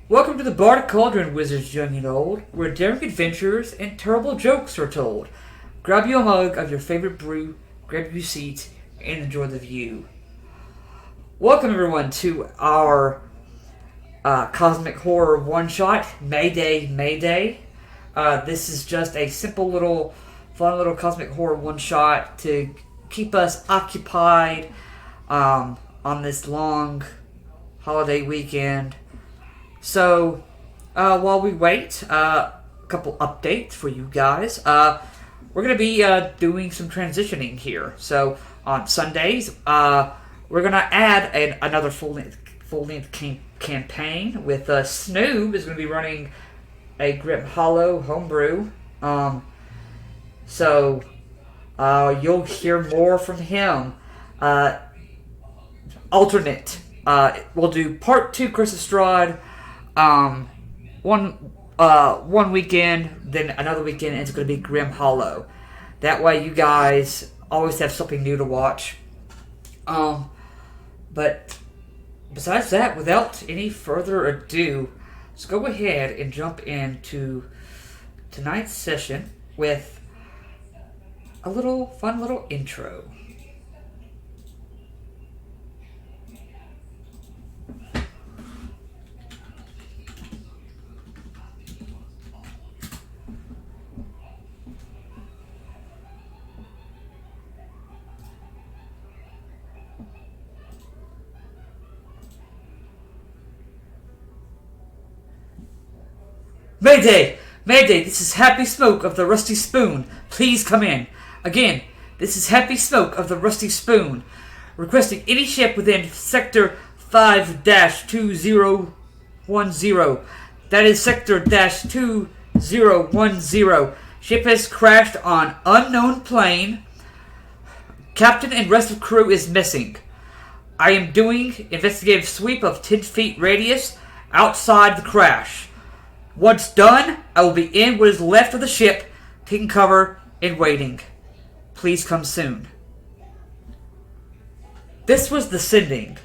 Welcome to the Bardic Cauldron, wizards young and old, where daring adventures and terrible jokes are told. Grab you a mug of your favorite brew, grab you a seat, and enjoy the view. Welcome everyone to our cosmic horror one-shot, Mayday, Mayday. This is just a simple little, fun little cosmic horror one-shot to keep us occupied on this long holiday weekend. So, while we wait, a couple updates for you guys. We're going to be doing some transitioning here. So, on Sundays, we're going to add another full-length campaign with Snoob is going to be running a Grim Hollow homebrew. So, you'll hear more from him. Alternate. We'll do part 2 Chris Estrade. One weekend, then another weekend, and it's going to be Grim Hollow. That way, you guys always have something new to watch. But besides that, without any further ado, let's go ahead and jump into tonight's session with a fun little intro. Mayday! Mayday, this is Happy Smoke of the Rusty Spoon. Please come in. Again, this is Happy Smoke of the Rusty Spoon. Requesting any ship within Sector 5-2010. That is Sector 2010. Ship has crashed on unknown plane. Captain and rest of crew is missing. I am doing investigative sweep of 10 feet radius outside the crash. Once done, I will be in what is left of the ship, taking cover and waiting. Please come soon. This was the sending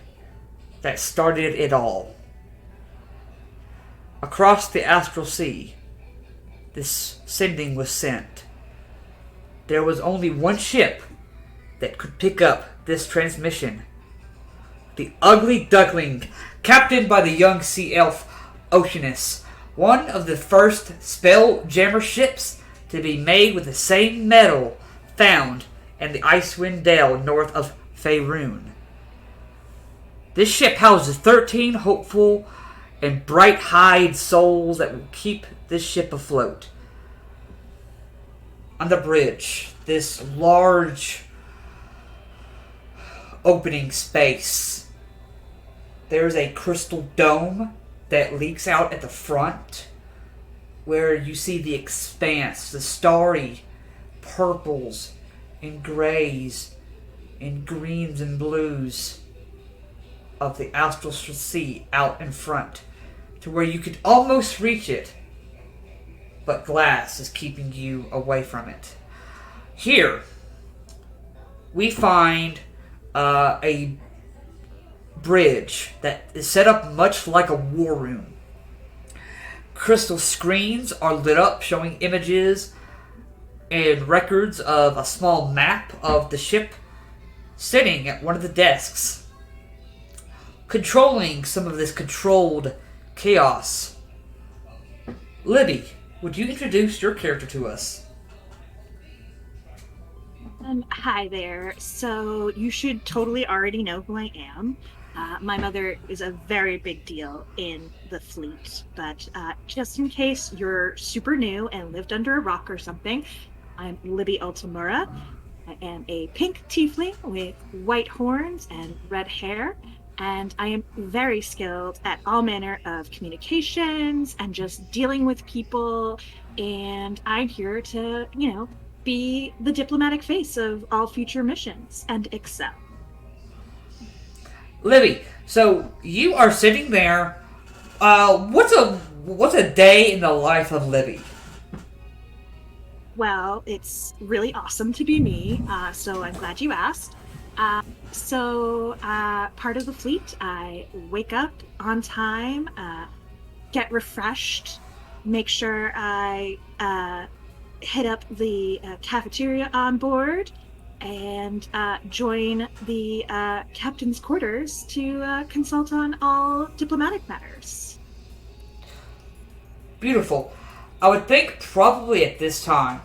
that started it all. Across the astral sea, this sending was sent. There was only one ship that could pick up this transmission. The ugly Duckling, captained by the young sea elf Oceanus. One of the first Spelljammer ships to be made with the same metal found in the Icewind Dale north of Faerun. This ship houses 13 hopeful and bright-eyed souls that will keep this ship afloat. On the bridge, this large opening space, there's a crystal dome that leaks out at the front, where you see the expanse, the starry purples and grays and greens and blues of the astral sea out in front, to where you could almost reach it, but glass is keeping you away from it. Here, we find a bridge that is set up much like a war room. Crystal screens are lit up showing images and records of a small map of the ship sitting at one of the desks, controlling some of this controlled chaos. Libby, would you introduce your character to us? Hi there. So you should totally already know who I am. My mother is a very big deal in the fleet, but just in case you're super new and lived under a rock or something, I'm Libby Altamura. I am a pink tiefling with white horns and red hair, and I am very skilled at all manner of communications and just dealing with people, and I'm here to, be the diplomatic face of all future missions and excel. Libby, so you are sitting there. What's a day in the life of Libby? Well, it's really awesome to be me, so I'm glad you asked. Part of the fleet, I wake up on time, get refreshed, make sure I hit up the cafeteria on board, and join the captain's quarters to consult on all diplomatic matters. Beautiful. I would think probably at this time,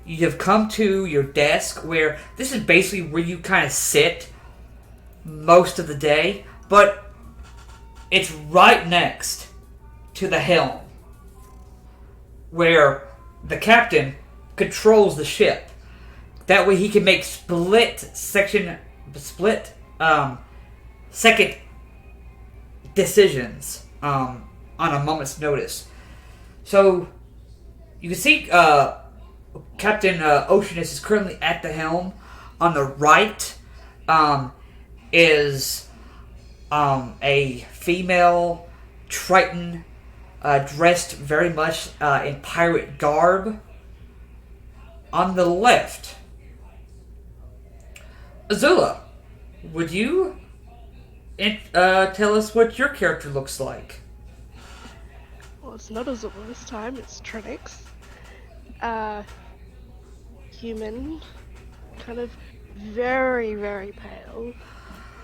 you have come to your desk where this is basically where you kind of sit most of the day, but it's right next to the helm where the captain controls the ship. That way he can make second decisions on a moment's notice. So you can see Captain Oceanus is currently at the helm. On the right is a female Triton dressed very much in pirate garb. On the left, Azula, would you tell us what your character looks like? Well, it's not Azula this time, it's Trinix. Human, kind of very, very pale,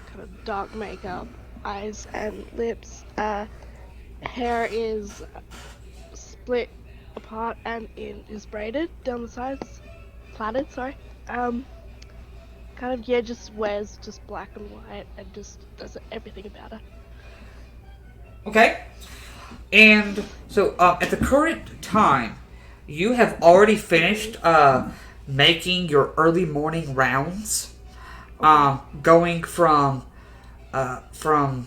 kind of dark makeup, eyes and lips. Hair is split apart and is braided down the sides, plaited, sorry. Kind of, just wears just black and white and just does everything about her. Okay. And so at the current time, you have already finished making your early morning rounds, going from cabin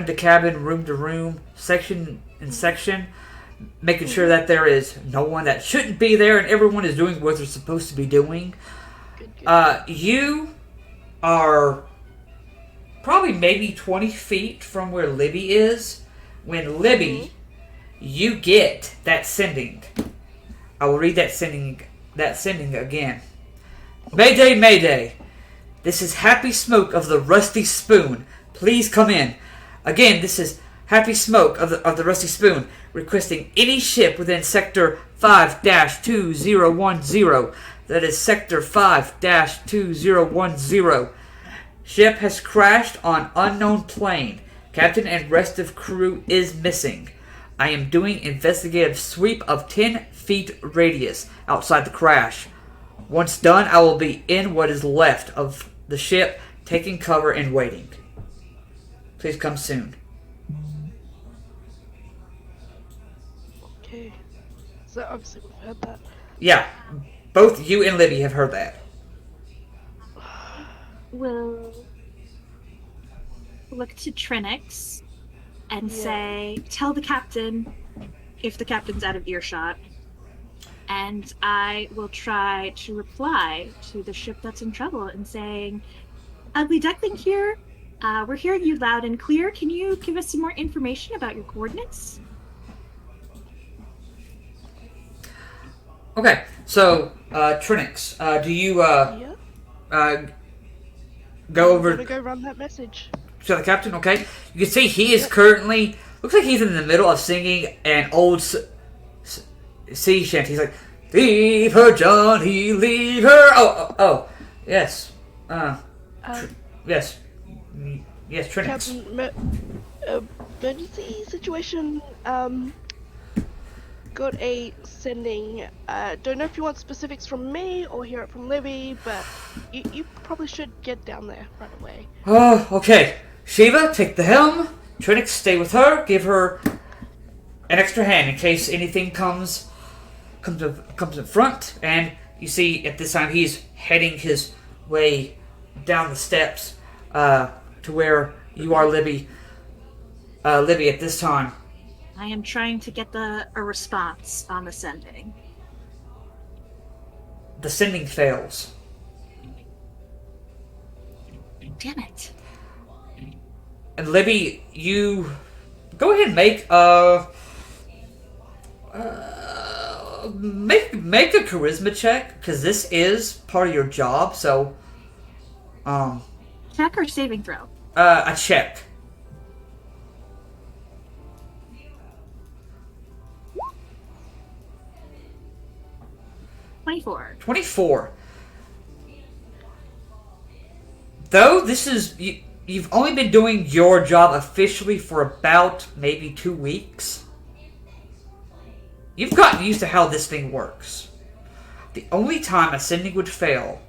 to cabin, room to room, section in section, making sure that there is no one that shouldn't be there and everyone is doing what they're supposed to be doing. You are probably maybe 20 feet from where Libby is. When Libby, you get that sending. I will read that sending again. Mayday, Mayday. This is Happy Smoke of the Rusty Spoon. Please come in. Again, this is Happy Smoke of the Rusty Spoon, requesting any ship within Sector 5-2010. That is Sector 5-2010. Ship has crashed on unknown plane. Captain and rest of crew is missing. I am doing investigative sweep of 10 feet radius outside the crash. Once done, I will be in what is left of the ship, taking cover and waiting. Please come soon. Okay. So obviously we've heard that. Yeah, both you and Libby have heard that. We'll look to Trinix and say, tell the captain if the captain's out of earshot. And I will try to reply to the ship that's in trouble and saying, Ugly Duckling here. We're hearing you loud and clear. Can you give us some more information about your coordinates? Okay, so, Trinix, do you, go over... I'm gonna go run that message. To the captain, okay? You can see he is currently... Looks like he's in the middle of singing an old sea shanty. He's like, leave her, Johnny, leave her. Oh, yes. Yes. Yes, Trinix. Captain, emergency situation. Got a sending. Don't know if you want specifics from me or hear it from Libby, but you probably should get down there right away. Oh, okay. Shiva, take the helm. Trinix, stay with her. Give her an extra hand in case anything comes in front. And you see, at this time, he's heading his way down the steps to where you are, Libby. Libby, at this time. I am trying to get a response on the sending. The sending fails. Damn it. And Libby, you go ahead and make make a charisma check, because this is part of your job. So, check or saving throw? A check. 24. 24. Though this is... You've only been doing your job officially for about maybe 2 weeks. You've gotten used to how this thing works. The only time a sending would fail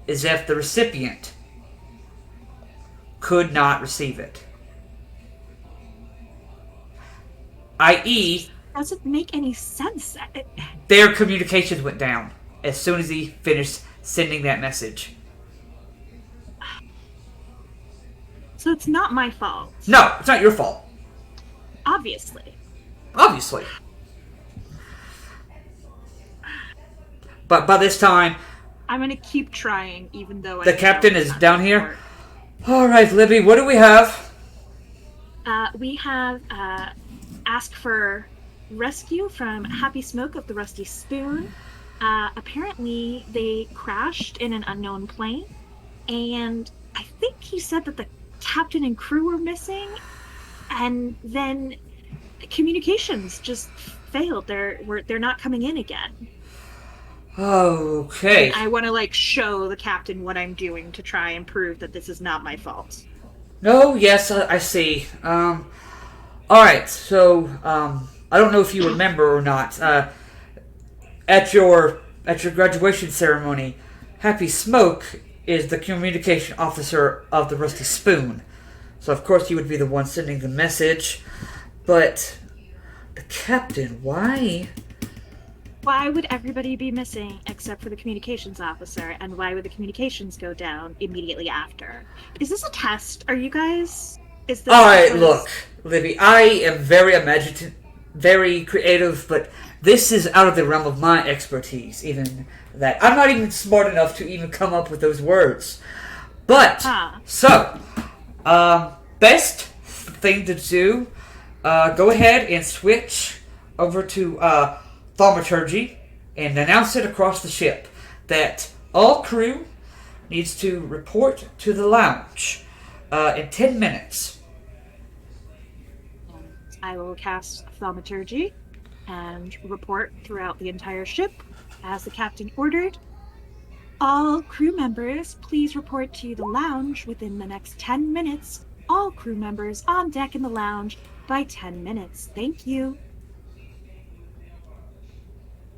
is if the recipient could not receive it. I.e., Doesn't make any sense. their communications went down as soon as he finished sending that message. So it's not my fault. No, it's not your fault. Obviously. Obviously. But by this time, I'm gonna keep trying, even though the captain is down here. Work. Alright, Libby, what do we have? We have ask for rescue from Happy Smoke of the Rusty Spoon. Apparently, they crashed in an unknown plane, and I think he said that the captain and crew were missing, and then communications just failed. They're not coming in again. Okay. And I want to show the captain what I'm doing to try and prove that this is not my fault. No, yes, I see. Alright, so, I don't know if you remember or not. At your graduation ceremony, Happy Smoke is the communication officer of the Rusty Spoon. So, of course, he would be the one sending the message. But, the captain, why? Why would everybody be missing except for the communications officer? And why would the communications go down immediately after? Is this a test? Are you guys... Is this... Alright, look, Libby, I am very imaginative, very creative, but this is out of the realm of my expertise, even that. I'm not even smart enough to even come up with those words. But, best thing to do, go ahead and switch over to, thaumaturgy and announce it across the ship that all crew needs to report to the lounge in 10 minutes. I will cast thaumaturgy and report throughout the entire ship as the captain ordered. All crew members, please report to the lounge within the next 10 minutes. All crew members on deck in the lounge by 10 minutes. Thank you.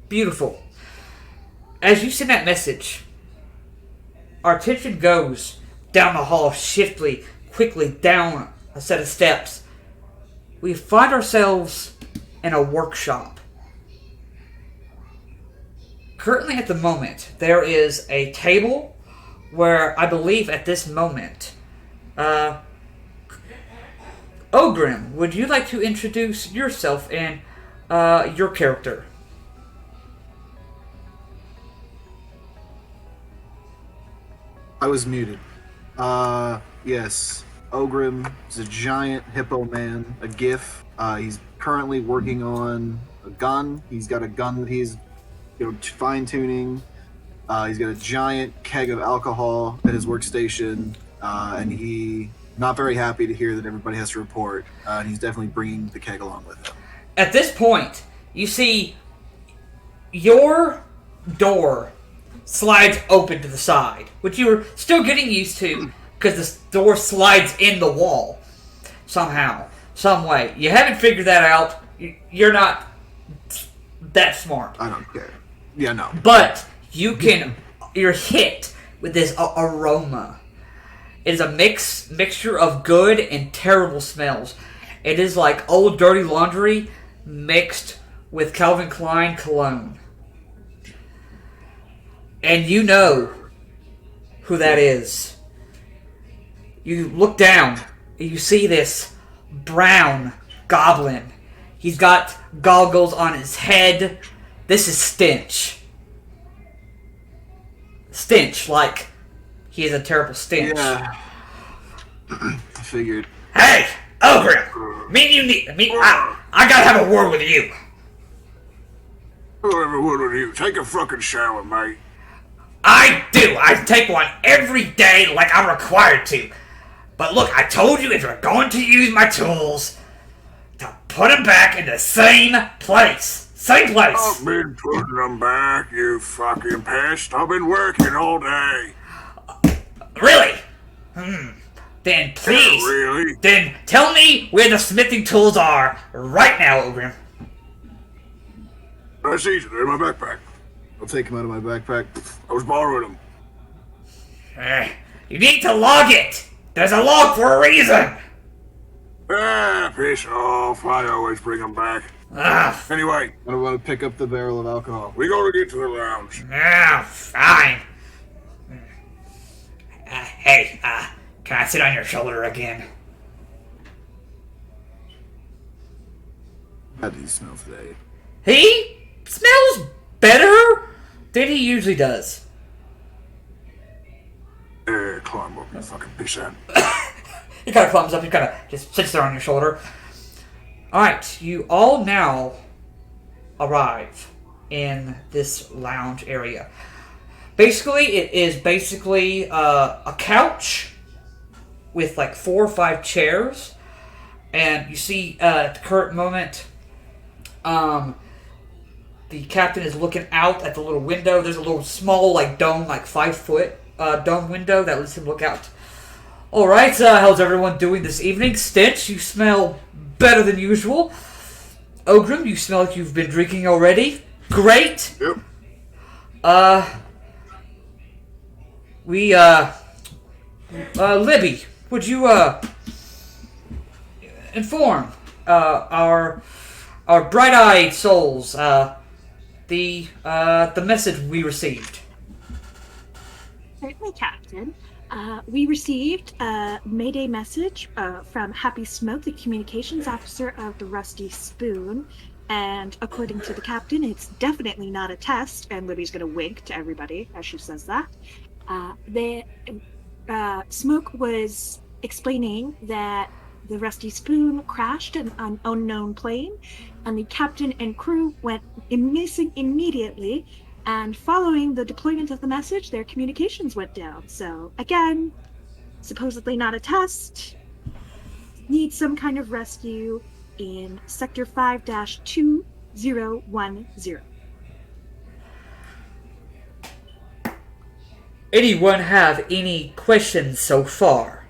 Beautiful. As you send that message, our attention goes down the hall swiftly, quickly down a set of steps. We find ourselves in a workshop. Currently at the moment, there is a table where I believe at this moment, Ogrim, would you like to introduce yourself and your character? I was muted. Yes. Ogrim is a giant hippo man, a GIF. He's currently working on a gun. He's got a gun that he's fine-tuning. He's got a giant keg of alcohol at his workstation, and he not very happy to hear that everybody has to report, and he's definitely bringing the keg along with him. At this point, you see your door slides open to the side, which you're still getting used to because the door slides in the wall somehow, some way. You haven't figured that out. You're not that smart. I don't care. Yeah, no. But you're hit with this aroma. It is a mixture of good and terrible smells. It is like old dirty laundry mixed with Calvin Klein cologne. And you know who that is. You look down and you see this brown goblin. He's got goggles on his head. This is Stench. Stench, like he is a terrible stench. Yeah. I figured. Hey, Ogrim! I gotta have a word with you. I'll have a word with you. Take a fucking shower, mate. I do. I take one every day like I'm required to. But look, I told you if you're going to use my tools, to put them back in the same place. Same place! I've been putting them back, you fucking pest. I've been working all day. Really? Then please. Really? Then tell me where the smithing tools are right now, Ogrim. That's easy. They're in my backpack. I'll take them out of my backpack. I was borrowing them. You need to log it. There's a log for a reason. Piss off. I always bring them back. Ah, Anyway, I don't want to pick up the barrel of alcohol. we gotta get to the lounge. fine. Hey, can I sit on your shoulder again? How do you smell today? He smells better than he usually does. Climb up, you fucking piss out. He kind of climbs up, he kind of just sits there on your shoulder. Alright, you all now arrive in this lounge area. Basically, it is basically a couch with like 4 or 5 chairs. And you see at the current moment, the captain is looking out at the little window. There's a little small like dome, like 5-foot dome window that lets him look out. Alright, how's everyone doing this evening? Stench, you smell better than usual. Ogrim, you smell like you've been drinking already. Great. Yep. Libby, would you, inform, our bright-eyed souls, the message we received? Certainly, Captain. We received a Mayday message from Happy Smoke, the communications officer of the Rusty Spoon. And according to the captain, it's definitely not a test. And Libby's going to wink to everybody as she says that. Smoke was explaining that the Rusty Spoon crashed an unknown plane, and the captain and crew went missing immediately. And following the deployment of the message, their communications went down. So, again, supposedly not a test. Need some kind of rescue in Sector 5-2010. Anyone have any questions so far?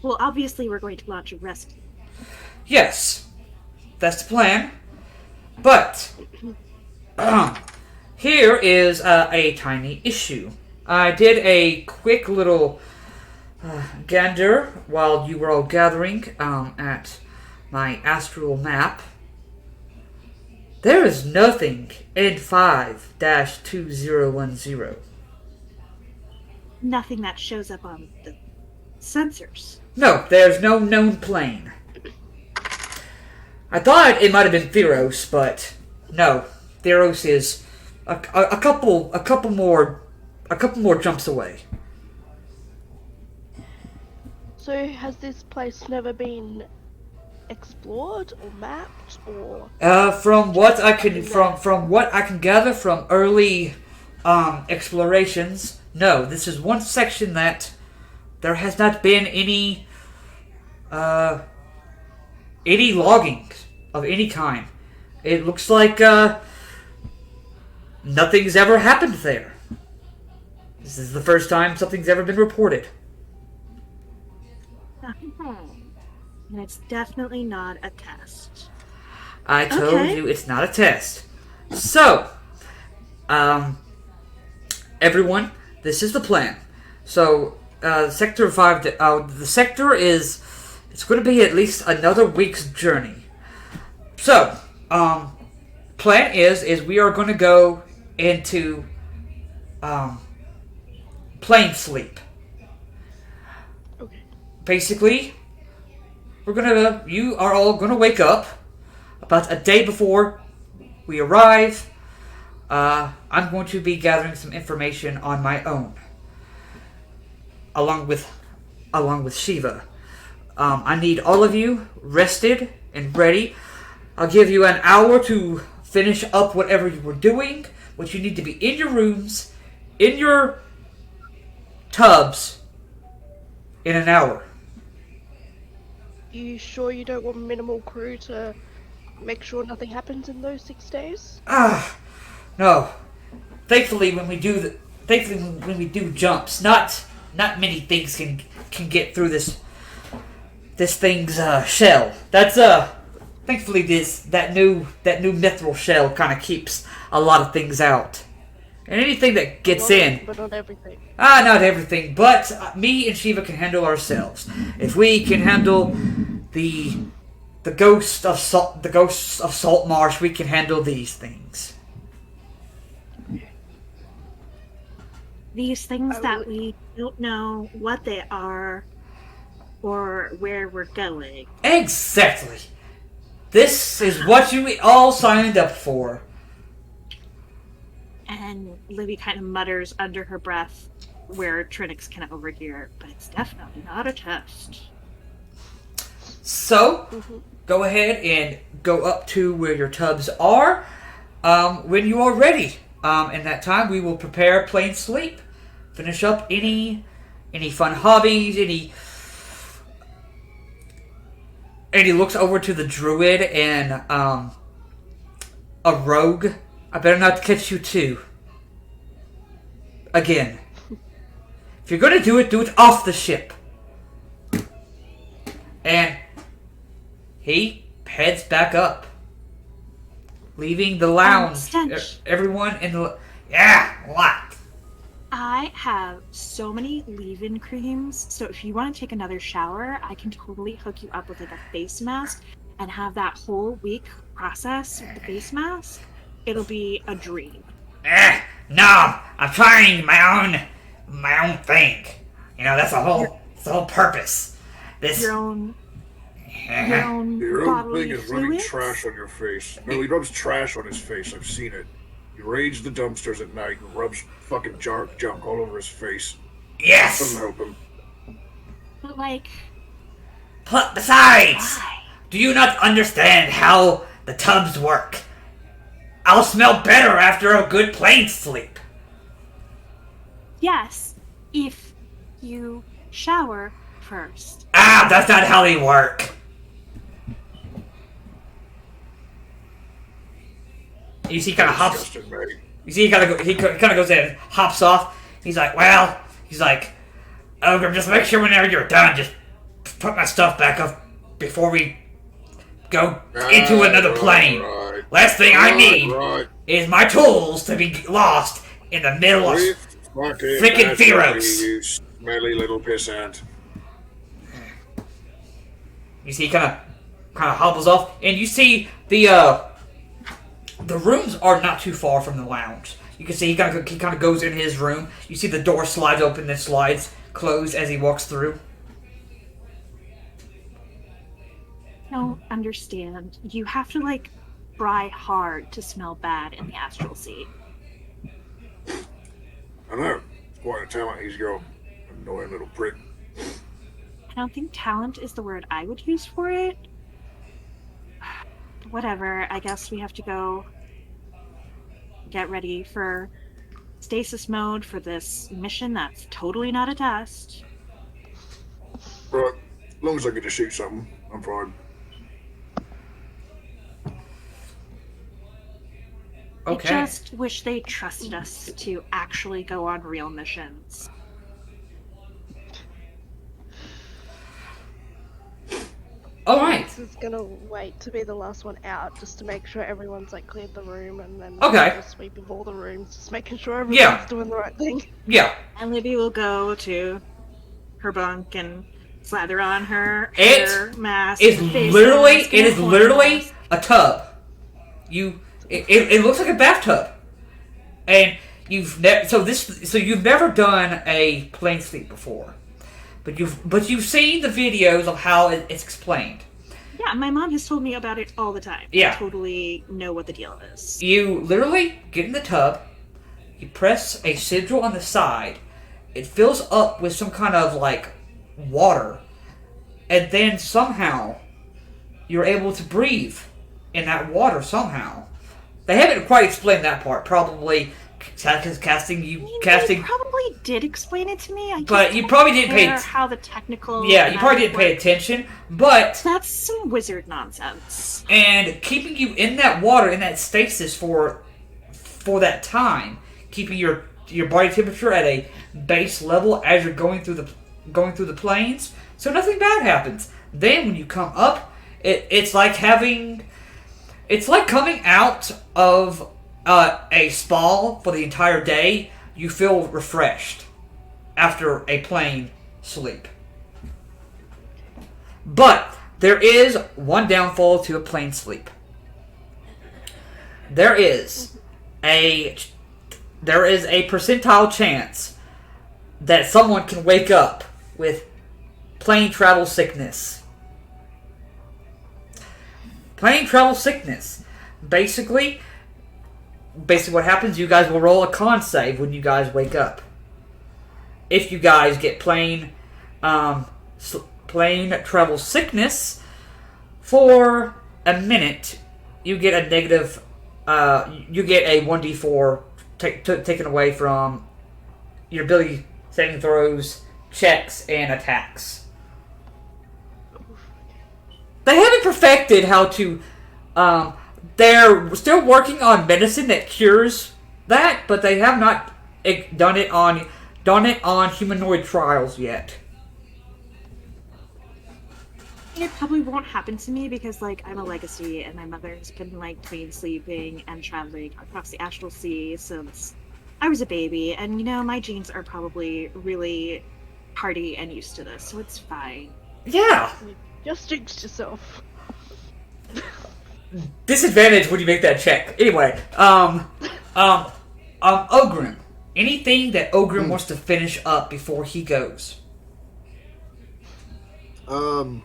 Well, obviously we're going to launch a rescue. Yes, that's the plan. But here is a tiny issue. I did a quick little gander while you were all gathering at my astral map. There is nothing in 5-2010. Nothing that shows up on the sensors. No, there's no known plane. I thought it might have been Theros, but no. Theros is a couple more jumps away. So has this place never been explored or mapped or? From what I can gather from early explorations, no. This is one section that there has not been any logging of any kind. It looks like nothing's ever happened there. This is the first time something's ever been reported. And it's definitely not a test. I told you it's not a test. So, everyone, this is the plan. So, Sector 5, the sector is, it's going to be at least another week's journey. So, plan is we are going to go into, plane sleep. Okay. Basically, you are all gonna wake up about a day before we arrive. I'm going to be gathering some information on my own, along with Shiva. I need all of you rested and ready. I'll give you an hour to finish up whatever you were doing, but you need to be in your rooms, in your tubs, in an hour. You sure you don't want minimal crew to make sure nothing happens in those 6 days? No. Thankfully, when we do jumps, not many things can get through this thing's shell. That's thankfully that new mithril shell kind of keeps a lot of things out, and anything that gets in. But not everything. Not everything, but me and Shiva can handle ourselves. If we can handle the ghosts of Salt Marsh, we can handle these things. These things that we don't know what they are or where we're going. Exactly. This is what you all signed up for. And Libby kind of mutters under her breath where Trinix can overhear, but it's definitely not a test. So, go ahead and go up to where your tubs are when you are ready. In that time, we will prepare plain sleep. Finish up any fun hobbies, and he looks over to the druid and a rogue. I better not catch you too. Again. If you're gonna do it off the ship. And he heads back up, leaving the lounge. Stench. Everyone in the... Yeah, what? I have so many leave-in creams, so if you want to take another shower, I can totally hook you up with like a face mask and have that whole week process with the face mask. It'll be a dream. No, I'm trying my own thing. You know, that's the whole purpose. Your own Your own bodily thing is running fluids? trash on your face. No, he rubs trash on his face. I've seen it. He raids the dumpsters at night and rubs fucking junk all over his face. Yes! Doesn't help him. But like, Besides, why? do you not understand how the tubs work? I'll smell better after a good plain sleep. Yes, if you shower first. That's not how they work. You see, he kind of hops. Disgusting, mate. You see, he kind of goes in and hops off. He's like, Ogre, just make sure whenever you're done, just put my stuff back up before we go into another plane. Right. Last thing I need Right. is my tools to be lost in the middle of frickin' Theros. You smelly little pissant. You see, he kind of hobbles off, and you see the rooms are not too far from the lounge. You can see he kind of goes in his room. You see the door slides open and slides closed as he walks through. Don't understand. You have to like try hard to smell bad in the astral sea. I know. It's quite a talent he's got. Annoying little prick. I don't think talent is the word I would use for it. Whatever, I guess we have to go get ready for stasis mode for this mission that's totally not a test. Right. As long as I get to shoot something, I'm fine. Okay. I just wish they trusted us to actually go on real missions. All right. This is gonna wait to be the last one out, just to make sure everyone's like cleared the room, and then Okay. a sweep of all the rooms, just making sure everyone's doing the right thing. Yeah. And Libby will go to her bunk and slather on her It hair mask. It's face literally mask, and horn mask. a tub. It looks like a bathtub, and you've never done a plane sleep before, but you've seen the videos of how it's explained. Yeah, my mom has told me about it all the time. Yeah. I totally know what the deal is. You literally get in the tub, you press a sigil on the side, it fills up with some kind of like water, and then somehow you're able to breathe in that water somehow. They haven't quite explained that part, probably casting They probably did explain it to me. I just but you probably didn't pay how the technical. Yeah, you probably didn't pay attention, but that's some wizard nonsense. And keeping you in that water, in that stasis for that time, keeping your body temperature at a base level as you're going through the plains, so nothing bad happens. Then when you come up, it's like coming out of a spa for the entire day. You feel refreshed after a plain sleep. But there is one downfall to a plain sleep. There is a percentile chance that someone can wake up with plane travel sickness. Plane travel sickness. Basically what happens, you guys will roll a con save when you guys wake up. If you guys get plane travel sickness for a minute, you get a negative. You get a 1d4 taken away from your ability saving throws, checks, and attacks. They haven't perfected how to. They're still working on medicine that cures that, but they have not done it on humanoid trials yet. It probably won't happen to me because, like, I'm a legacy and my mother has been, like, between sleeping and traveling across the astral sea since I was a baby. And, you know, my genes are probably really hardy and used to this, so it's fine. Yeah. Just jinxed yourself. Disadvantage when you make that check. Anyway, Ogrim. Anything that Ogrim wants to finish up before he goes? I'm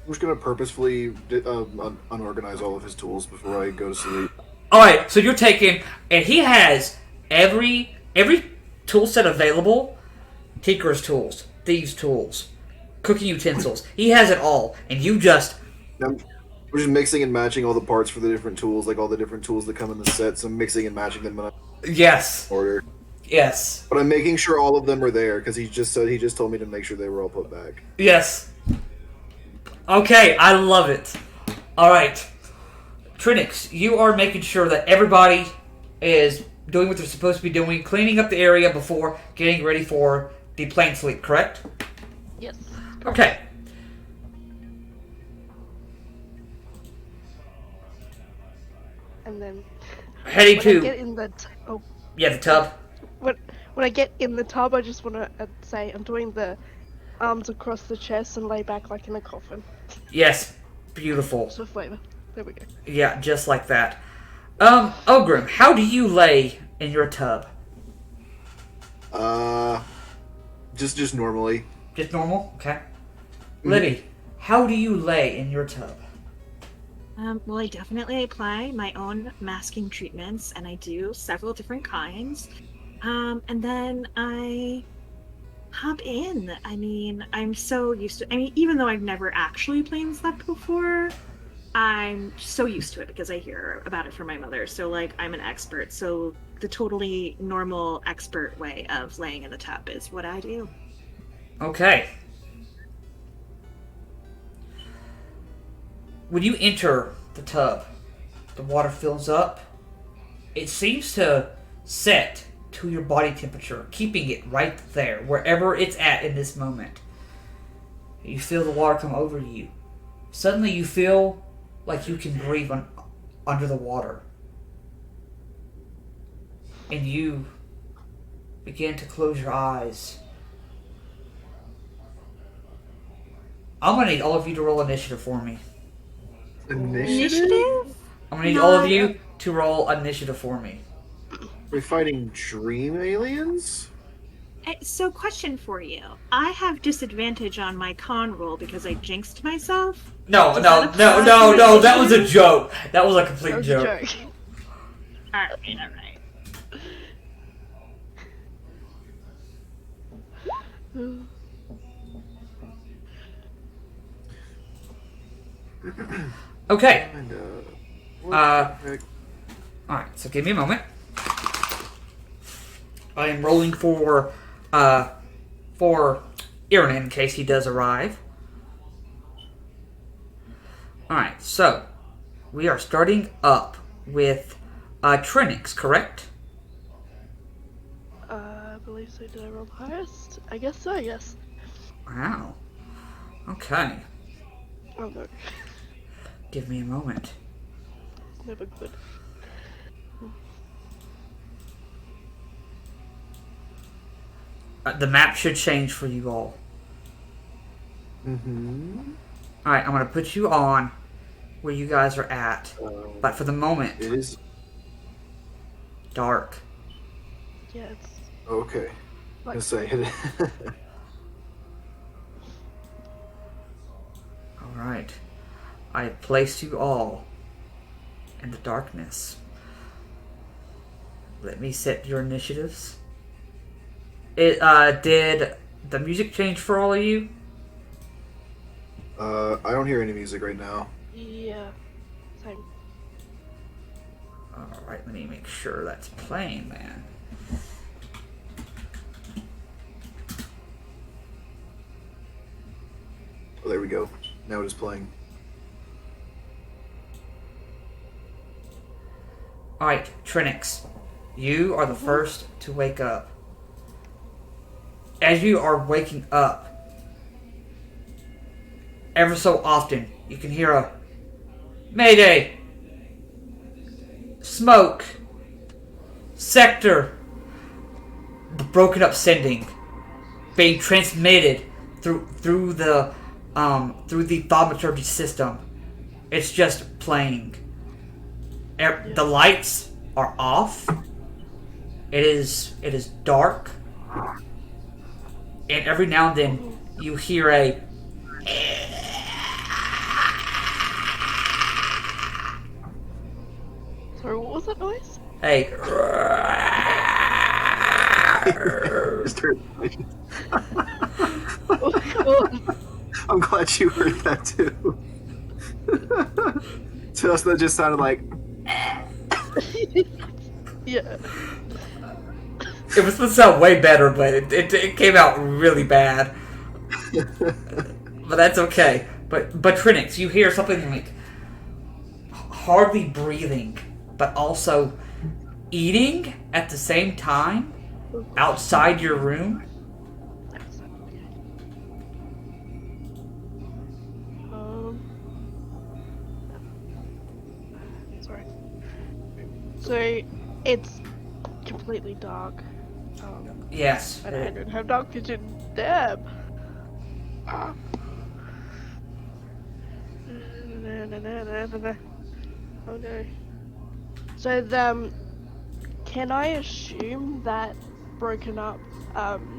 just gonna purposefully unorganize all of his tools before I go to sleep. Alright, so you're taking, and he has every tool set available. Tinker's tools, thieves' tools, cooking utensils. He has it all, and you just... We're just mixing and matching all the parts for the different tools, like all the different tools that come in the set, so I'm mixing and matching them in Yes. order. Yes. But I'm making sure all of them are there, because he just told me to make sure they were all put back. Yes. Okay, I love it. Alright. Trinix, you are making sure that everybody is doing what they're supposed to be doing, cleaning up the area before getting ready for the plane sleep, correct? Yes. Okay. And then Heading when I to... get in the the tub. when I get in the tub, I just want to say I'm doing the arms across the chest and lay back like in a coffin. Yes. Beautiful. Just for flavor. There we go. Yeah, just like that. Ogrim, how do you lay in your tub? Just normally. Just normal? Okay. Libby, how do you lay in your tub? Well, I definitely apply my own masking treatments, and I do several different kinds. And then I hop in. I mean, I'm so used to... I mean, even though I've never actually plane slept before, I'm so used to it because I hear about it from my mother. So, like, I'm an expert. So the totally normal expert way of laying in the tub is what I do. Okay. When you enter the tub, the water fills up. It seems to set to your body temperature, keeping it right there, wherever it's at in this moment. You feel the water come over you. Suddenly you feel like you can breathe under the water. And you begin to close your eyes. I'm going to need all of you to roll initiative for me. Initiative? I'm going to need all of you to roll initiative for me. We're fighting dream aliens? So, question for you. I have disadvantage on my con roll because I jinxed myself. No, that was a joke. That was a complete That was joke. a joke. Alright. Okay. And, Alright, so give me a moment. I am rolling for Aaron in case he does arrive. Alright, so we are starting up with Trinix, correct? I believe so. Did I roll the highest? I guess so, yes. Wow. Okay. Oh no. Give me a moment. Never good. The map should change for you all. Mm-hmm. Alright, I'm going to put you on where you guys are at. But for the moment, It is dark. Yeah, it's okay. I'm like gonna say it. Alright. I have placed you all in the darkness. Let me set your initiatives. Did the music change for all of you? I don't hear any music right now. yeah. Same. Alright, let me make sure that's playing, man. Oh, there we go. Now it is playing. Alright, Trinix. You are the first to wake up. As you are waking up, ever so often, you can hear a Mayday! Smoke! Sector! Broken up sending. Being transmitted through the thaumaturgy system. It's just playing. The lights are off. It is dark. And every now and then you hear a Sorry, what was that noise? Just heard- Oh god. I'm glad you heard that too. To us, that just sounded like. Yeah. It was supposed to sound way better, but it came out really bad. But that's okay. But Trinix, you hear something like hardly breathing, but also eating at the same time outside your room. Sorry. So it's completely dark. Yes. And I don't have dark vision. Damn. Oh no. So can I assume that broken up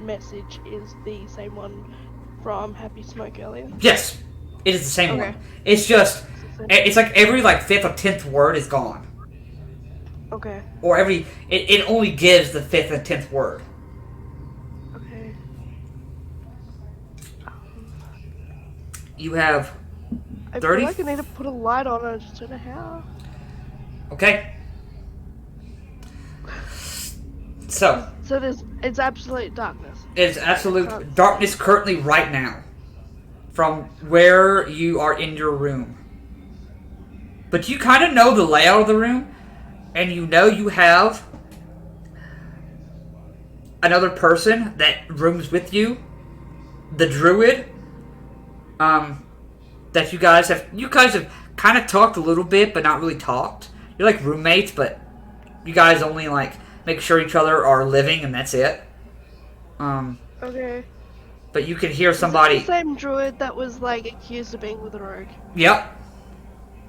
message is the same one from Happy Smoke earlier? Yes. It is the same Okay. one. It's just it's like every fifth or 10th word is gone. Okay. Or it only gives the 5th and 10th word. Okay. You have I 30 feel like I need to put a light on. I just don't know how. Okay. So It's absolute darkness. it's absolute darkness currently right now. From where you are in your room. But you kind of know the layout of the room. And you know you have another person that rooms with you. The druid. That you guys have kind of talked a little bit, but not really talked. You're like roommates, but you guys only make sure each other are living, and that's it. Okay. But you can hear somebody. Is that the same druid that was accused of being with a rogue? Yep.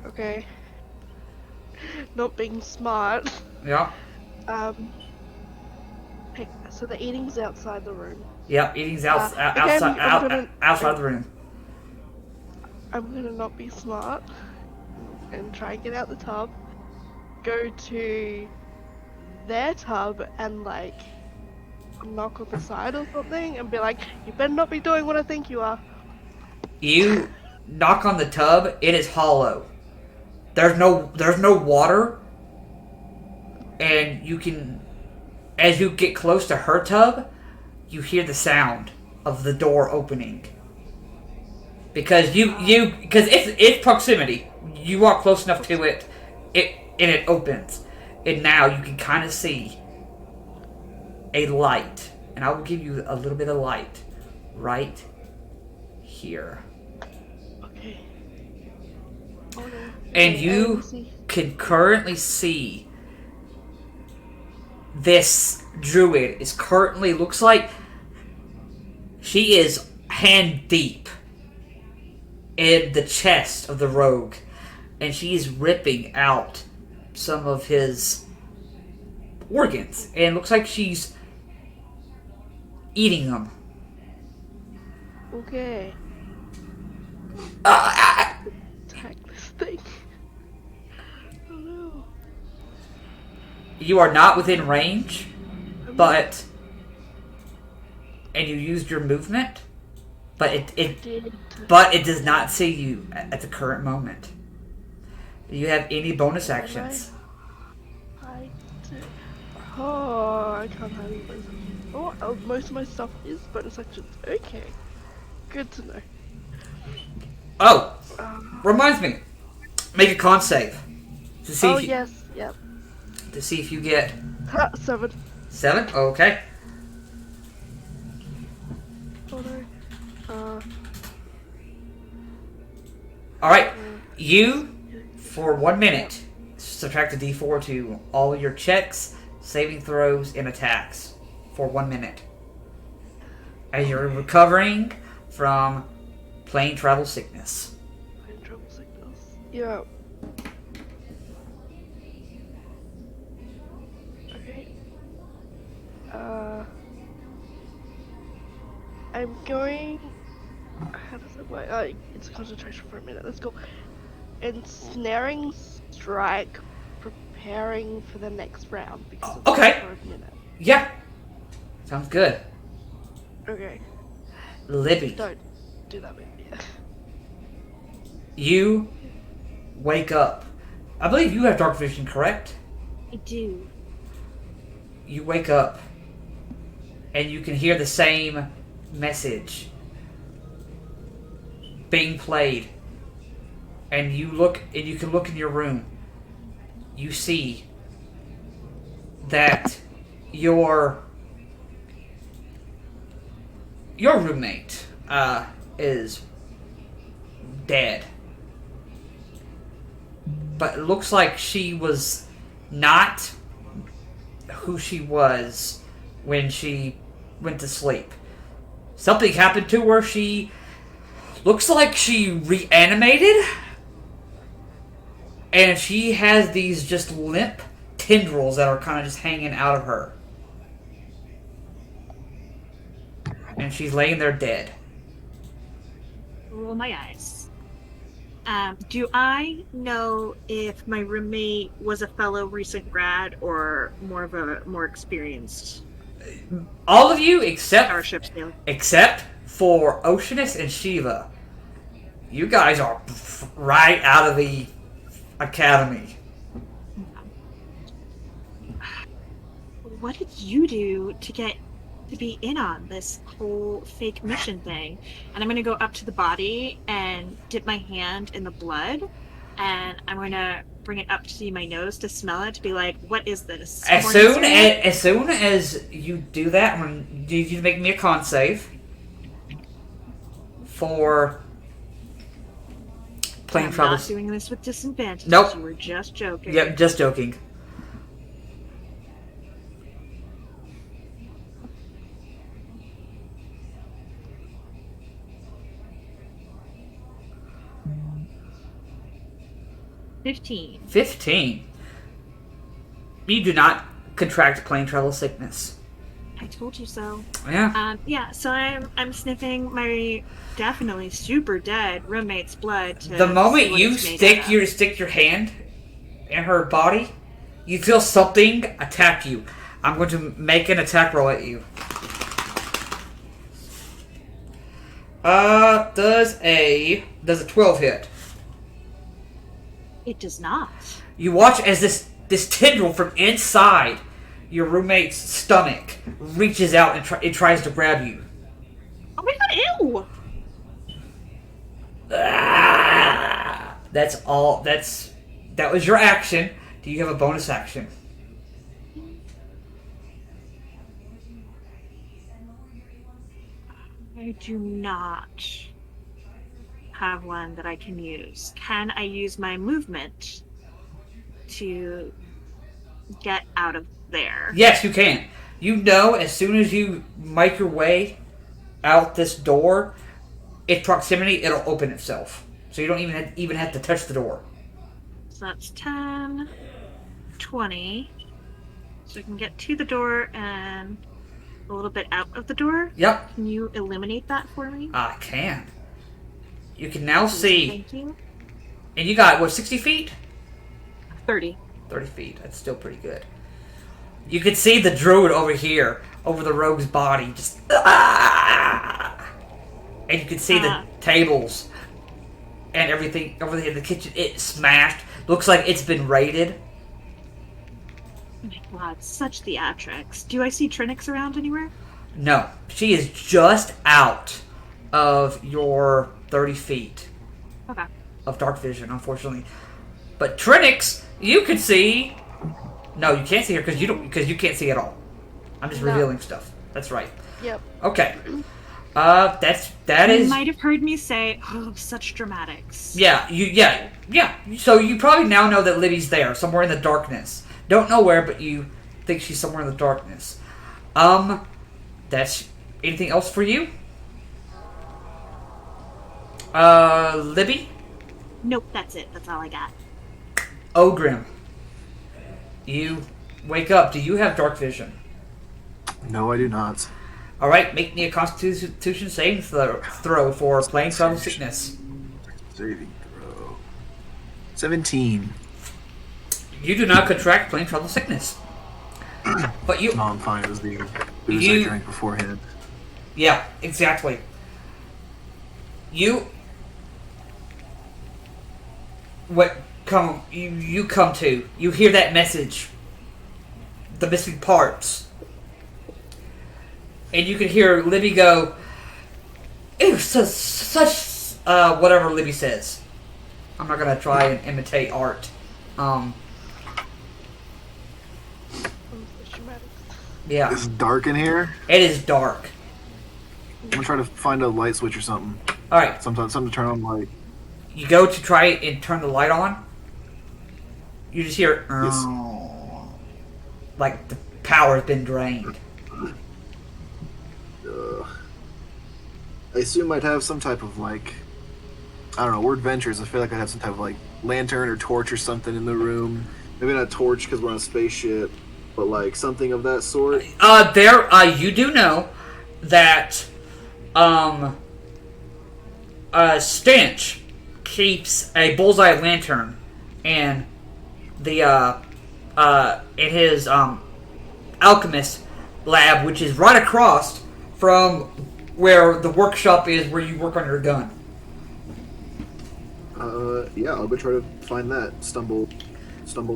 Okay. Not being smart. Yep. So the eating's outside the room. Yep. Eating's outside the room. I'm gonna not be smart and try and get out the tub. Go to their tub and knock on the side or something and be like, "You better not be doing what I think you are." You knock on the tub. It is hollow. There's no water, and you can as you get close to her tub, you hear the sound of the door opening. Because because it's proximity. You walk close enough to it, and it opens. And now you can kind of see a light. And I will give you a little bit of light right here. Okay. Oh no. And Okay, you can currently see this druid is currently, looks like she is hand deep in the chest of the rogue. And she is ripping out some of his organs. And it looks like she's eating them. Okay. Attack this thing. Oh no. You are not within range, but... And you used your movement, but it does not see you at the current moment. Do you have any bonus actions? I do. Oh, I can't have any bonus actions. Oh, most of my stuff is bonus actions. Okay. Good to know. Oh! Reminds me. Make a con save. To see if you, yes. Yep. to see if you get... 7. 7? Okay. Oh no. Alright. You, for 1 minute, subtract a d4 to all your checks, saving throws, and attacks. For 1 minute. As you're recovering from plane travel sickness. Plane travel sickness. Yeah. Okay. I'm going... How does it work? It's concentration for a minute. Let's go. Ensnaring strike. Preparing for the next round. Because it's Okay. for a minute. Yeah. Sounds good. Okay. Libby. Don't do that bit. Yeah. You wake up. I believe you have dark vision, correct? I do. You wake up and you can hear the same message being played. And you can look in your room. You see that your roommate is dead. But it looks like she was not who she was when she went to sleep. Something happened to her. She looks like she reanimated. And she has these just limp tendrils that are kind of just hanging out of her. And she's laying there dead. Roll my eyes. Do I know if my roommate was a fellow recent grad or more of a more experienced All of you except for Oceanus and Shiva. You guys are right out of the academy. What did you do to get to be in on this whole fake mission thing? And I'm going to go up to the body and dip my hand in the blood, and I'm going to bring it up to my nose to smell it, to be like, what is this? As soon as you do that, I'm going to need you to make me a con save for plane travel. I'm not doing this with disadvantage. Nope. You were just joking. Yep, just joking. $15. 15. You do not contract plane travel sickness. I told you so. Yeah. So I'm sniffing my definitely super dead roommate's blood. The moment you stick your hand in her body, you feel something attack you. I'm going to make an attack roll at you. Does a 12 hit? It does not. You watch as this tendril from inside your roommate's stomach reaches out and it tries to grab you. Oh my god, ew! That's all. That was your action. Do you have a bonus action? I do not have one that I can use. Can I use my movement to get out of there? Yes, you can. You know, as soon as you make your way out this door, its proximity, it'll open itself. So you don't even have to touch the door. So that's 10, 20. So I can get to the door and a little bit out of the door. Yep, Can you eliminate that for me? I can. You can now see, Thank you. and you got, what, 60 feet? 30. 30 feet. That's still pretty good. You can see the druid over here, over the rogue's body, just... And you can see the tables and everything over there in the kitchen. It's smashed. Looks like it's been raided. Oh my god, such theatrics. Do I see Trinix around anywhere? No. She is just out of your 30 feet Okay. of dark vision, unfortunately. But Trinix, you can see... No, you can't see her because you can't see at all. I'm just revealing stuff. That's right. Yep. Okay. That is... You might have heard me say, oh, such dramatics. Yeah. So you probably now know that Libby's there, somewhere in the darkness. Don't know where, but you think she's somewhere in the darkness. That's... Anything else for you? Libby? Nope, that's it. That's all I got. Ogrim. You wake up. Do you have dark vision? No, I do not. Alright, make me a Constitution saving throw for plain travel sickness. Saving throw. 17. You do not contract plain travel sickness. But you... No, I'm fine. It was the booze I drank beforehand. Yeah, exactly. You come to. You hear that message. The missing parts. And you can hear Libby go, it was such whatever Libby says. I'm not gonna try and imitate art. Yeah. It's dark in here. It is dark. I'm gonna try to find a light switch or something. Alright. Something to turn on light. You go to try and turn the light on. You just hear, Yes. like the power's been drained. I assume I'd have some type of like, I don't know, we're adventurers. I feel like I'd have some type of like lantern or torch or something in the room. Maybe not a torch because we're on a spaceship, but like something of that sort. You do know that, Stench keeps a bullseye lantern in the, in his, alchemist lab, which is right across from where the workshop is where you work on your gun. Yeah, I'll go try to find that. Stumble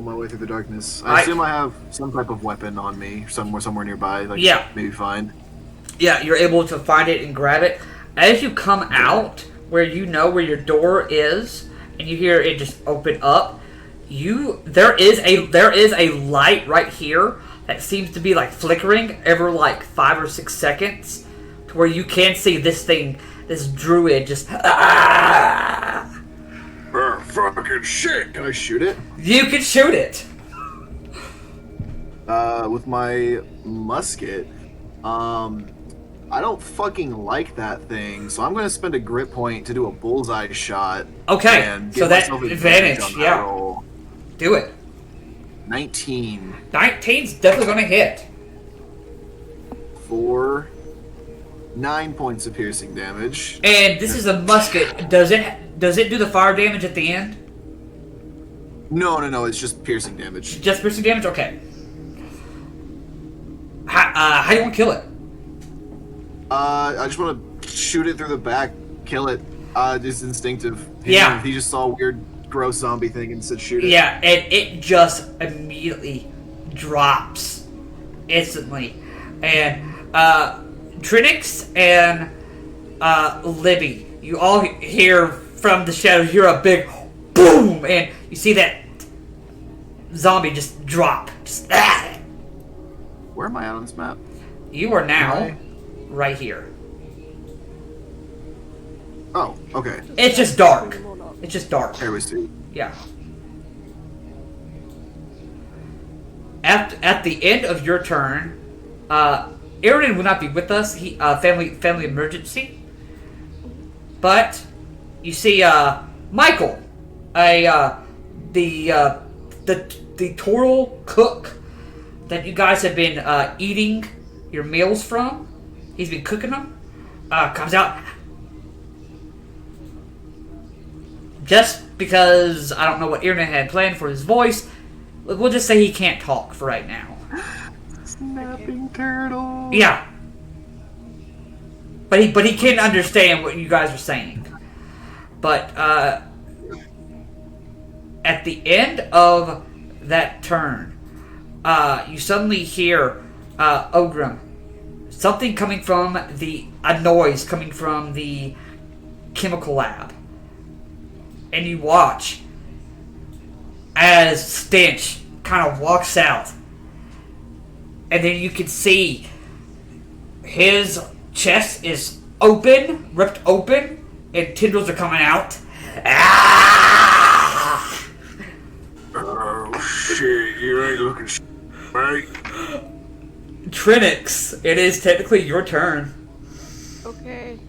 my way through the darkness. I assume I have some type of weapon on me somewhere nearby. Like, yeah. Maybe find. Yeah, you're able to find it and grab it. As you come out, where you know where your door is, and you hear it just open up, there is a light right here that seems to be like flickering every like 5 or 6 seconds, to where you can see this druid just. Fucking shit! Can I shoot it? You can shoot it. With my musket. I don't fucking like that thing, so I'm gonna spend a grit point to do a bullseye shot. Okay, and so give that myself advantage, on that yeah. roll. Do it. 19. 19's definitely gonna hit. 4. 9 points of piercing damage. And this is a musket. Does it do the fire damage at the end? No, it's just piercing damage. Just piercing damage? Okay. How do you want to kill it? I just want to shoot it through the back, kill it. Just instinctive. Yeah. He just saw a weird, gross zombie thing and said shoot it. Yeah, and it just immediately drops instantly. And Trinix and Libby, you all hear from the shadows, you hear a big boom, and you see that zombie just drop. Where am I at on this map? You are now Right. right here. Oh, okay. It's just dark. It's just dark. There we see. Yeah. At the end of your turn, Aaron will not be with us. He family emergency. But you see Michael, the total cook that you guys have been eating your meals from. He's been cooking them. Comes out. Just because I don't know what Aaron had planned for his voice, we'll just say he can't talk for right now. Snapping turtle. Yeah. But he can understand what you guys are saying. But at the end of that turn, you suddenly hear Ogrim. Something coming from a noise coming from the chemical lab. And you watch as Stench kind of walks out. And then you can see his chest is open, ripped open, and tendrils are coming out. Ah! Oh shit, you ain't looking right. Trinix, it is technically your turn. Okay.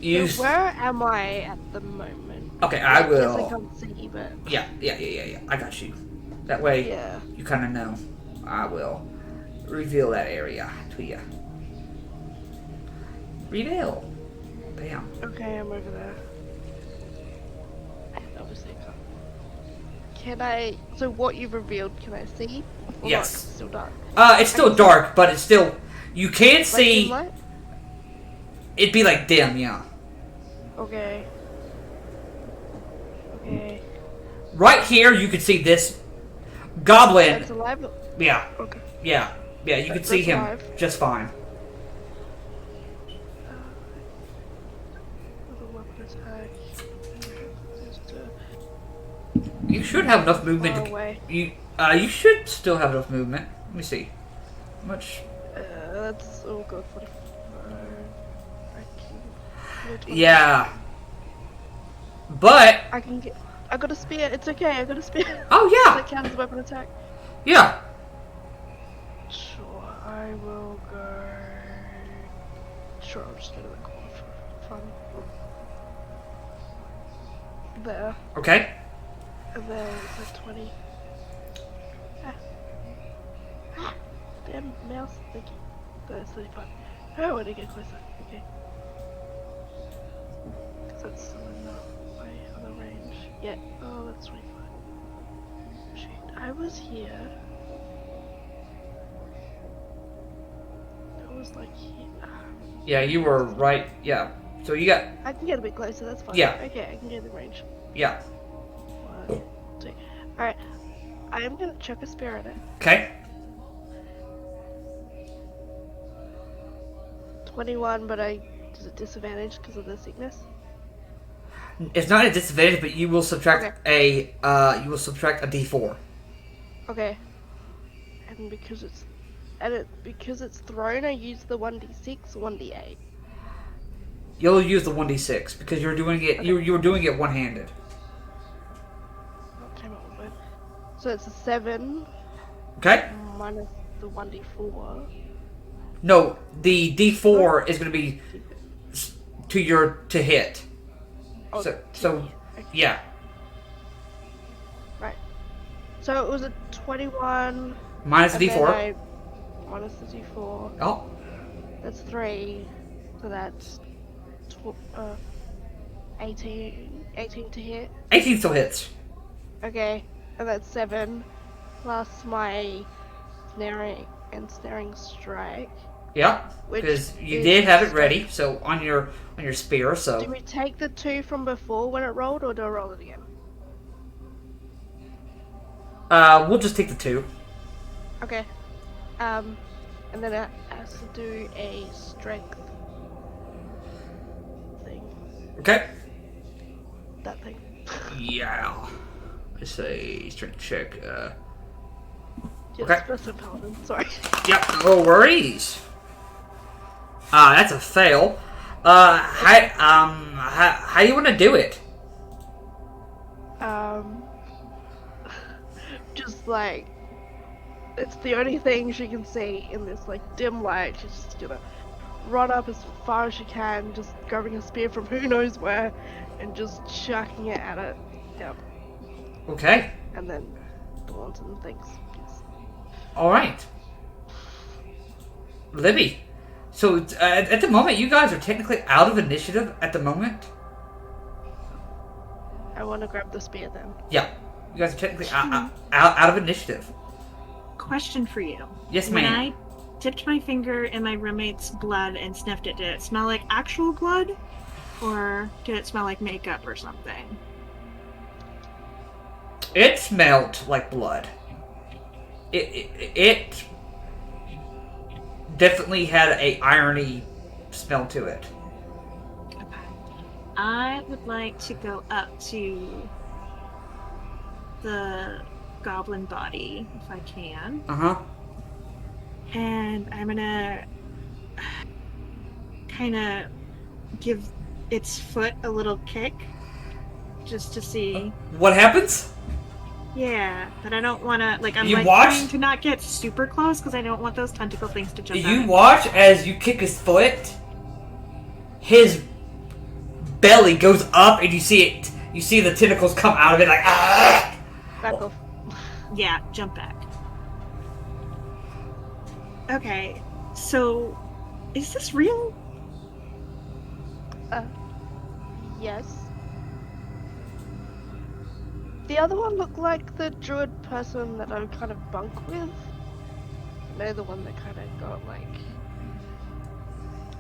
You So where am I at the moment? okay? I guess I will. can't see, but Yeah. I got you. That way, yeah. you kind of know. I will reveal that area to you. Reveal. Bam. Okay, I'm over there. I obviously can't. Can I? So what you've revealed, can I see? Or Yes. not? It's still dark. It's still dark, but it's still. You can see. Like It'd be like dim, yeah. okay. Okay. Right here, you can see this goblin. That's alive. Yeah, Okay. yeah. You can see That's him alive. just fine. With a weapon attack. Just You should have enough movement. far away. You should still have enough movement. Let me see. How much? That's oh god. 45. Yeah. But I can get. I got a spear. It's okay. I got a spear. oh Does yeah, that count as a weapon attack? yeah. Sure. I will go. Sure. I'll just go to the corner for fun. There. Okay. And then it's a 20. Ah. Damn mouse. Thank you. That's 35. Oh, I want to get closer. Okay. Because that's still in the way of the range. Yeah. Oh, that's 25. Shoot. I was here. I was like here. Yeah, you were right. Yeah. So you got I can get a bit closer. That's fine. Yeah. Okay, I can get the range. yeah. 1, 2. Alright. I am gonna chuck a spear at it. Okay. 21, but does it disadvantage because of the sickness? It's not a disadvantage, but you will subtract a d4. Okay. And because it's thrown, I use the 1d6 or 1d8. You'll use the 1d6 because you're doing it. You were doing it one-handed. Came up with it. So it's a 7 Okay. minus the 1d4. No, the d4 is going to be to hit. Oh, So okay. yeah. Right. So it was a 21. Minus the and then d4. minus the d4. Oh, That's 3. So that's 18 to hit. 18 still hits. Okay, and that's 7 plus my snaring strike. Yeah, Which because you is- did have it ready. So on your spear. Do So we take the 2 from before when it rolled, or do I roll it again? we'll just take the 2. Okay. And then it has to do a strength thing. Okay. That thing. Yeah. Let's say strength check. Just Okay. for some paladin, sorry. Yep, no worries. That's a fail. How do you want to do it? Just like, it's the only thing she can see in this like dim light. She's just gonna run up as far as she can, just grabbing a spear from who knows where, and just chucking it at it. Yep. Okay. And then the lantern things. Yes. All right. Libby. So at the moment, you guys are technically out of initiative at the moment. I want to grab the spear then. Yeah. You guys are technically out of initiative. Question for you. Yes, When ma'am. I dipped my finger in my roommate's blood and sniffed it, did it smell like actual blood? Or did it smell like makeup or something? It smelled like blood. It definitely had a irony smell to it. Okay. I would like to go up to the goblin body, if I can. Uh-huh. And I'm gonna kind of give its foot a little kick. Just to see. What happens? Yeah, but I don't want to, I'm You like watch- trying to not get super close because I don't want those tentacle things to jump out. You watch as you kick his foot. His belly goes up, and you see it. You see the tentacles come out of it, like ah. Back off. Yeah, jump back. Okay, so is this real? Yes. The other one looked like the druid person that I would kind of bunk with. They're the one that kind of got like,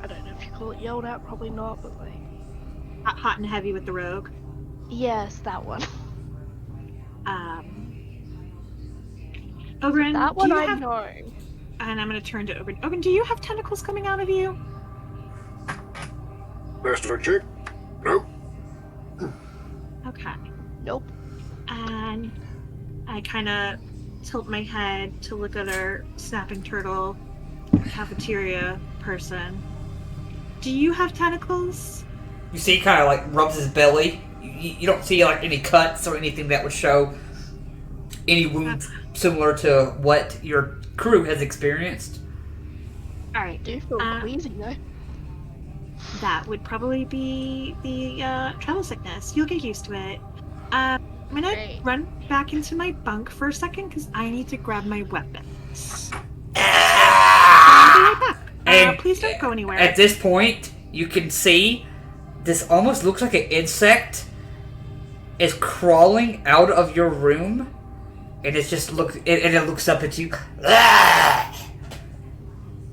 I don't know if you call it yelled at, probably not, but like. Hot and heavy with the rogue. Yes, that one. Oberon, That one do you I have... know. And I'm gonna turn to Oberon. Oberon, do you have tentacles coming out of you? Last I check. Nope. Okay. Nope. And I kind of tilt my head to look at our snapping turtle cafeteria person. Do you have tentacles? You see, he kind of like rubs his belly. You don't see like any cuts or anything that would show any wounds similar to what your crew has experienced. All right. I do feel queasy though. That would probably be the travel sickness. You'll get used to it. I'm gonna Great. run back into my bunk for a second because I need to grab my weapons. I'll be right back. And Please don't go anywhere. At this point, you can see this almost looks like an insect is crawling out of your room, and it looks up at you.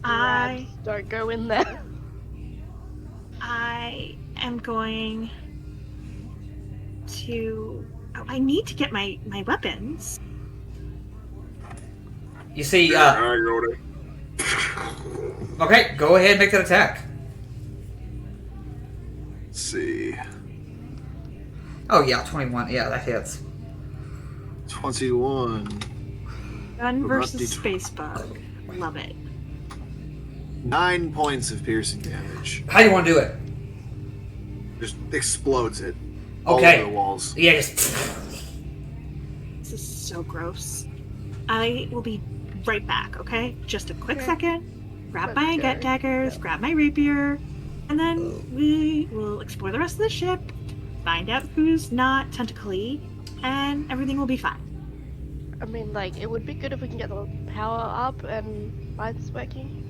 I Don't go in there. I am going to. Oh, I need to get my weapons. You see, I got it. okay, go ahead and make that attack. Let's see. Oh yeah, 21. Yeah, that hits. 21. Gun What versus about the space bug. Love it. 9 points of piercing damage. How do you want to do it? Just explodes it. All Okay. over the walls. Yeah, just. This is so gross. I will be right back, okay? Just a quick Okay. second. Grab Let's my go. gut daggers, grab my rapier, and then we will explore the rest of the ship, find out who's not tentacly, and everything will be fine. I mean, like, it would be good if we can get the power up and lights working.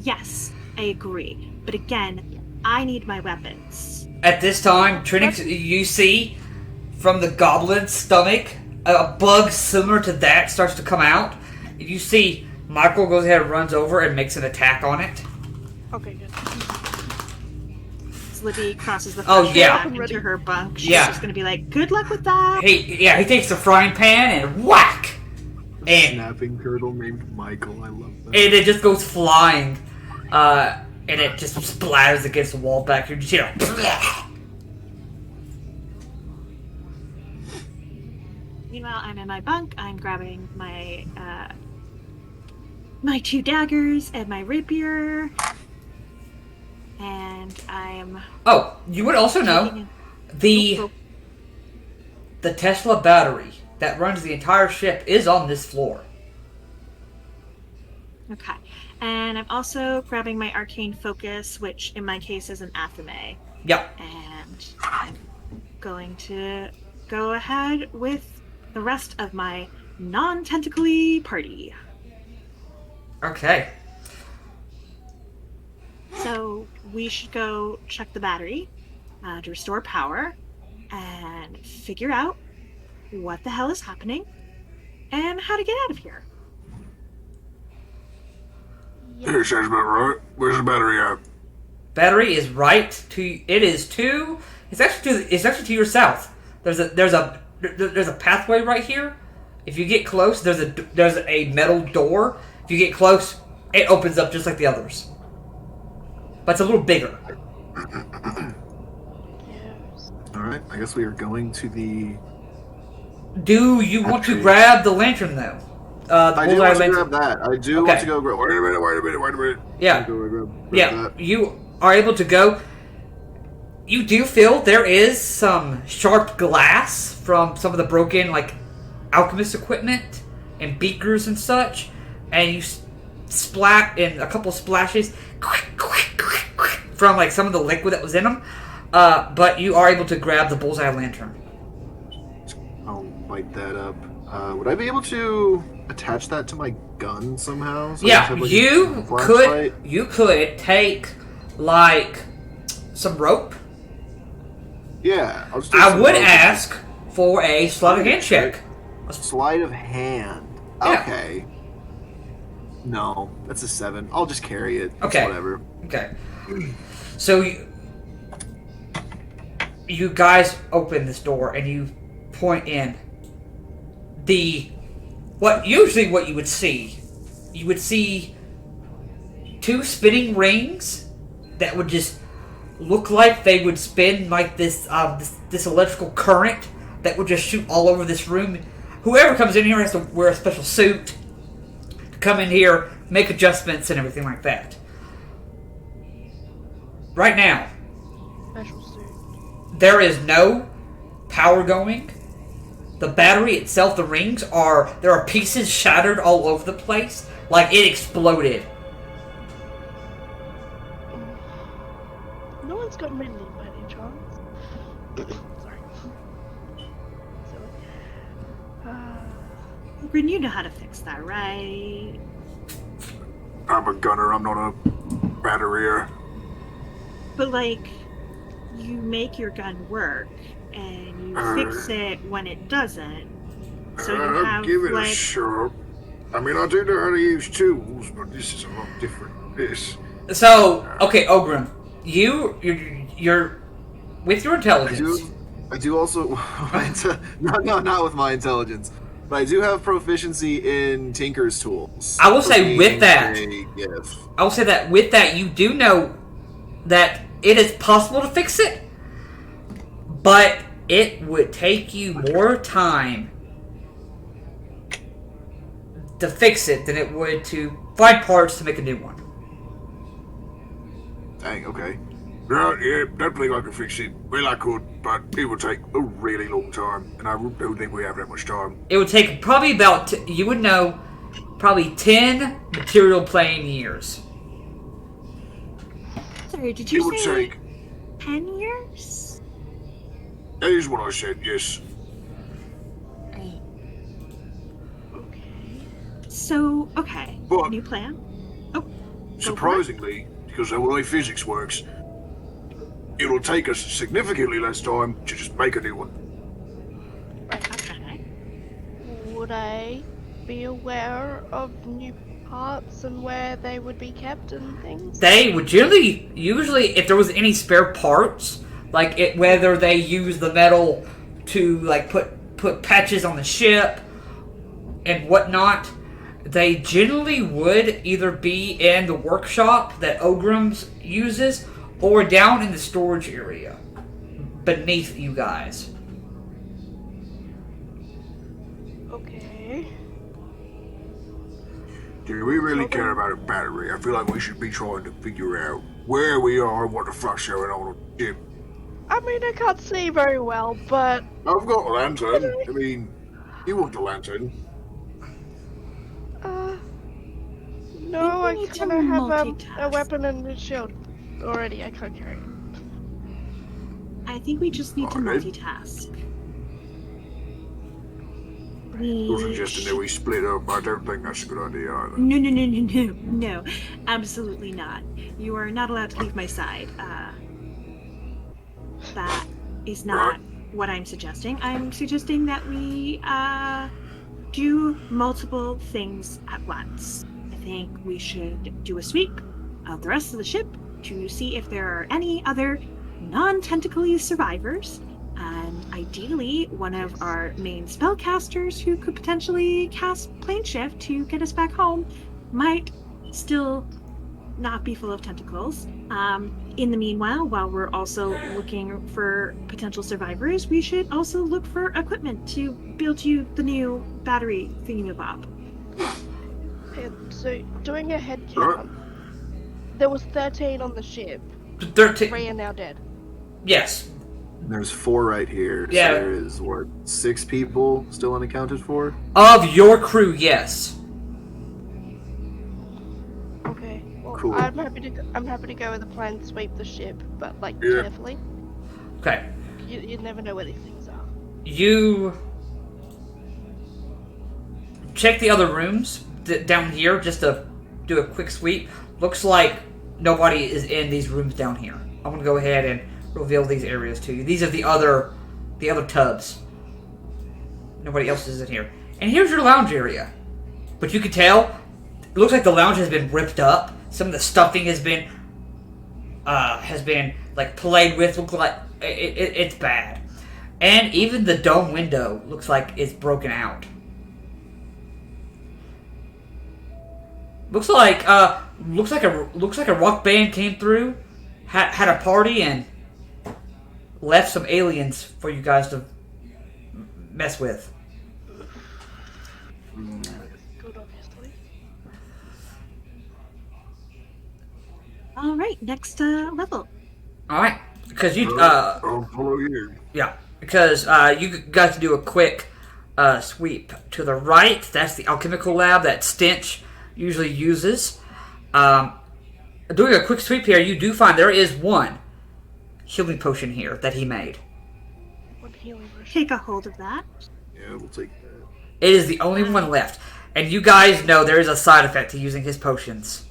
Yes, I agree. But again, I need my weapons. At this time, Trinix, you see from the goblin's stomach a bug similar to that starts to come out. You see Michael goes ahead and runs over and makes an attack on it. Okay, good. Libby crosses the Oh, threshold yeah. back into her bunk. She's Yeah. just gonna be like, good luck with that. He takes the frying pan and whack! And, snapping turtle named Michael. I love that. and it just goes flying, and it just splatters against the wall back here. Just, Meanwhile, I'm in my bunk. I'm grabbing my my 2 daggers and my rapier, and I'm. Oh, you would also know the Tesla battery that runs the entire ship is on this floor. Okay, and I'm also grabbing my arcane focus, which in my case is an athame. Yep. And I'm going to go ahead with the rest of my non-tentacly party. Okay. So we should go check the battery to restore power and figure out what the hell is happening and how to get out of here. Yeah, sounds about right. Where's the battery at? Battery is right to. It is to. It's actually to your south. There's a pathway right here. If you get close, there's a metal door. If you get close, it opens up just like the others, but it's a little bigger. Yes. All right, I guess we are going to the. Do you want to grab the lantern though? I do want to grab that. I do want Okay. to go grab. Wait a minute. Yeah. Grab Yeah, that. you are able to go. You do feel there is some sharp glass from some of the broken, like, alchemist equipment and beakers and such, and you splat in a couple splashes from, like, some of the liquid that was in them, but you are able to grab the bullseye lantern. I'll light that up. Would I be able to attach that to my gun somehow? So I Yeah, just have, like, a you flashlight? could take, like, some rope. Yeah, I'll just do I some would rope. ask for a sleight of hand check. Sleight of hand. Yeah. Okay. No, that's a 7. I'll just carry it. It's Okay. whatever. Okay. So you guys open this door and you point in. What you would see, you would see 2 spinning rings that would just look like they would spin like this electrical current that would just shoot all over this room. Whoever comes in here has to wear a special suit to come in here, make adjustments and everything like that. Right now, Special suit. there is no power going. The battery itself, the rings there are pieces shattered all over the place, like it exploded. No one's got middling by any chance. Sorry. So, Grin, you know how to fix that, right? I'm a gunner, I'm not a batterier. But, like, you make your gun work, and you fix it when it doesn't. So you I'll have, give it a like... shot. I mean, I do know how to use tools, but this is a lot different. This. So, okay, Ogrim, you're with your intelligence. I do also. Not with my intelligence, but I do have proficiency in Tinker's tools. I will for say being with that, a gift. I will say that with that, you do know that it is possible to fix it, but it would take you more time to fix it than it would to find parts to make a new one. Dang. Okay. Right, yeah, don't think I can fix it. Well, I could, but it would take a really long time, and I don't think we have that much time. It would take probably about, you would know, probably 10 material playing years. Sorry, did It you would say take. 10 years? That is what I said, yes. So, okay. But- New plan? Oh, go for it. Surprisingly, because of the way physics works, it'll take us significantly less time to just make a new one. Okay. would I be aware of new parts and where they would be kept and things? They would usually, if there was any spare parts, like whether they use the metal to like put patches on the ship, and whatnot, they generally would either be in the workshop that Ogrim's uses or down in the storage area beneath you guys. Okay. Do we really care about a battery? I feel like we should be trying to figure out where we are and what the fuck's going on the ship. I mean, I can't see very well, but I've got a lantern. I mean, you want the lantern? no, We I need to kind of have a multitask. weapon and a shield already. I can't carry it. I think we just need to Alright. multitask. You're suggesting that we split up. I don't think that's a good idea either. No, absolutely not. You are not allowed to leave my side. That is not what I'm suggesting. I'm suggesting that we do multiple things at once. I think we should do a sweep of the rest of the ship to see if there are any other non-tentacly survivors, and ideally one of our main spellcasters who could potentially cast plane shift to get us back home might still not be full of tentacles. In the meanwhile, while we're also looking for potential survivors, we should also look for equipment to build you the new battery thingamabob. And so, doing a head count, there was 13 on the ship. 13. 3 are now dead. Yes. There's 4 right here. Yeah. So there is, 6 people still unaccounted for? Of your crew, yes. Okay. Well, Cool. I'm happy to go with the plan to sweep the ship, but like Yeah. carefully. Okay. You never know where these things are. You check the other rooms down here just to do a quick sweep. Looks like nobody is in these rooms down here. I'm gonna go ahead and reveal these areas to you. These are the other tubs. Nobody else is in here. And here's your lounge area. But you can tell, it looks like the lounge has been ripped up. Some of the stuffing has been like played with. Looks like it's bad. And even the dome window looks like it's broken out. Looks like a rock band came through, had a party, and left some aliens for you guys to mess with. Good, obviously. All right, next level. All right, because you I'll follow you. yeah, because you got to do a quick sweep to the right. That's the alchemical lab that Stench usually uses. Doing a quick sweep here, you do find there is one healing potion here that he made. One healing potion. Take a hold of that. Yeah, we'll take that. It is the only one left, and you guys know there is a side effect to using his potions.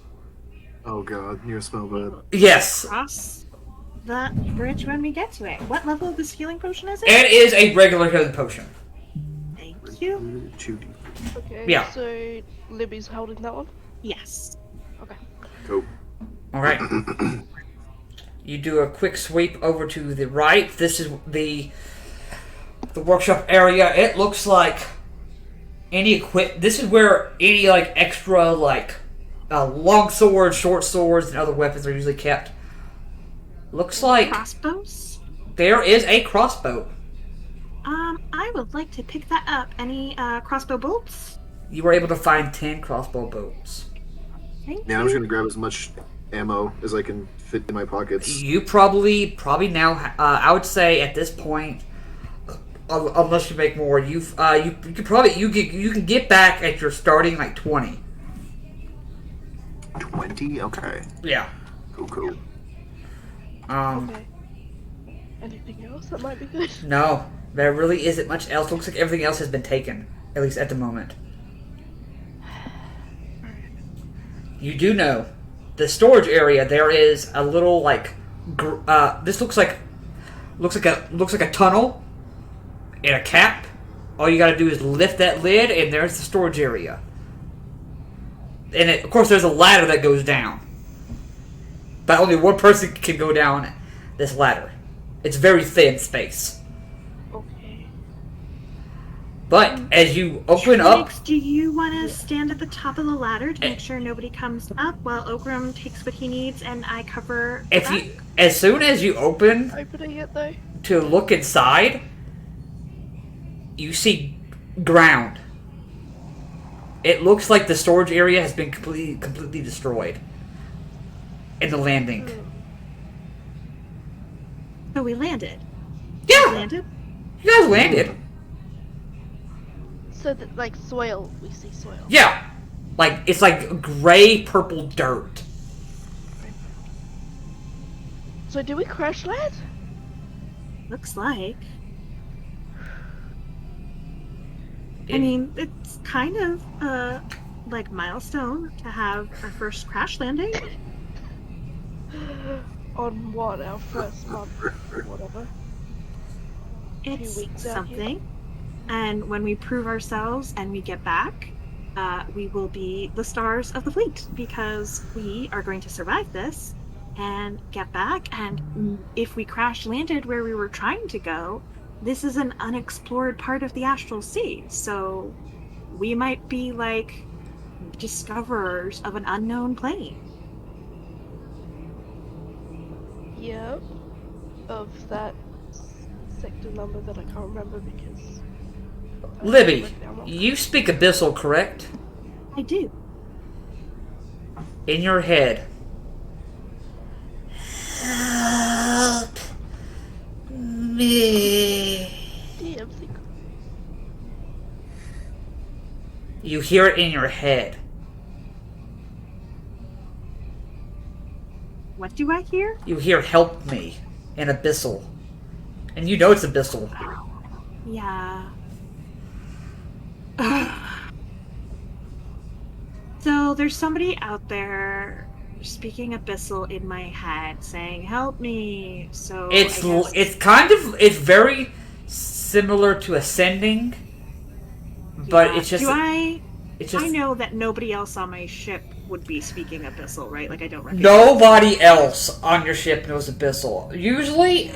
Oh god, you're gonna smell bad. Yes, Cross the bridge when we get to it. What level of this healing potion is it? it is a regular healing potion. Thank you. Okay. Yeah. So Libby's holding that one. Yes. Okay. Cool. All right. You do a quick sweep over to the right. This is the workshop area. It looks like this is where any like extra like long swords, short swords, and other weapons are usually kept. Looks like Crossbows. there is a crossbow. I would like to pick that up. Any crossbow bolts? You were able to find 10 crossbow bolts. Thank Yeah, you. I'm just gonna grab as much ammo as I can fit in my pockets. You probably now. I would say at this point, unless you make more, you can get back at your starting like 20. 20? Okay. Yeah. Cool. Okay. Anything else that might be good? No, there really isn't much else. Looks like everything else has been taken, at least at the moment. You do know the storage area. There is a little like this looks like a tunnel and a cap. All you got to do is lift that lid, and there's the storage area. And of course, there's a ladder that goes down, but only one person can go down this ladder. It's very thin space. Okay. But as you open up, Trix, do you want to stand at the top of the ladder to make sure nobody comes up while Okram takes what he needs and I cover the back? as soon as you open Opening it though. to look inside, you see ground. It looks like the storage area has been completely destroyed in the landing. So we landed. Yeah, Landed? you guys landed. So that like soil, we see soil. Yeah, like it's like gray purple dirt. So do we crash land? Looks like. I mean, it's kind of like milestone to have our first crash landing. On what? Our first month, whatever. It's weeks out something. And when we prove ourselves and we get back, we will be the stars of the fleet because we are going to survive this and get back. And if we crash landed where we were trying to go, this is an unexplored part of the astral sea. So we might be like discoverers of an unknown plane. Yep. Of that sector number that I can't remember because... Libby, you speak Abyssal, correct? I do. In your head. Help me. Damn secret. You hear it in your head. What do I hear? You hear "help me" in Abyssal. And you know it's Abyssal. Yeah. So there's somebody out there speaking Abyssal in my head saying, help me. So It's very similar to Ascending, but yeah. it's just... I know that nobody else on my ship would be speaking Abyssal, right? Like, I don't recognize. Nobody else on your ship knows Abyssal. Usually,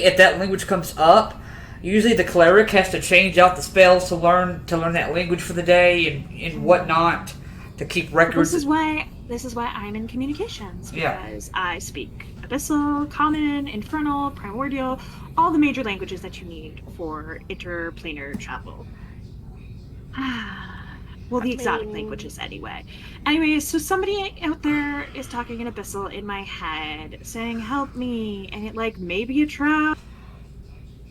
if that language comes up, usually the cleric has to change out the spells to learn that language for the day and whatnot to keep records. This is why I'm in communications, because I speak Abyssal, Common, Infernal, Primordial, all the major languages that you need for interplanar travel. Well, the exotic languages anyway. Anyway, so somebody out there is talking in Abyssal in my head, saying, help me, and it may be a trap.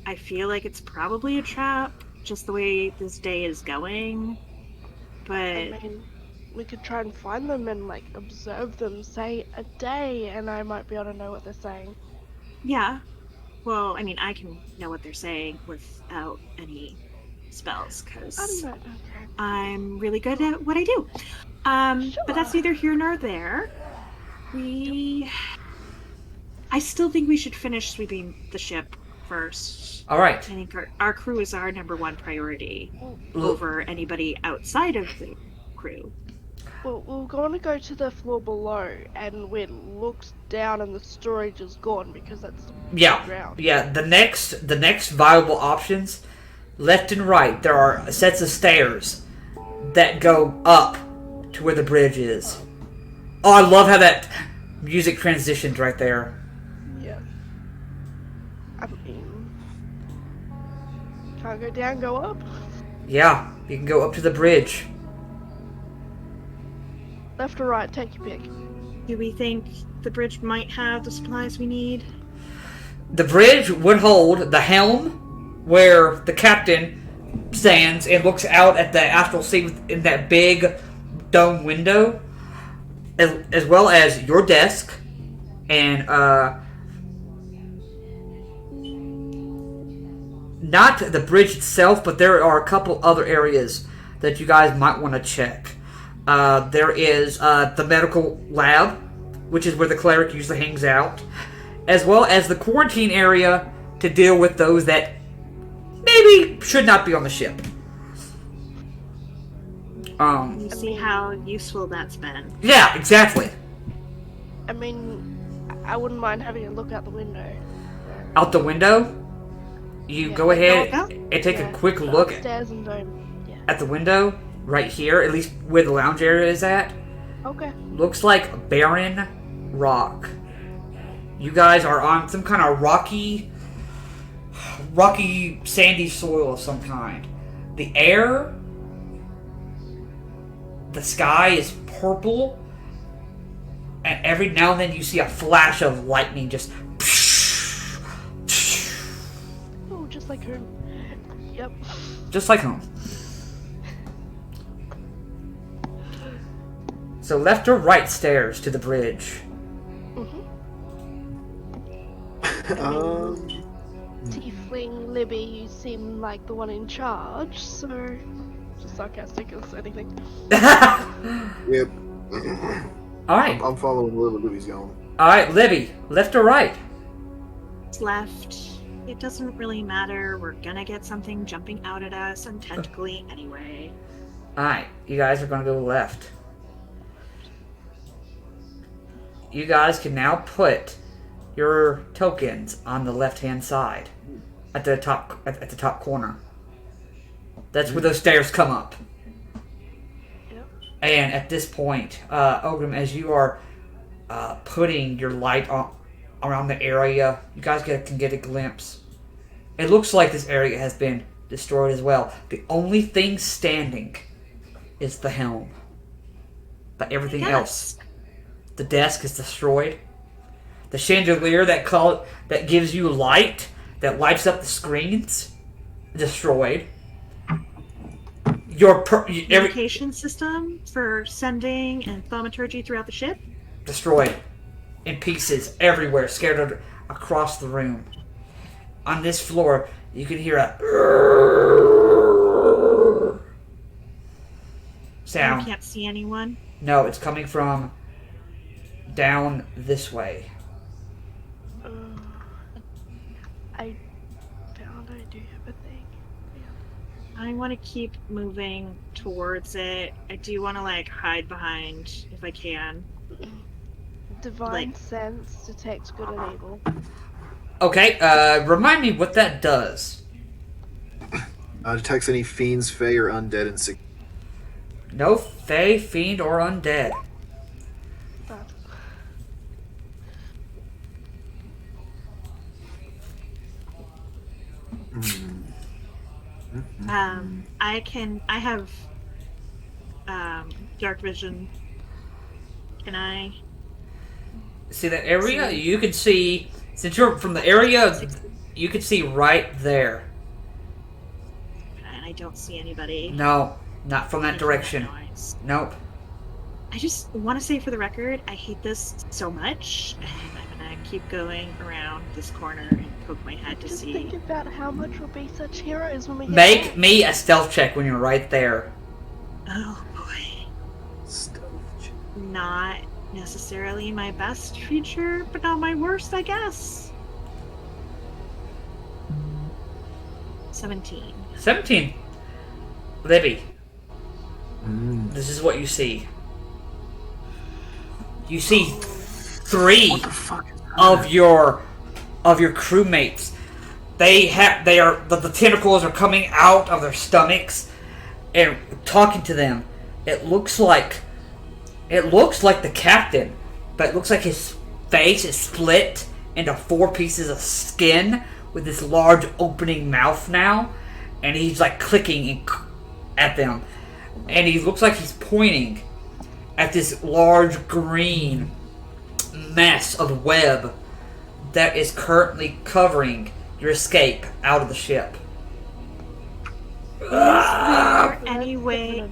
I feel like it's probably a trap, just the way this day is going. But... I mean, we could try and find them and, observe them, say, a day, and I might be able to know what they're saying. Yeah. Well, I mean, I can know what they're saying without any spells, because I'm really good at what I do. But that's neither here nor there. I still think we should finish sweeping the ship first. All right. I think our crew is our number one priority over anybody outside of the crew. Well, we're going to go to the floor below, and we looked down and the storage is gone because that's the ground. Yeah. The next viable options, left and right, there are sets of stairs that go up to where the bridge is. Oh, I love how that music transitioned right there. Yeah. I mean, can't go down, go up. Yeah, you can go up to the bridge. Left or right, take your pick. Do we think the bridge might have the supplies we need? The bridge would hold the helm, where the captain stands and looks out at the astral sea in that big dome window, as well as your desk, and not the bridge itself, but there are a couple other areas that you guys might want to check. There is the medical lab, which is where the cleric usually hangs out, as well as the quarantine area to deal with those that maybe should not be on the ship. You see how useful that's been. Yeah, exactly. I mean, I wouldn't mind having a look out the window. Out the window? You Yeah, go like, ahead go? and take Yeah, a quick go look upstairs and don't. Yeah. at the window right here, at least where the lounge area is at. Okay. Looks like barren rock. You guys are on some kind of rocky, sandy soil of some kind. The air, the sky is purple, and every now and then you see a flash of lightning just. Oh, just like her. Yep. Just like home. So left or right stairs to the bridge? Tiefling Libby, you seem like the one in charge, so just sarcastic as anything. Yep. Alright. I'm following where Libby's going. Alright, Libby, left or right? It's left. It doesn't really matter. We're gonna get something jumping out at us and tentacly anyway. Alright, you guys are gonna go left. You guys can now put your tokens on the left-hand side, at the top corner. That's where those stairs come up. Yep. And at this point, Ogrim, as you are putting your light around the area, you guys can get a glimpse. It looks like this area has been destroyed as well. The only thing standing is the helm. But everything else, the desk is destroyed. The chandelier that gives you light, that lights up the screens, destroyed. Your Communication system for sending and thaumaturgy throughout the ship? Destroyed. In pieces everywhere, scattered across the room. On this floor, you can hear a sound. I can't see anyone. No, it's coming from down this way. I found I do have a thing. I want to keep moving towards it. I do want to hide behind if I can. Divine sense detects good and evil. Okay, remind me what that does. Detects any fiends, fey, or undead in sick. No fey, fiend, or undead. But I have dark vision. Can I? See that area? You can see, since you're from the area, you can see right there. And I don't see anybody. No, not from that direction. Noise. Nope. I just want to say for the record, I hate this so much, and I'm gonna keep going around this corner and poke my head to just see. think about how much we'll be such heroes when we get Make back. me a stealth check when you're right there. Oh boy. Stealth. Not necessarily my best feature, but not my worst, I guess. 17. 17. Libby, this is what you see. You see three What the fuck is that? of your crewmates. The tentacles are coming out of their stomachs and talking to them. It looks like the captain, but it looks like his face is split into 4 pieces of skin with this large opening mouth now, and he's clicking at them, and he looks like he's pointing at this large green mess of web that is currently covering your escape out of the ship. Is there any way,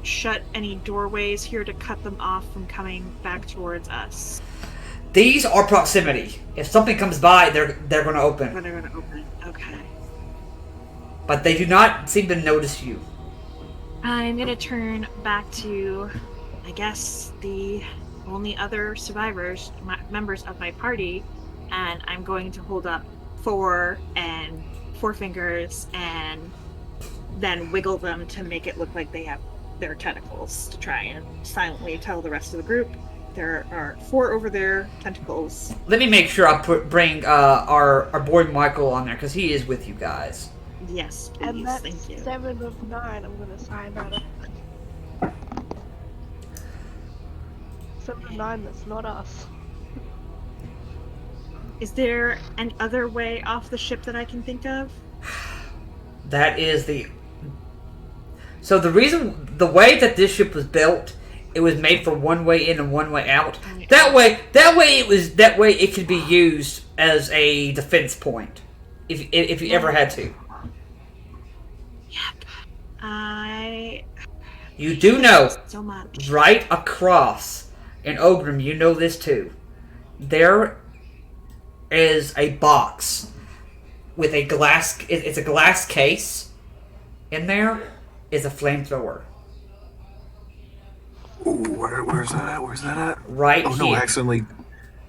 shut any doorways here to cut them off from coming back towards us? These are proximity. If something comes by, they're going to open. When they're going to open. Okay. But they do not seem to notice you. I'm going to turn back to, I guess, the only other survivors, members of my party, and I'm going to hold up 4 fingers and then wiggle them to make it look like they have their tentacles to try and silently tell the rest of the group, There are 4 over there, tentacles. Let me make sure I bring our boy Michael on there, because he is with you guys. Yes, please. And that's Thank you. 7 of 9. I'm gonna sign out of 7 of 9. That's not us. Is there an other way off the ship that I can think of? That is the... So the way that this ship was built, it was made for one way in and one way out. That way it could be used as a defense point, if you ever had to. Yep. You do know, so much. right across in Ogrim, you know this too. There is a box with a glass. It's a glass case. In there is a flamethrower. Ooh, where's that at? Where's that at? Right Oh here. no, accidentally.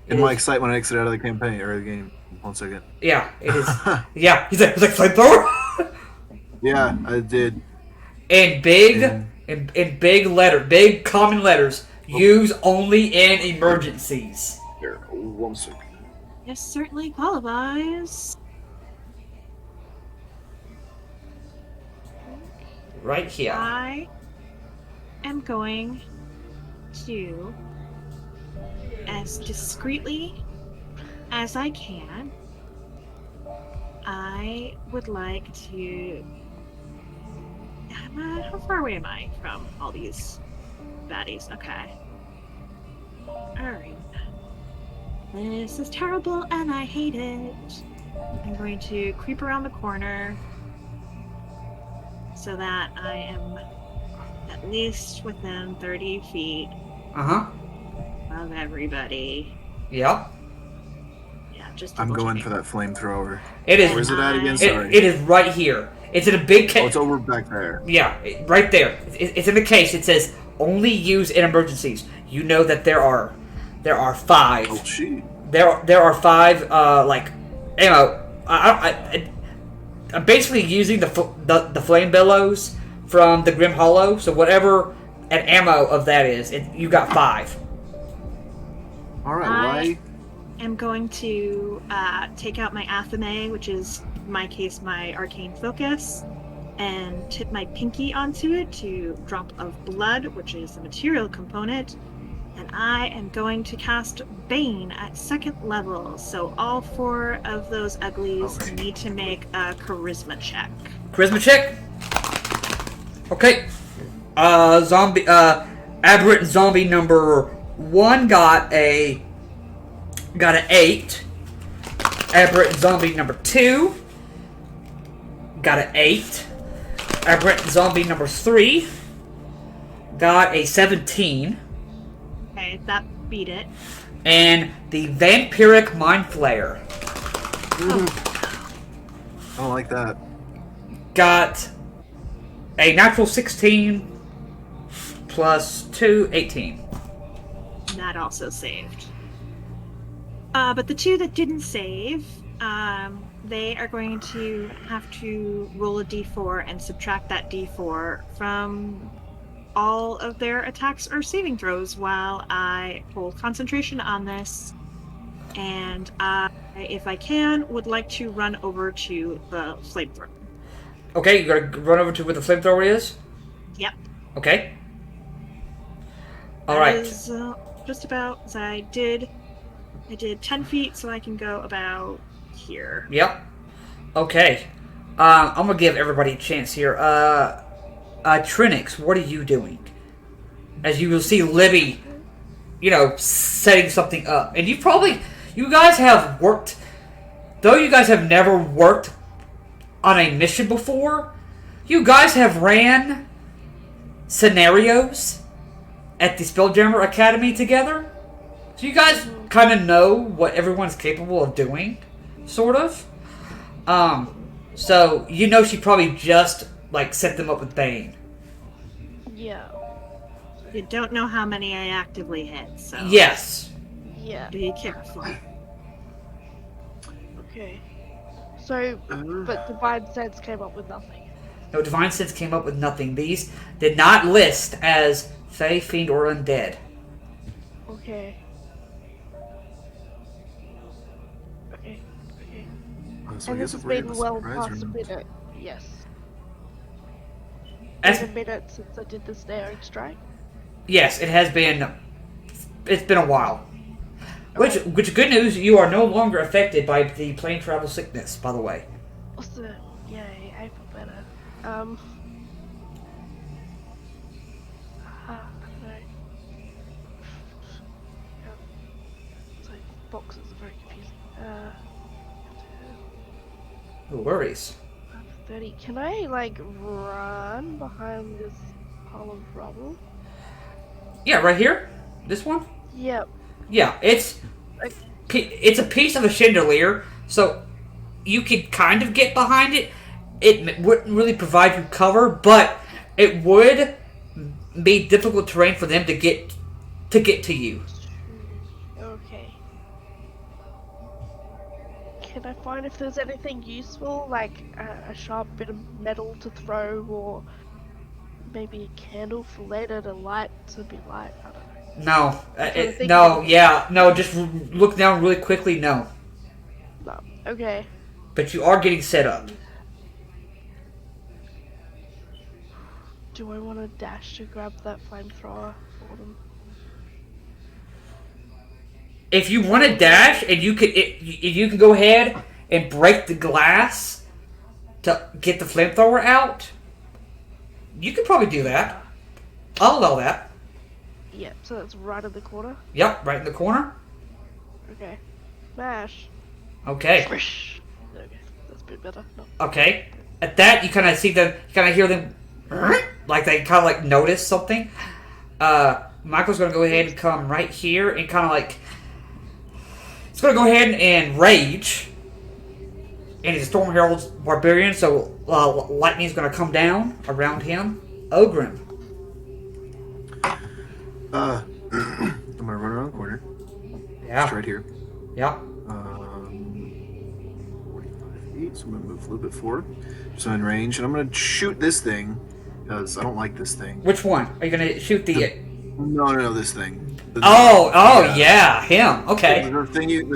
In my excitement, I exited out of the campaign or the game. 1 second. Yeah, it is. Yeah, he's like flamethrower. Yeah, I did. In big common letters. Use only in emergencies. There, 1 second. This certainly qualifies. Right here. I am going to, as discreetly as I can, I would like to... how far away am I from all these baddies? Okay. Alright. This is terrible and I hate it. I'm going to creep around the corner so that I am at least within 30 feet of everybody. Yep. Yeah, just I'm double going checking. for that flamethrower. It is. Where's it at again? Sorry. It is right here. It's in a big case. Oh, it's over back there. Yeah, right there. It's in the case. It says only use in emergencies. You know that there are 5. Oh, shit. There are 5 like ammo. I'm basically using the flame bellows from the Grim Hollow. So whatever an ammo of that is, you got 5. All right, I am going to take out my Athame, which is in my case my arcane focus, and tip my pinky onto it to drop of blood, which is the material component. And I am going to cast Bane at 2nd level. So all 4 of those uglies need to make a charisma check. Charisma check. Okay. Zombie. Aberrant zombie number 1 got an 8. Aberrant zombie number 2 got an 8. Aberrant zombie number 3 got a 17. Okay, that beat it. And the Vampiric Mind Flayer I don't like that. got a natural 16 plus 2, 18. That also saved. But the 2 that didn't save, they are going to have to roll a d4 and subtract that d4 from all of their attacks or saving throws while I hold concentration on this. And I, if I can, would like to run over to the flamethrower. Okay, you gotta run over to where the flamethrower is? Yep. Okay. Alright. That is, just about, as I did 10 feet, so I can go about here. Yep. Okay. I'm gonna give everybody a chance here. Trinix, what are you doing? As you will see Libby, setting something up. And you guys have worked, though you guys have never worked on a mission before, you guys have ran scenarios at the Spelljammer Academy together. So you guys kind of know what everyone's capable of doing, sort of. So she probably just set them up with Bane. Yeah. You don't know how many I actively hit, so Yes. Yeah. be careful. Okay. So, but Divine Sense came up with nothing. No, Divine Sense came up with nothing. These did not list as Fey, Fiend, or Undead. Okay. Okay. Okay. Okay. So I And guess this has if we're been getting well surprise past a round. minute. Yes. As, Been a minute since I did the staring strike. yes, it has been. It's been a while. Okay. Which good news, you are no longer affected by the plane travel sickness, by the way. Awesome. Yay, I feel better. No. Sorry, boxes are very confusing. No worries. 30. Can I, like, run behind this pile of rubble? Yeah, right here? This one? Yep. Yeah, it's a piece of a chandelier, so you could kind of get behind it. It wouldn't really provide you cover, but it would be difficult terrain for them to get to you. Okay. Can I find if there's anything useful, like a sharp bit of metal to throw, or maybe a candle for later to light to be light? I don't know. No, No. no. Just look down really quickly. No, No. Okay. but you are getting set up. Do I want to dash to grab that flamethrower for them? If you want to dash, and you can go ahead and break the glass to get the flamethrower out. You could probably do that. I'll allow that. Yeah, so that's right in the corner. Yep, right in the corner. Okay. Smash. Okay. Swish. Okay, that's a bit better. No. Okay. At that, you kind of see them, you kind of hear them, like they kind of like notice something. Michael's gonna go ahead and come right here and kind of like, he's gonna go ahead and rage. And he's a Storm Herald's barbarian, so lightning's gonna come down around him. Ogren. I'm gonna run around the corner. Yeah. Just right here. Yeah. 45 feet, so I'm gonna move a little bit forward. So in range, and I'm gonna shoot this thing because I don't like this thing. Which one? Are you gonna shoot the? No, this thing. Yeah, him. Okay. The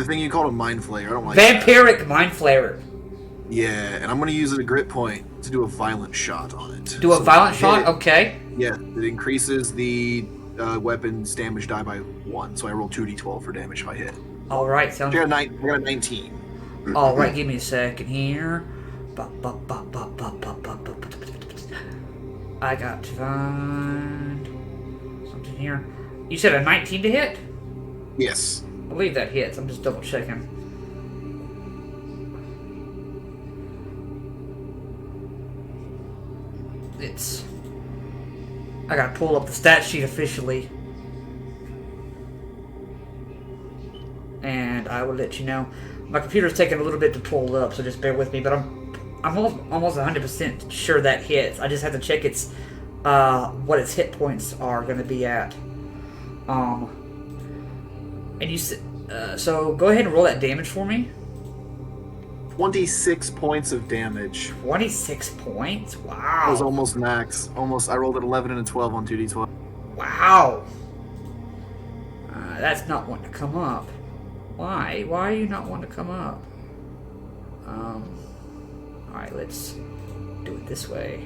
thing you called a mind flayer. I don't like that. Vampiric mind flayer. Yeah, and I'm gonna use a grit point to do a violent shot on it. Do a So violent if I hit shot. it, Okay. Yeah, it increases the weapon's damage die by 1, so I roll 2d12 for damage if I hit. All right. Sounds. I got a 19. All right. Give me a second here. I got to find something here. You said a 19 to hit? Yes. I believe that hits. I'm just double checking. I gotta pull up the stat sheet officially. And I will let you know. My computer's taking a little bit to pull up, so just bear with me. But I'm almost 100% sure that hits. I just have to check its what its hit points are going to be at. And you so go ahead and roll that damage for me. 26 points of damage. 26 points. Wow. That was almost max. Almost. I rolled an 11 and a 12 on 2d12. Wow. That's not wanting to come up. Why? Why are you not wanting to come up? Alright, let's do it this way.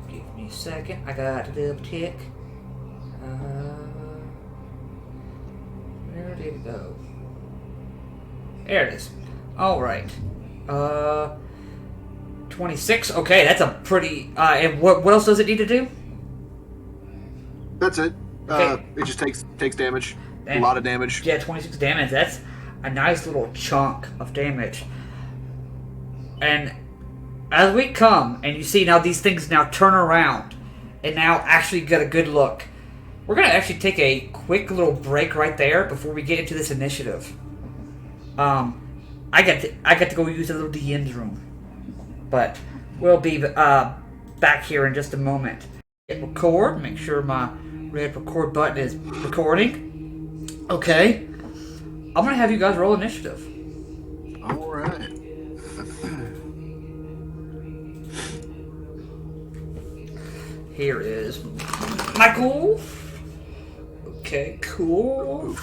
Give me a second. I got to double check. Where did it go? There it is. Alright. 26. Okay, that's a pretty. And what else does it need to do? That's it. Okay. It just takes damage. And, a lot of damage. Yeah, 26 damage. That's a nice little chunk of damage. And as we come, and you see now these things now turn around, and now actually get a good look. We're gonna actually take a quick little break right there before we get into this initiative. I got to go use the little DM's room. But we'll be back here in just a moment. Hit record. Make sure my red record button is recording. Okay. I'm going to have you guys roll initiative. Alright. Here is Michael. Okay, cool.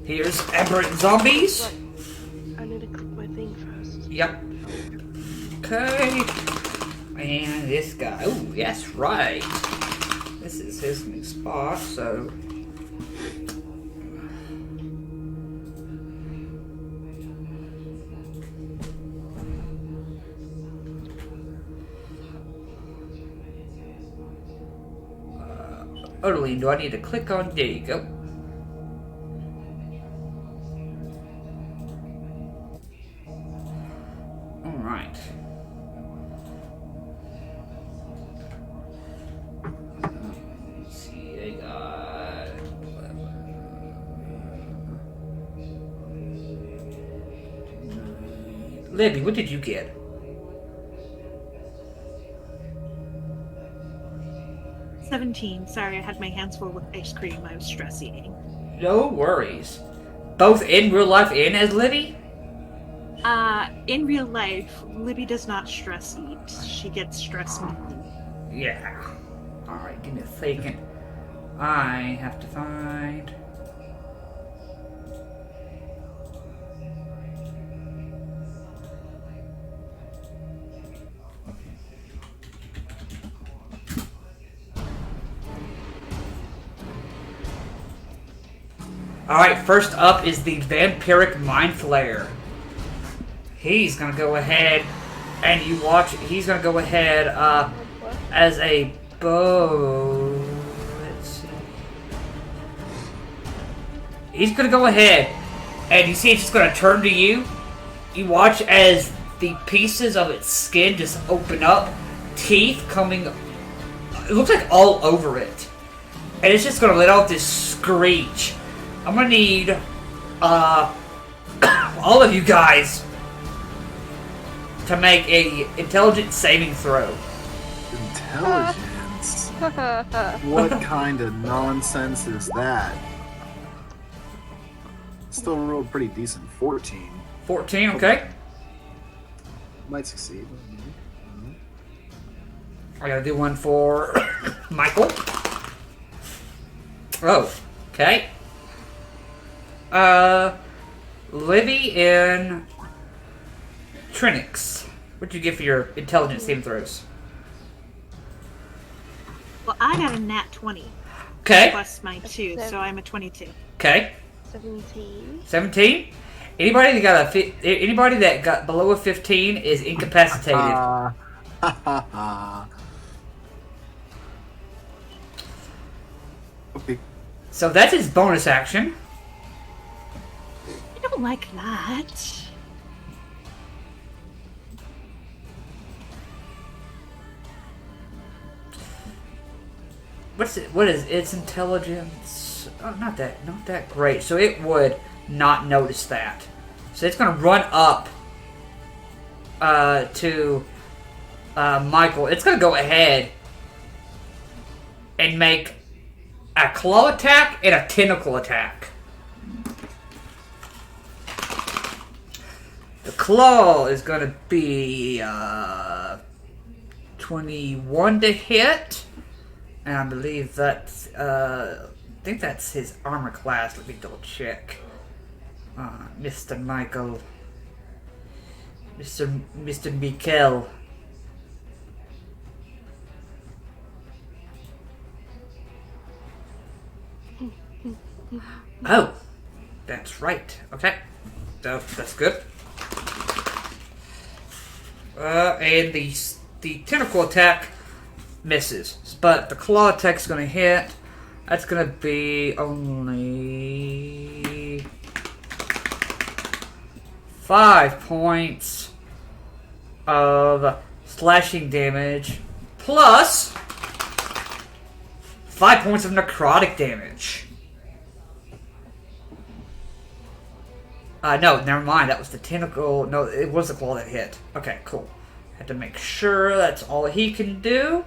Here's aberrant zombies. Right. I need to click my thing first. Yep. Okay. And this guy. Oh, that's right. This is his new spot, so. Odeline, do I need to click on? There you go. Alright. Let's see, I got. Libby, what did you get? $17. Sorry, I had my hands full with ice cream. I was stress eating. No worries. Both in real life and as Libby? In real life, Libby does not stress eat. She gets stress eaten. Yeah. Alright, give me a second. I have to find. Alright, first up is the Vampiric Mind Flayer. He's gonna go ahead and you watch. He's gonna go ahead as a bow. Let's see. He's gonna go ahead and you see it's just gonna turn to you. You watch as the pieces of its skin just open up, teeth coming. It looks like all over it, and it's just gonna let out this screech. I'm gonna need all of you guys to make a intelligence saving throw. Intelligence? What kind of nonsense is that? Still rolled pretty decent. 14. 14, okay. Might succeed. I gotta do one for Michael. Oh, okay. Libby and Trinix. What'd you get for your intelligence saving throws? Well, I got a nat 20 Okay. plus my 2, so I'm a 22. Okay. 17. 17. Anybody that got below a 15 is incapacitated. Okay. So that's his bonus action. I don't like that. What is its intelligence? Oh, not that great. So it would not notice that. So it's gonna run up to Michael. It's gonna go ahead and make a claw attack and a tentacle attack. The claw is gonna be 21 to hit. And I believe that's, I think that's his armor class. Let me double check. Mr. Michael. Mr. Mikkel. Oh, that's right. Okay. So, that's good. And the tentacle attack misses, but the claw attack's gonna hit. That's gonna be only 5 points of slashing damage, plus 5 points of necrotic damage. No, never mind. That was the tentacle. No, it was the claw that hit. Okay, cool. Had to make sure that's all he can do.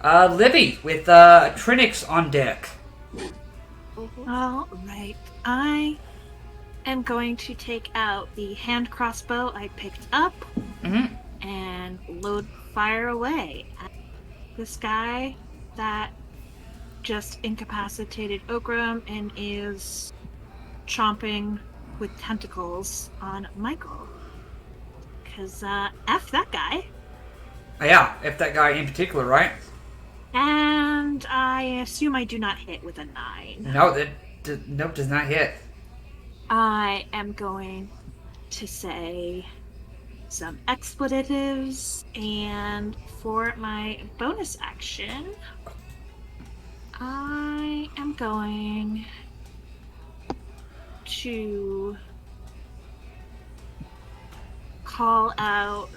Libby with Trinix on deck. All right, I am going to take out the hand crossbow I picked up and load fire away at this guy that just incapacitated Ogrim and is chomping with tentacles on Michael. Because, F that guy. Yeah, if that guy in particular, right? And I assume I do not hit with a 9. No, nope, does not hit. I am going to say some expletives, and for my bonus action, I am going to call out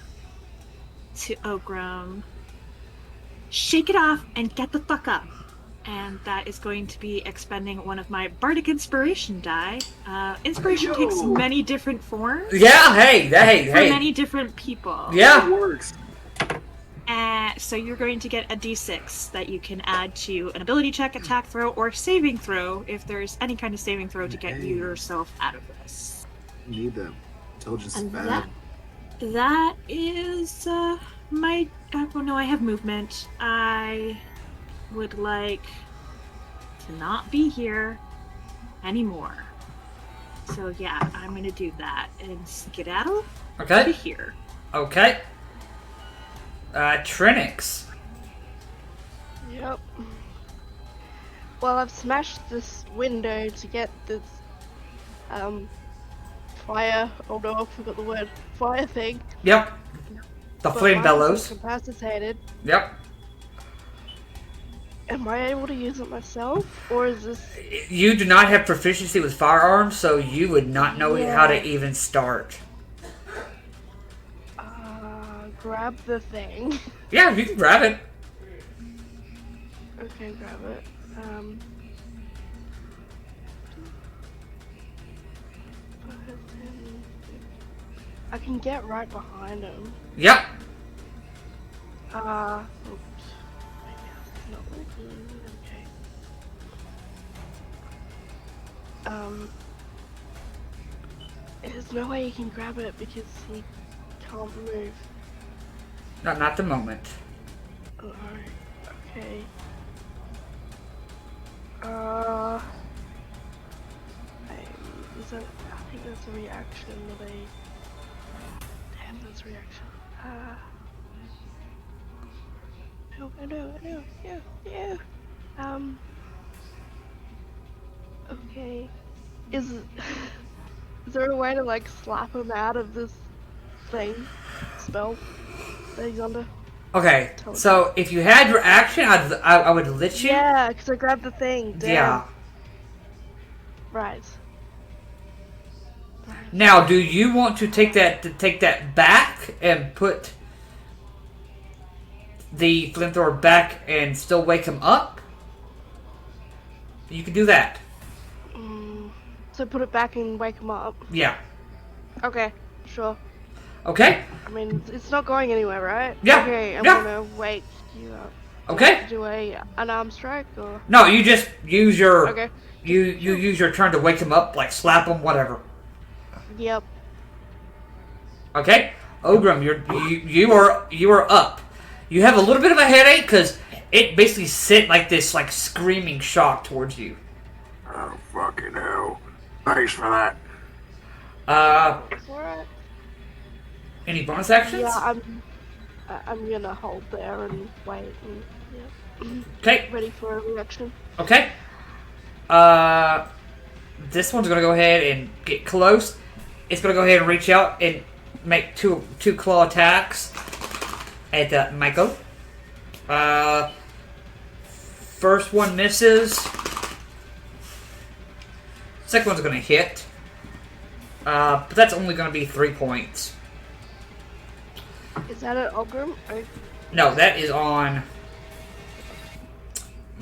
to Ogrim, shake it off and get the fuck up. And that is going to be expending one of my bardic inspiration die. Inspiration takes many different forms. Yeah, hey. For many different people. Yeah. It works. So you're going to get a d6 that you can add to an ability check, attack throw, or saving throw if there's any kind of saving throw to get you yourself out of this. You need them. Intelligence is And bad. that is my... oh no, I have movement. I would like to not be here anymore. So yeah, I'm gonna do that and skedaddle Okay. to here. Okay. Trinix. Yep. Well, I've smashed this window to get this, fire. Oh no, I forgot the word. Fire thing. Yep. The But flame mine is bellows. incapacitated. Yep. Am I able to use it myself, or is this? You do not have proficiency with firearms, so you would not know how to even start. Grab the thing. Yeah, you can grab it. Okay, grab it. I can get right behind him. Yep. Oops. My mouse is not working. Okay. There's no way you can grab it because he can't move. Not at the moment. Oh, okay. Is that? I think that's a reaction that I. Damn, that's a reaction. I know. Yeah. Okay. Is there a way to like slap him out of this spell that he's under? Okay, so if you had your action, I would let you. Yeah, because I grabbed the thing. Damn. Yeah. Right. Now, do you want to take that back and put the flamethrower back and still wake him up? You can do that. So put it back and wake him up. Yeah. Okay, sure. Okay. I mean, it's not going anywhere, right? Yeah. Okay, I'm Yeah. gonna wake you up. Okay. Do an arm strike or? No, you just use your Okay. you use your turn to wake him up, like slap him, whatever. Yep. Okay, Ogrim, you are up. You have a little bit of a headache because it basically sent like this screaming shock towards you. Oh, fucking hell. Thanks for that. It's alright. Any bonus actions? Yeah, I'm gonna hold there and wait and Okay. ready for a reaction. Okay. This one's gonna go ahead and get close. It's gonna go ahead and reach out and make two claw attacks at Michael. First one misses. Second one's gonna hit. But that's only gonna be 3 points. Is that an Ogrim? No, that is on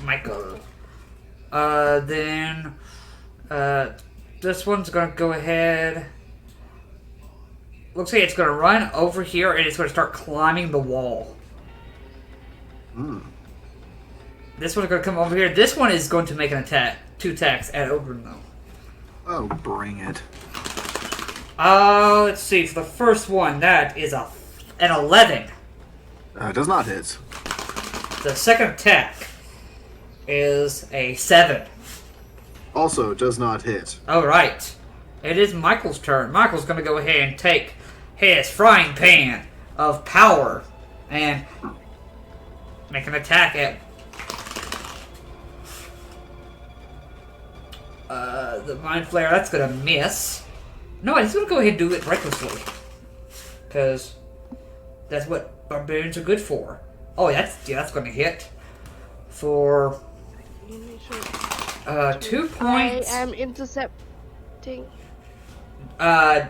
Michael. Then this one's gonna go ahead. Looks like it's gonna run over here and it's gonna start climbing the wall. This one's gonna come over here. This one is going to make an attack. 2 attacks at Ogrim though. Oh, bring it. Let's see. For the first one, that is an 11. Does not hit. The second attack is a 7. Also does not hit. Alright. It is Michael's turn. Michael's going to go ahead and take his frying pan of power and make an attack at the Mind Flare. That's going to miss. No, he's going to go ahead and do it recklessly. Because that's what barbarians are good for. Oh, that's going to hit for 2 points. I am intercepting. On.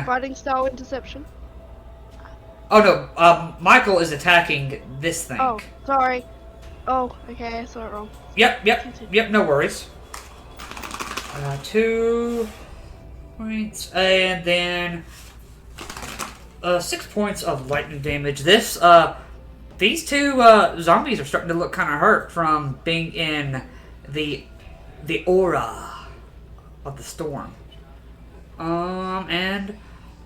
Fighting style interception. Oh no, Michael is attacking this thing. Oh, sorry. Oh, okay, I saw it wrong. Yep, no worries. 2 points, and then 6 points of lightning damage. These two zombies are starting to look kind of hurt from being in the aura of the storm. And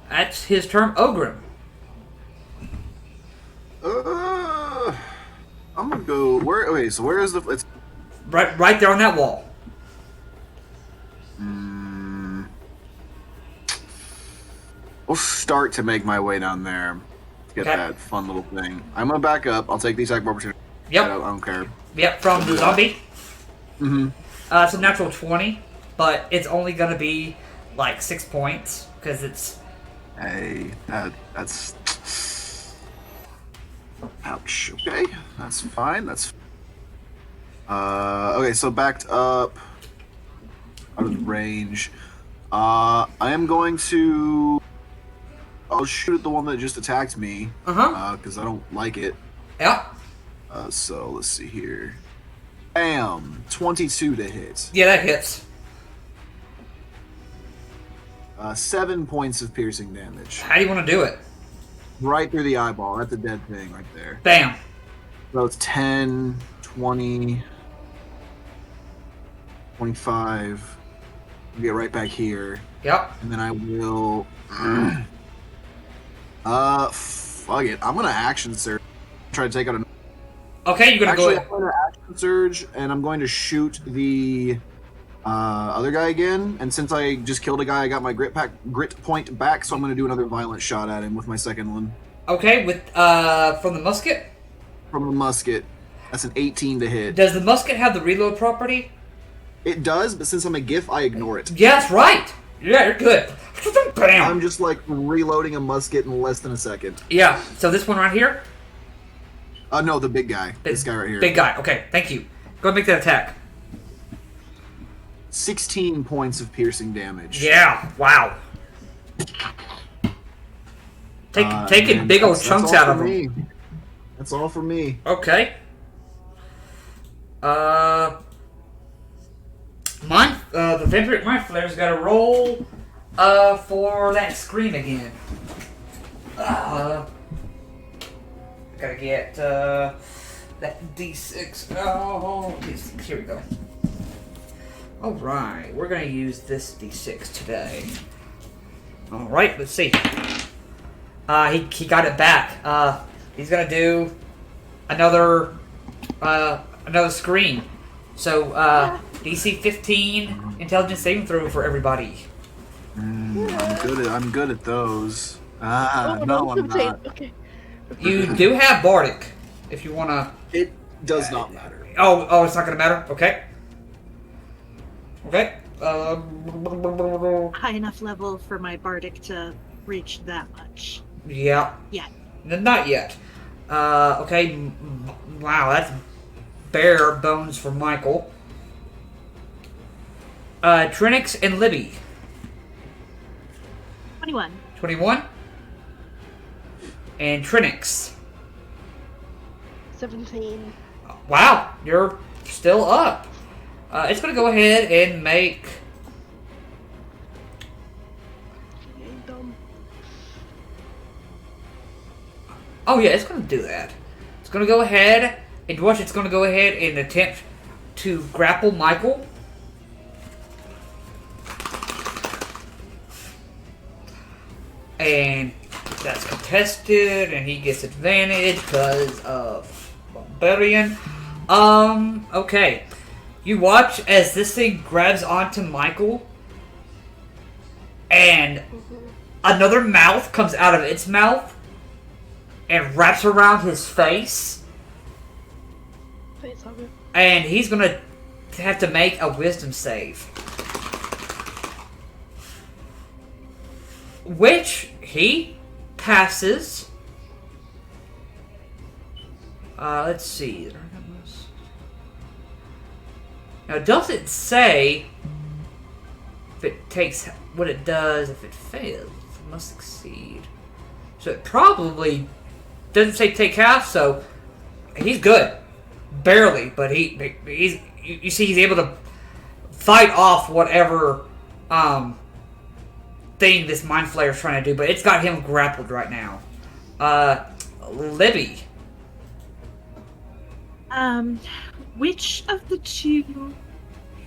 that's his turn, Ogrim. I'm gonna go. Where? Okay, so where is the? It's Right there on that wall. I'll start to make my way down there. Get Okay. that fun little thing. I'm gonna back up. I'll take the attack of opportunity. Yep. I don't care. Yep, from the zombie. Mm-hmm. It's a natural 20, but it's only going to be like 6 points because it's. Hey, that's. Ouch. Okay, that's fine. That's. Okay, so backed up. Out of range. I am going to. I'll shoot at the one that just attacked me. Because I don't like it. Yep. So let's see here. Bam! 22 to hit. Yeah, that hits. 7 points of piercing damage. How do you want to do it? Right through the eyeball. That's a dead thing right there. Bam. So it's 10, 20, 25. I'll get right back here. Yep. And then I will... fuck it. I'm gonna action surge. Try to take out a... Okay, you're going to go Actually, ahead. I'm going to action surge, and I'm going to shoot the other guy again. And since I just killed a guy, I got my grit point back, so I'm going to do another violent shot at him with my second one. Okay, with from the musket? From the musket. That's an 18 to hit. Does the musket have the reload property? It does, but since I'm a GIF, I ignore it. Yeah, that's right. Yeah, you're good. Bam. I'm just like reloading a musket in less than a second. Yeah, so this one right here? No, the big guy. This guy right here. Big guy. Okay, thank you. Go ahead and make that attack. 16 points of piercing damage. Yeah, wow. Taking And big old that's chunks all out for of them. me. That's all for me. Okay. The vampiric mind flare's got to roll for that scream again. Gotta get that D6. Oh, D6. Here we go. Alright, we're gonna use this D6 today. Alright, let's see. He got it back. He's gonna do another screen. So, DC 15 intelligence saving throw for everybody. I'm good at those. Oh, No, I'm not. Okay. You do have Bardic, if you wanna. It does not matter. Oh, it's not gonna matter. Okay. Okay. High enough level for my bardic to reach that much. Yeah. Yeah. Not yet. Okay. Wow, that's bare bones for Michael. Trinix and Libby. 21. 21. And Trinix. 17. Wow, you're still up. It's going to go ahead and make... Dumb. Oh yeah, it's going to do that. It's going to go ahead and watch. It's going to go ahead and attempt to grapple Michael. And that's contested, and he gets advantage because of Barbarian. Okay. You watch as this thing grabs onto Michael, and another mouth comes out of its mouth and wraps around his face. Face hugger. And he's gonna have to make a wisdom save. Which he passes. Let's see. Now, it doesn't say if it takes what it does if it fails. It must succeed. So it probably doesn't say take half, so he's good. Barely, but he's you see he's able to fight off whatever thing this Mind Flayer is trying to do, but it's got him grappled right now. Libby. Which of the two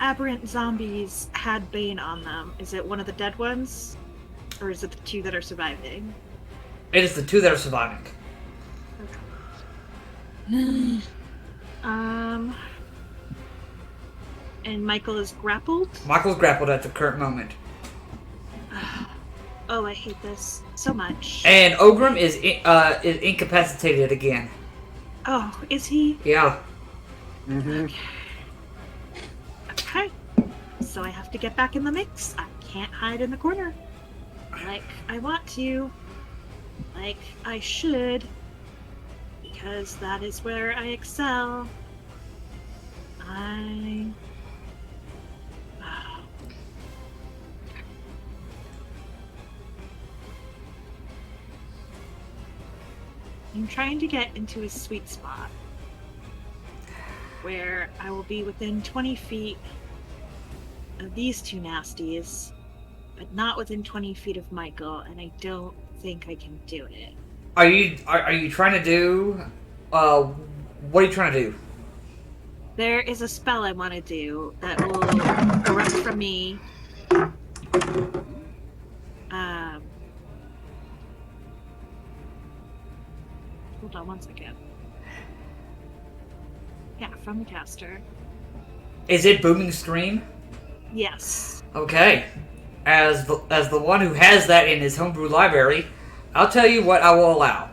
aberrant zombies had Bane on them? Is it one of the dead ones? Or is it the two that are surviving? It is the two that are surviving. And Michael is grappled? Michael's grappled at the current moment. Oh, I hate this so much. And Ogrim is incapacitated again. Oh, is he? Yeah. Mm-hmm. Okay. So I have to get back in the mix. I can't hide in the corner. Like I want to. Like I should. Because that is where I excel. I'm trying to get into a sweet spot where I will be within 20 feet of these two nasties, but not within 20 feet of Michael, and I don't think I can do it. Are you trying to do? What are you trying to do? There is a spell I want to do that will erupt from me. Hold on one second. Yeah, from the caster. Is it Booming Scream? Yes. Okay. As the one who has that in his homebrew library, I'll tell you what I will allow.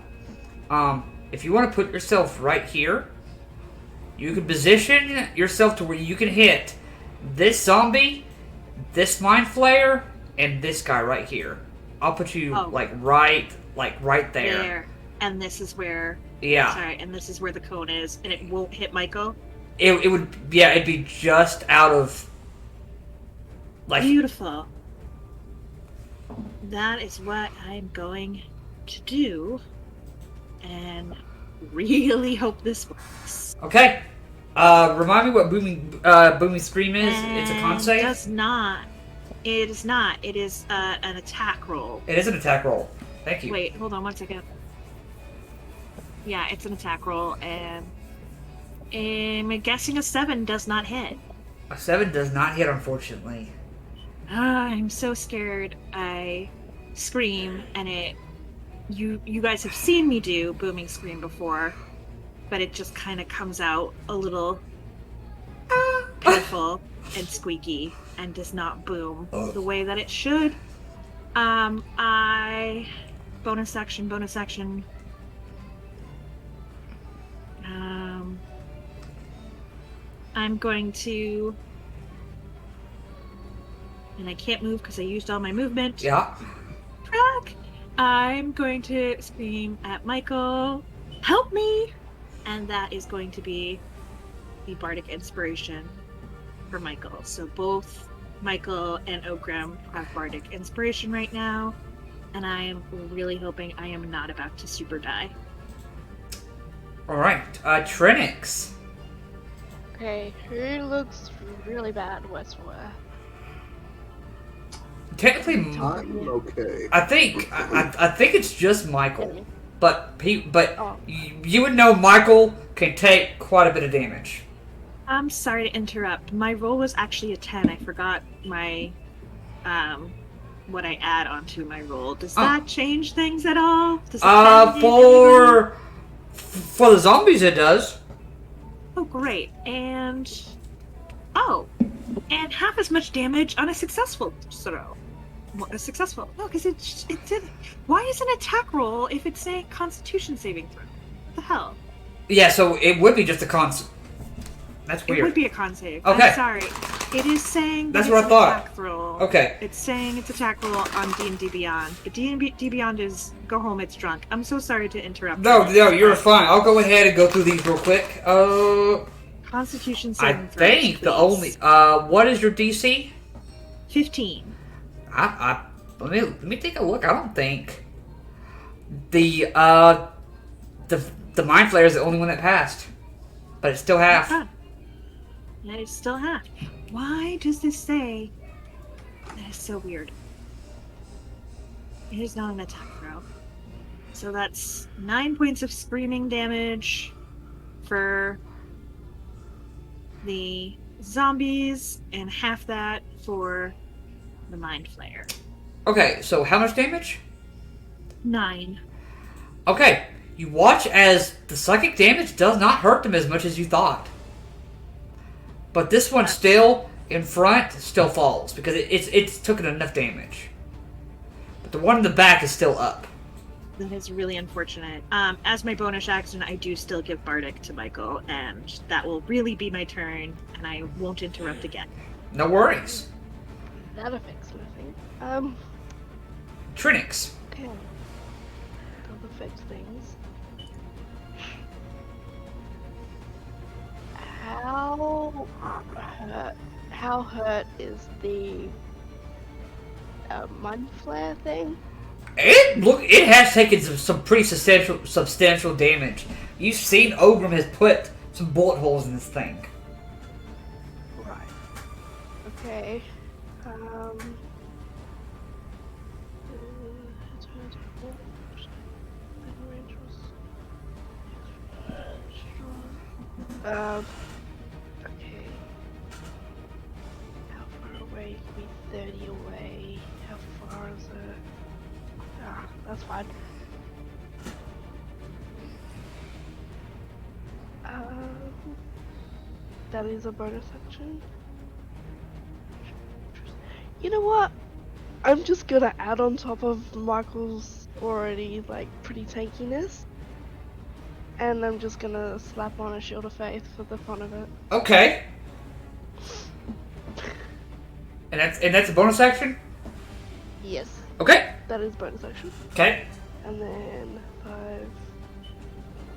If you want to put yourself right here, you can position yourself to where you can hit this zombie, this Mind Flayer, and this guy right here. I'll put you right there. There. And this is where... Yeah. Sorry, and this is where the cone is, and it won't hit Michael? It would... Yeah, it'd be just out of... Like... Beautiful. That is what I'm going to do. And really hope this works. Okay. Remind me what Booming Scream is. It's a con save? It does not. It is not. It is an attack roll. It is an attack roll. Thank you. Wait, hold on one second. Yeah, it's an attack roll, and I'm guessing a 7 does not hit. A 7 does not hit, unfortunately. I'm so scared. I scream, and you guys have seen me do Booming Scream before, but it just kind of comes out a little pitiful and squeaky and does not boom the way that it should. Bonus action. I'm going to, and I can't move because I used all my movement. Yeah. Track. I'm going to scream at Michael, help me! And that is going to be the Bardic Inspiration for Michael. So both Michael and Ogrim have Bardic Inspiration right now, and I am really hoping I am not about to super die. Alright, Trinix. Okay, who looks really bad? What's what? Technically, I'm okay. I think it's just Michael, but Oh. you would know Michael can take quite a bit of damage. I'm sorry to interrupt. My roll was actually a 10. I forgot my what I add onto my roll. Does that change things at all? Does it For the zombies it does. Oh, great. And half as much damage on a successful throw. A successful. No, because it did. Why is an attack roll if it's a Constitution saving throw? What the hell? Yeah, so it would be just a That's weird. It would be a con save. Okay. I'm sorry. It is saying That's that what it's I thought. an attack roll. Okay. It's saying it's attack roll on D&D Beyond. But D&D Beyond is go home, it's drunk. I'm so sorry to interrupt. No, you're fine. I'll go ahead and go through these real quick. Constitution I saving throws, think the please. only what is your DC? 15. Let me take a look. I don't think the Mind Flayer is the only one that passed, but it's still half. Ah, that is still half. Why does this say? That is so weird. It is not an attack throw. So that's 9 points of screaming damage for the zombies, and half that for the Mind Flayer. Okay, so how much damage? 9. Okay, you watch as the psychic damage does not hurt them as much as you thought. But this one still, in front, still falls, because it's taken enough damage. But the one in the back is still up. That is really unfortunate. As my bonus action, I do still give Bardic to Michael, and that will really be my turn, and I won't interrupt again. No worries. That affects nothing. Trinix. Okay. That affects things. How hurt is the Mind Flare thing? It has taken some pretty substantial damage. You've seen Ogrim has put some bullet holes in this thing. Right. Okay. Okay. How far away? Can be 30 away. How far is it? Ah, that's fine. That is a bonus action. You know what? I'm just gonna add on top of Michael's already like pretty tankiness, and I'm just gonna slap on a Shield of Faith for the fun of it. Okay. And that's a bonus action? Yes, Okay. that is bonus action. Okay. And then 5.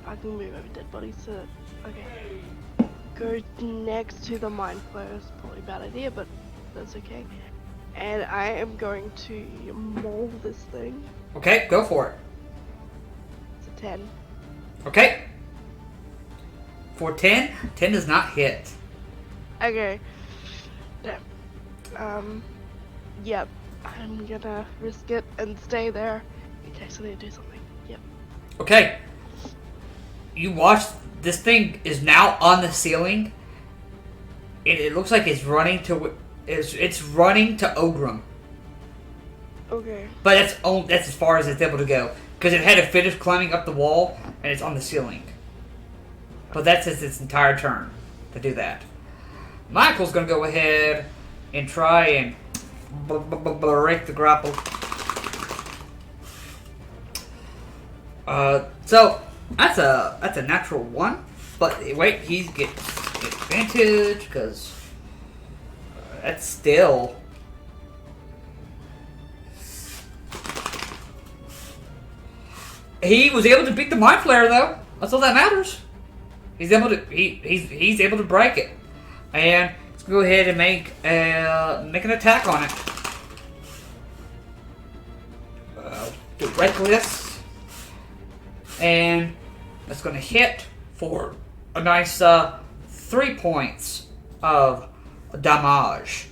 I can move over dead bodies to. Okay. Go next to the Mind Flayer is probably a bad idea, but that's okay. And I am going to maul this thing. Okay, go for it. It's a 10. Okay. For 10 does not hit. Okay. Damn. Yep. I'm gonna risk it and stay there in case I need to do something. Yep. Okay. You watch, this thing is now on the ceiling. It looks like it's running to Ogrim. Okay. But that's as far as it's able to go. Because it had to finish climbing up the wall, and it's on the ceiling. But that's its entire turn to do that. Michael's going to go ahead and try and break the grapple. So that's a natural 1. But wait, he gets advantage because that's still. He was able to beat the Mind Flayer though. That's all that matters. He's able to break it, and let's go ahead and make an attack on it. Do reckless, and that's going to hit for a nice 3 points of damage.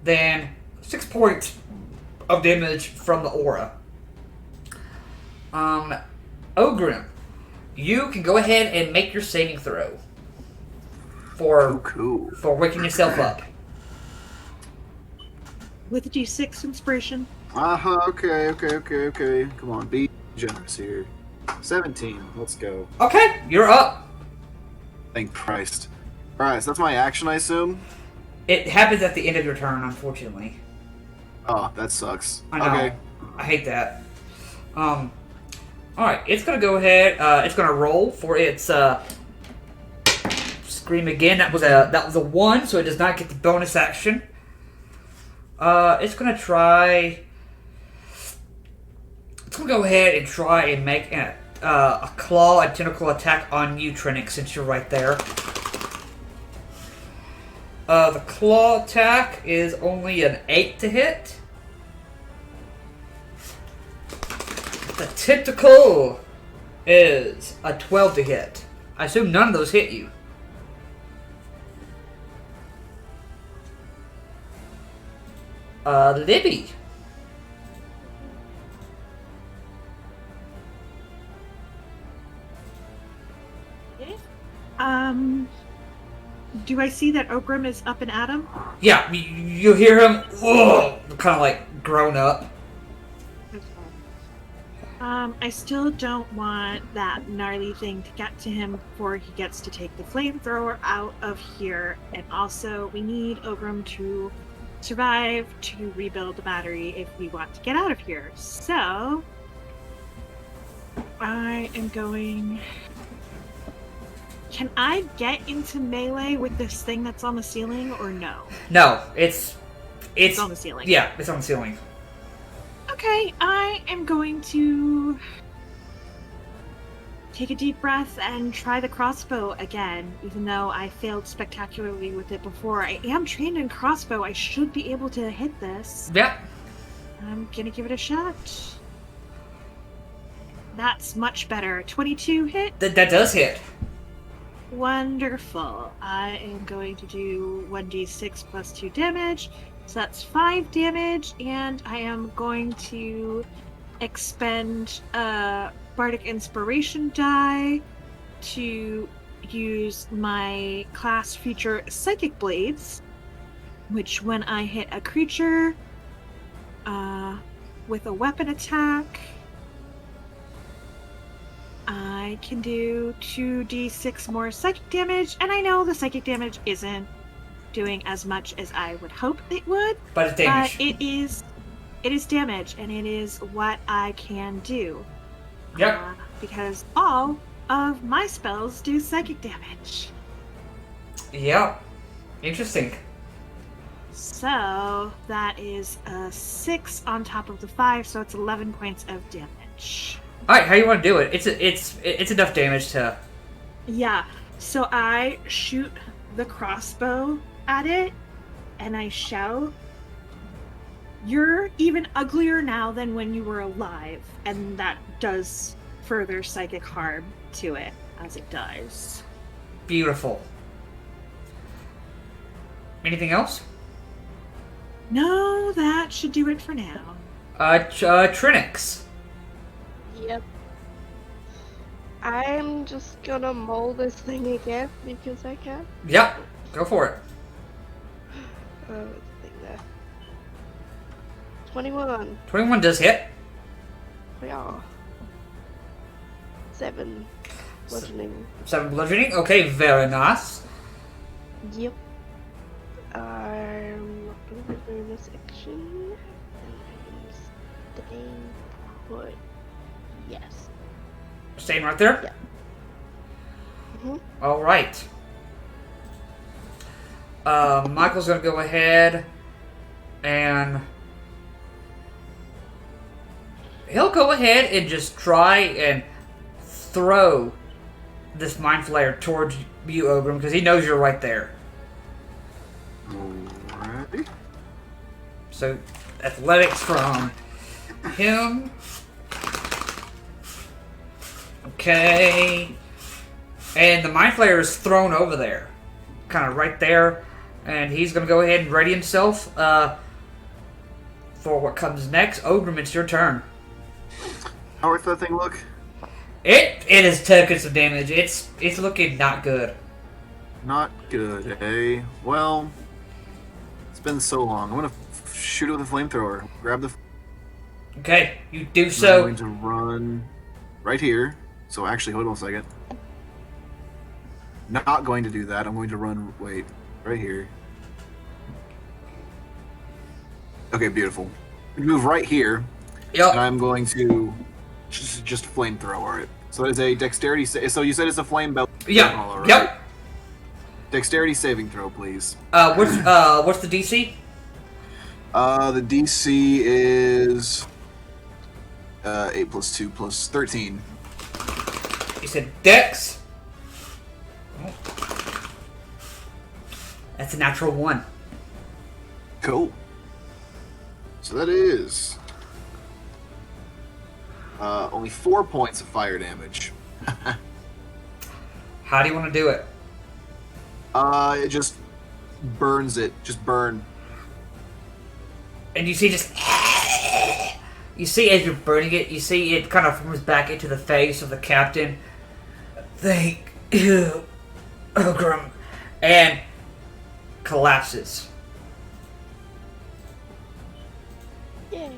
Then 6 points of damage from the aura. Ogrim, you can go ahead and make your saving throw for waking yourself up. With a D6 inspiration. Okay. Come on, be generous here. 17. Let's go. Okay, you're up. Thank Christ. Alright, so that's my action, I assume? It happens at the end of your turn, unfortunately. Oh, that sucks. I know. Okay. I hate that. Alright, it's gonna go ahead, it's gonna roll for its, scream again. That was a 1, so it does not get the bonus action. It's gonna try... It's gonna go ahead and try and make a claw and tentacle attack on you, Trinix, since you're right there. The claw attack is only an 8 to hit. The tentacle is a 12 to hit. I assume none of those hit you. Libby. Do I see that Ogrim is up and at him? Yeah, you hear him, kind of like grown up. I still don't want that gnarly thing to get to him before he gets to take the flamethrower out of here. And also, we need Ogrim to survive to rebuild the battery if we want to get out of here. So, I am going... Can I get into melee with this thing that's on the ceiling, or no? No, it's on the ceiling. Yeah, it's on the ceiling. Okay, I am going to take a deep breath and try the crossbow again, even though I failed spectacularly with it before. I am trained in crossbow. I should be able to hit this. Yeah. I'm gonna give it a shot. That's much better. 22 hit? That does hit. Wonderful. I am going to do 1d6 plus 2 damage. So that's 5 damage, and I am going to expend a Bardic Inspiration die to use my class feature Psychic Blades, which when I hit a creature with a weapon attack, I can do 2d6 more psychic damage, and I know the psychic damage isn't doing as much as I would hope it would, but it's damage. But it is damage, and it is what I can do. Yep. Because all of my spells do psychic damage. Yep. Interesting. So that is a 6 on top of the 5, so it's 11 points of damage. All right, how you want to do it? It's enough damage to. Yeah. So I shoot the crossbow at it, and I shout, "You're even uglier now than when you were alive," and that does further psychic harm to it as it dies. Beautiful. Anything else? No, that should do it for now. Trinix. Yep. I'm just gonna mold this thing again because I can. Yep. Go for it. What's the thing there? 21. 21 does hit. Yeah. 7 bludgeoning. 7 bludgeoning. Okay, very nice. Yep. I'm not gonna be doing this action. And I'm staying put. Yes. Staying right there? Yeah. Mm-hmm. All right. Michael's going to go ahead and he'll go ahead and just try and throw this Mind Flayer towards you, Ogrim, because he knows you're right there. Alrighty. So, athletics from him. Okay. And the Mind Flayer is thrown over there. Kind of right there. And he's going to go ahead and ready himself for what comes next. Ogrim, it's your turn. How does that thing look? It is taking some damage. It's looking not good. Not good, eh? Well, it's been so long. I'm gonna shoot it with a flamethrower. Grab the. Okay, you do I'm so. going to run right here. So actually, hold on a second. not going to do that. I'm going to run. Wait, right here. Okay, beautiful. Move right here, Yep. and I'm going to just flamethrower it. So it's a dexterity. So you said it's a flame belt. Yeah. Right? Yep. Dexterity saving throw, please. What's the DC? The DC is 8 plus 2 plus 13. You said Dex. Oh. That's a natural 1. Cool. So that is only 4 points of fire damage. How do you want to do it? It just burns it. Just burn. And you see you see as you're burning it, you see it kind of forms back into the face of the captain. Thank you, Ogrim. And collapses. Yay.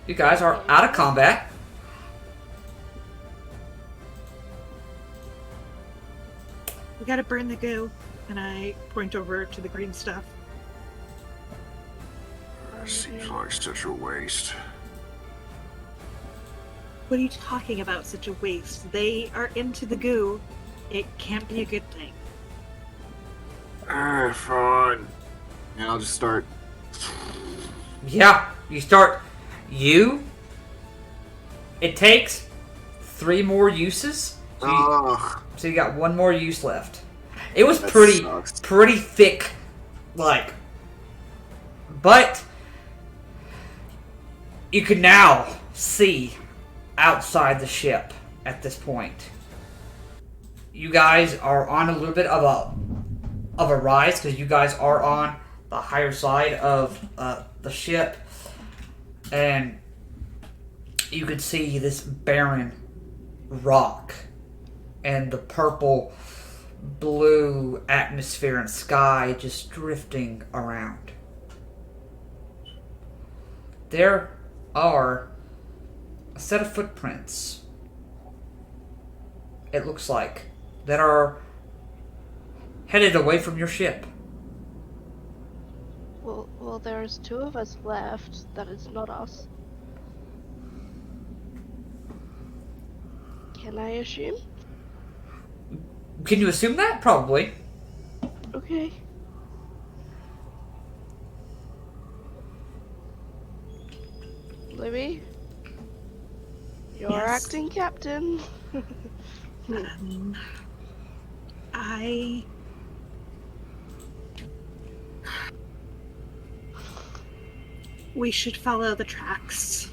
You guys are out of combat. We gotta burn the goo. And I point over to the green stuff. Seems like such a waste. What are you talking about? Such a waste. They are into the goo. It can't be a good thing. Fine. And I'll just start. Yeah, you start. It takes 3 more uses. So you got 1 more use left. It was That pretty sucks. pretty thick, like, but you can now see outside the ship at this point. You guys are on a little bit of a rise because you guys are on the higher side of the ship, and you can see this barren rock and the purple blue atmosphere and sky just drifting around. There are a set of footprints, it looks like, that are headed away from your ship. Well, there's 2 of us left. That is not us. Can I assume? Can you assume that? Probably. Okay. Libby? You're Yes? acting captain. We should follow the tracks.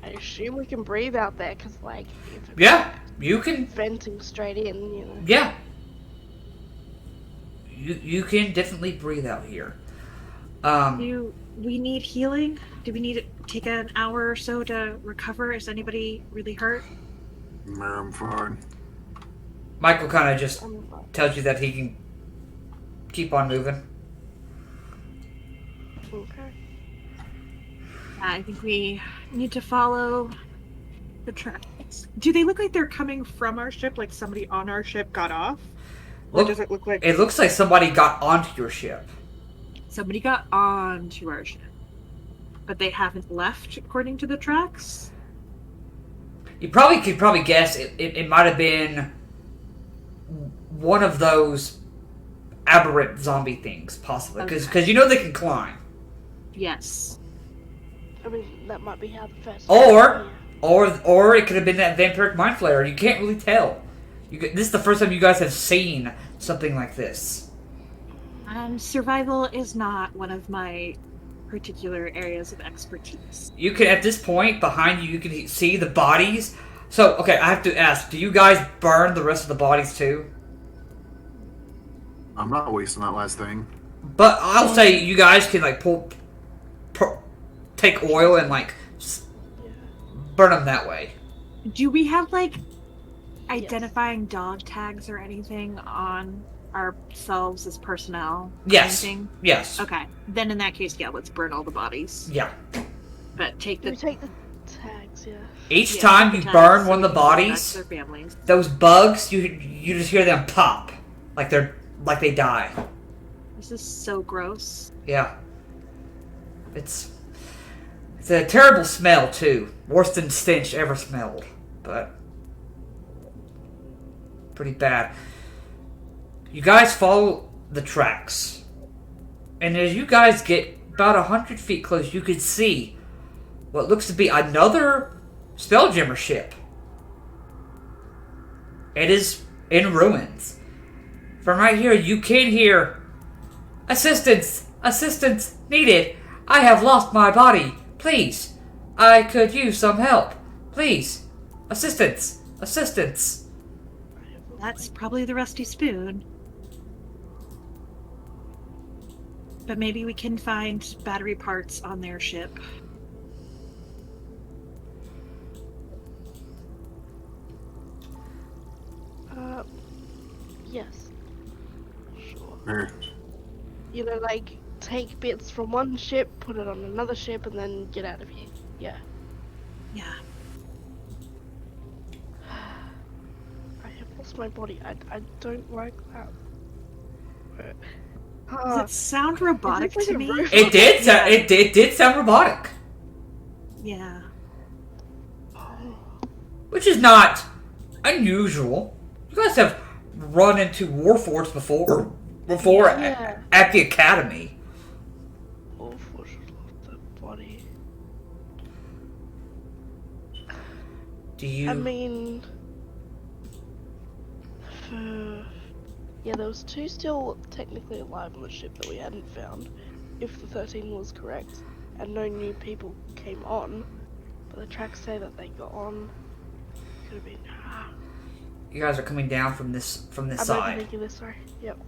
I assume we can breathe out there, because, like, if it's Yeah, you can. venting straight in, you know. Yeah. You can definitely breathe out here. Do we need healing? Do we need to take an hour or so to recover? Is anybody really hurt? I'm fine. Michael kind of just I'm tells you that he can keep on moving. okay. I think we need to follow the tracks. Do they look like they're coming from our ship, like somebody on our ship got off? Or Look, does it look like it looks like somebody got onto your ship. somebody got onto our ship, but they haven't left according to the tracks? You probably could guess it might have been one of those aberrant zombie things, possibly, because you know they can climb. Yes. I mean, that might be how the first. Or it could have been that vampiric mind flayer. You can't really tell. This is the first time you guys have seen something like this. Survival is not one of my particular areas of expertise. You can, at this point, behind you, you can see the bodies. So, okay, I have to ask, do you guys burn the rest of the bodies too? I'm not wasting that last thing. But I'll say you guys can, like, take oil and, like, burn them that way. Do we have, like, identifying dog tags or anything on ourselves as personnel? Yes. Anything? Yes. Okay. Then in that case, yeah, let's burn all the bodies. Yeah. But take Do the we take the tag bugs, yeah. Each Yeah, time you hepatitis, burn so one of the we can go back bodies, to their families. those bugs, you just hear them pop. Like they die. This is so gross. Yeah. It's a terrible smell too. Worse than stench ever smelled. But pretty bad. You guys follow the tracks. And as you guys get about 100 feet close, you can see what looks to be another Spelljammer ship. It is in ruins. From right here, you can hear, "Assistance! Assistance needed! I have lost my body! Please! I could use some help! Please! Assistance! Assistance!" That's probably the Rusty Spoon. But maybe we can find battery parts on their ship. Yes. Sure. Er, You know, like, take bits from one ship, put it on another ship, and then get out of here. Yeah. Yeah. I have lost my body. I don't like that. Does it sound robotic like to a me? robot? It did. Yeah. It did sound robotic, Yeah. which is not unusual. You guys have run into Warforged before Yeah. at the academy. Oh, for sure, the body. Do you? I mean, yeah, there was 2 still technically alive on the ship that we hadn't found, if the 13 was correct, and no new people came on. But the tracks say that they got on. Could have been. You guys are coming down from this I'm side. overthinking this. Sorry. Yep.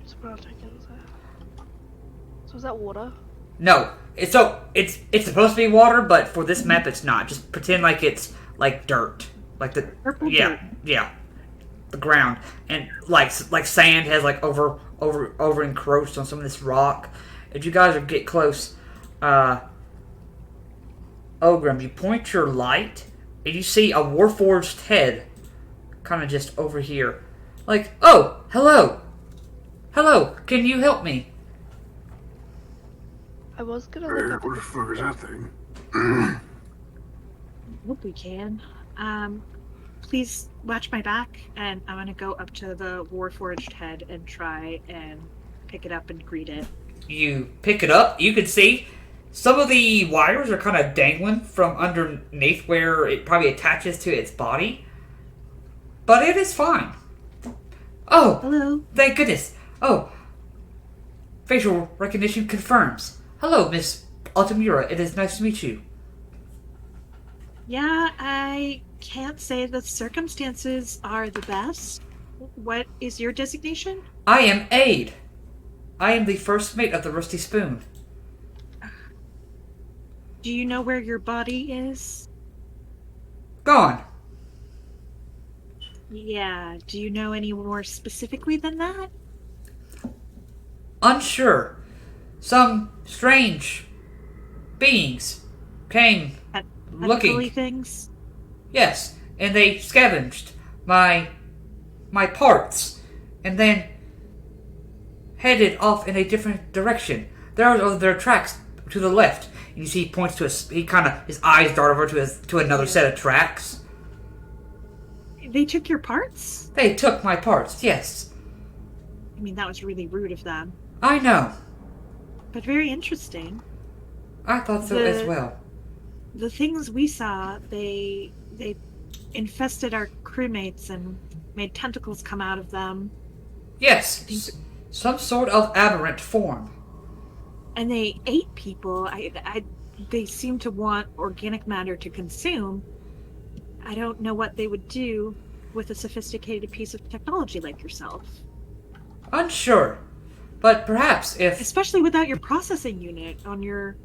So what else tokens there? So is that water? No, it's supposed to be water, but for this map it's not. Just pretend like it's like dirt, like the Purple yeah dirt. yeah, the ground, and like sand has like over encroached on some of this rock. As you guys get close, Ogrim, you point your light and you see a Warforged head, kind of just over here, like, "Oh, hello, can you help me?" I was gonna look up. what the fuck is that thing? Hope we can. Please watch my back, and I'm gonna go up to the Warforged head and try and pick it up and greet it. You pick it up. You can see some of the wires are kind of dangling from underneath where it probably attaches to its body. But it is fine. Oh, Hello. thank goodness. Oh, facial recognition confirms. Hello, Miss Altamura. It is nice to meet you. Yeah, I can't say the circumstances are the best. What is your designation? I am Aid. I am the first mate of the Rusty Spoon. Do you know where your body is? Gone. Yeah, do you know any more specifically than that? Unsure. Some strange beings came Tentacly looking. things? Yes, and they scavenged my parts, and then headed off in a different direction. There are their tracks to the left. And you see, he points to his eyes dart over to another set of tracks. They took your parts? They took my parts. Yes, I mean, that was really rude of them, I know. but very interesting. I thought so as well. The things we saw, they infested our crewmates and made tentacles come out of them. Yes, some sort of aberrant form. And they ate people. They seem to want organic matter to consume. I don't know what they would do with a sophisticated piece of technology like yourself. Unsure, but perhaps if... Especially without your processing unit on your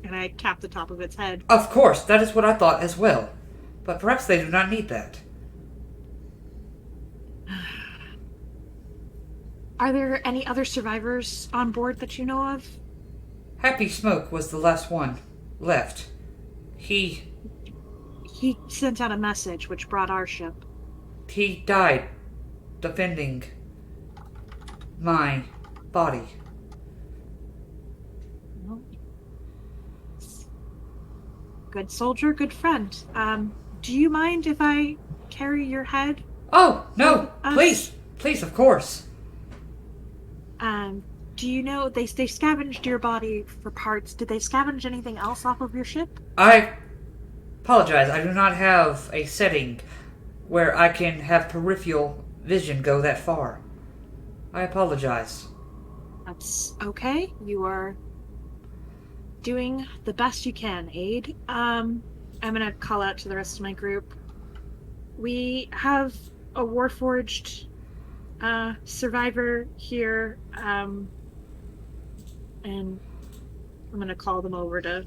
and I tap the top of its head. Of course, that is what I thought as well. But perhaps they do not need that. Are there any other survivors on board that you know of? Happy Smoke was the last one left. He He sent out a message which brought our ship. died defending my body. Well, good soldier, good friend. Do you mind if I carry your head? Oh, no, Us? please, of course. Do you know they scavenged your body for parts? Did they scavenge anything else off of your ship? I apologize, I do not have a setting where I can have peripheral vision go that far. I apologize. That's okay. You are doing the best you can, Aid. I'm gonna call out to the rest of my group. We have a Warforged survivor here, and I'm gonna call them over to.